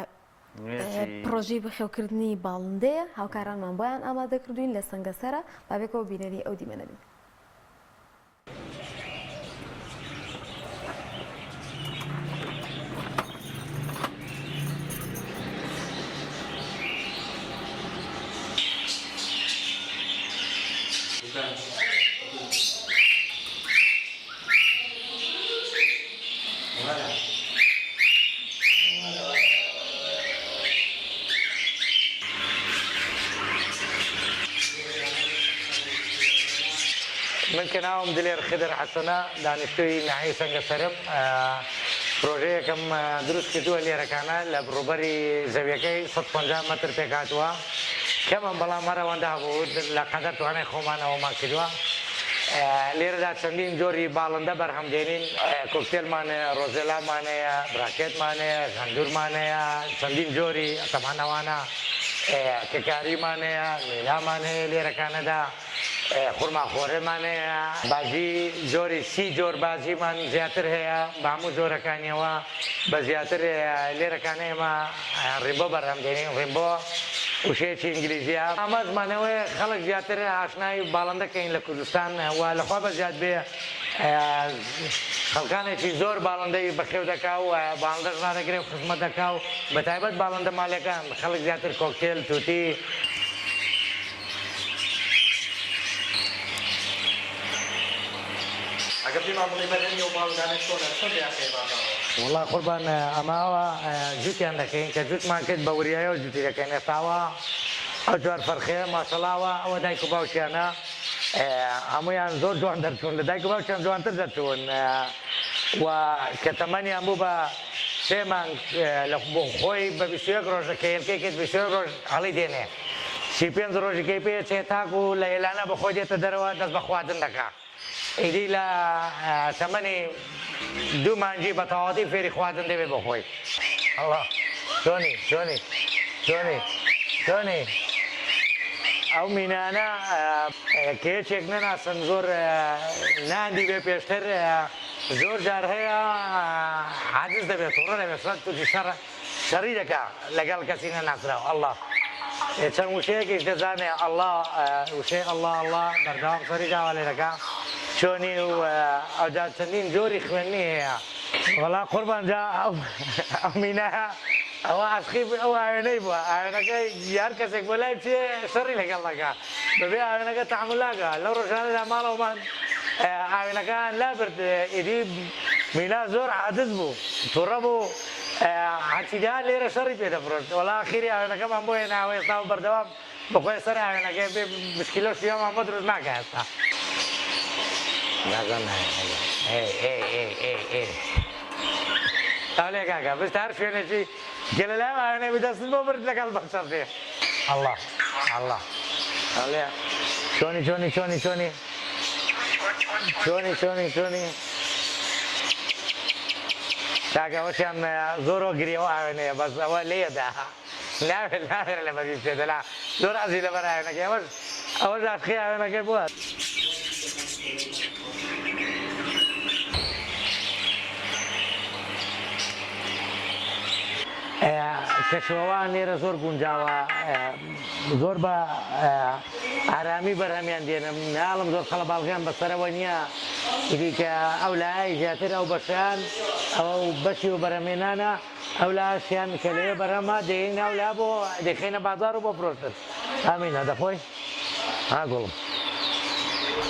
پرۆژەی بەخێوکردنی باڵندەیە هاوکارانمان بۆیان ئامادە کردوین لە سەنگەسەرە بابێکەوە بینەری ئەو دیمەنە بین. من کەناوم دلێر خدر حەسەنە دانیشتووی ناحیەی سەنگەسەرم پرۆژەیەکم دروست کردووە لێرەکانە لە بڕوبەری زەویەکەی 150 مەتر پێک هاتووە کەمم بەڵام هەرەوەندا بوو لە قەدەر توانای خۆمانەوەمان کردووە لێرەدا چەندین جۆری باڵندە بەرهەمدێنین کۆکتێلمانەیە ڕۆزێلامانەیە براکێتمانەیە غەندورمانەیە چەندین جۆری تەمانەوانە کەکاریمانەیە مینامانەیە لێرەکانەدا خورماخۆرەمانەیە باجی جۆری 30 جۆر باجیمان زیاتر هەیە بە هەموو جۆرەکانیەوە بە زیاتر لێرەکانە ئێمە ڕیمبۆ بەرهەمدێنین ڕیمبۆ وشەیەکی ئینگلیزیە ئەمە زمانەوەی خەڵک زیاتر ئاشنای باڵندەکەین لە کوردستان و لەخوا بەزیاد بێ خەڵکانێکی زۆر باڵندەی بەخێو دەکا و باڵندەش نادەگرێ و خزمەت دەکا و بەتایبەت باڵندە ماڵیەکان خەڵک زیاتر کۆکتێل توتی والله قوربان ئەماوە جووتیان دەکەین کە جووتمان کرد بە وریایەوە جووتی دەکەین ئێستاوە ئەو جوار فەرخێ ماشەڵاوە ئەوە دایک و باوکیانە هەمویان زۆر جوان دەرچوون لە دایک و باوکیان جوانتر دەرچوون و کە تەمەنیان بوو بە 3 مانگ بۆ خۆی بە 21 ڕۆژە کە هێلکەی کرد 21 ڕۆژ هەڵی دێنێ 35 ڕۆژەکەی پێ چێتاک و لە ئێلانە بە خۆی دێتە دەرەوە دەست بە خواردن دەکا ئیدی لە تەمەنی 2 مانگی بە تەواوەتی فێری خواردن دەبێت بۆ خۆی ئەڵڵا چۆنی ئەو مینانە کێچێک نەناسن زۆر ناندی بێ پێشتر زۆر جار هەیە حادث دەبێت تووڕە دەبێت تووشی شەڕی دەکا لەگەڵ کەسی نەناسراوە ئەڵڵا چەند وشەیەکیش دەزانێ ئەڵڵا وشەی ئەڵڵا بەردەوام سەری داوا لێ دەکا چۆنی و ئەوجا چەندین جۆری خوێندنی هەیە وەڵا قوربان جا ئەو مینایە ئەوە عاشقی ئەو ئاوێنەی بووە ئاوێنەکەی یار کەسێک بۆ لای بچێ شەڕی لەگەڵ دەکا بەبێ ئاوێنەکە تەحمولاکە لەو ڕۆژانەدا ماڵەوەمان ئاوێنەکان لابرد ئیدی مینا زۆر عادز بوو تووڕە بوو هەچیدا لێرە شەڕی پێ دەفرۆشت وەڵا ئاخیری ئاوێنەکەمان بۆیە ناوە ئێستا و بەردەوام بخۆی سەر ئاوێنەکەی بێ مشکلە شیۆمان بۆ دروست ناکە ئێستا ئەولێ کاکە بست هەر شوێنێکی گەلە لای ئاوێنەی بدەستن بۆ برد لەگەڵ بەخشەڕێ ئەڵڵا ئەڵڵا ئەولێ چۆنی چۆنی چۆنی چۆنی چۆنی چۆنی چۆنی کاکەوەشیان زۆرۆ گریەوە ئاوێنەیە بەس ئەوە لێدا ناوێت ناوێت لە بەدی پێدەلا زۆر ئازی لەبەر ئاوێنەکەی ئەوەش عاشقی ئاوێنەکەی بووە کەشەوەوان لێرە زۆر گونجاوە زۆر بە ئارامی بەرهەمیان دێنە ناڵم زۆر خەڵە باڵغیان بەسەرەوە نییە ئیدی کە ئەو لای زیاتر ئەو بەشیان ئەوە بەشی و بەرهەمێنانە ئەو لاشیان کە لێ بەرهەمە دێین ئەولا بۆ دەخێنە بازار و بۆ فرۆشتن ئامینە دەخۆی ها گوڵم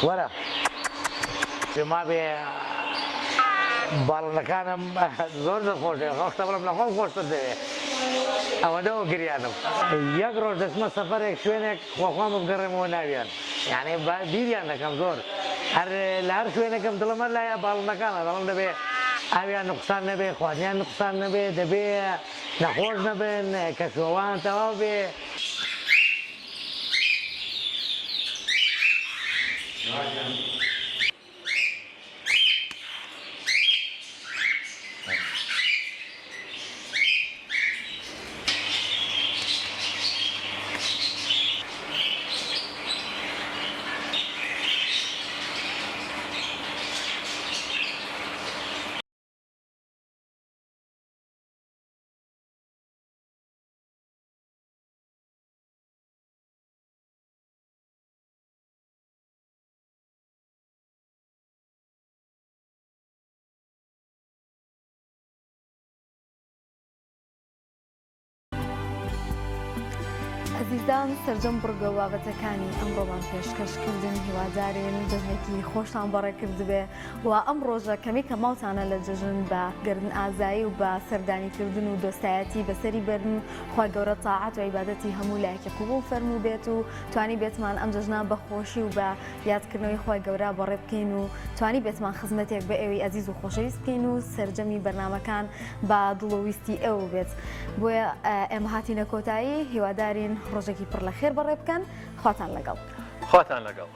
وەرە ما بێ باڵەکانم زۆر دەخۆشێ خۆشتە بڵم لە خۆم خۆشتر دەوێت ئەوەدەوە گریانم یەک ڕۆژ دەچمە سەفەرێک شوێنێک خۆخوام بگەڕێمەوە ناویان یعنی بیریان دەکەم زۆر هەر لە هەر شوێنێکم دڵەمە لایە باڵەکانە دەڵم دەبێ ئاویان نقصان نەبێ خواردنیان نقصان نەبێ دەبێ نەخۆش نەبن کەشۆوان تەواو بێ عزیزان سەرجەم بڕگە و بابەتەکانی ئەمڕۆمان پێشکەشکردن هیوادارین جژنێکی خۆشتان بەڕێکرد بێ و ئەم ڕۆژە کەمی کە ماوتانە لە جژن بە گردن ئازایی و بە سەردانیکردن و دۆستایەتی بەسەری بەرن خوا گەورە تاعات و عیبادەتی هەموو لایەکی قبول فەرموو بێت و توانی بێتمان ئەم جژنە بەخۆشی و بە یادکردنەوەی خوا گەورە بەڕێ بکەین و توانی بێتمان خزمەتێک بە ئێوەی عزیز و خۆشەویست بکەین و سەرجەمی بەرنامەکان بە دڵەویستی ئێوە بێت بۆیە ئێمە هاتینە کۆتایی هیوادارین ڕۆژێکی پڕ لە خێر بەڕێ بکەن خواتان لەگەڵ خواتان لەگەڵ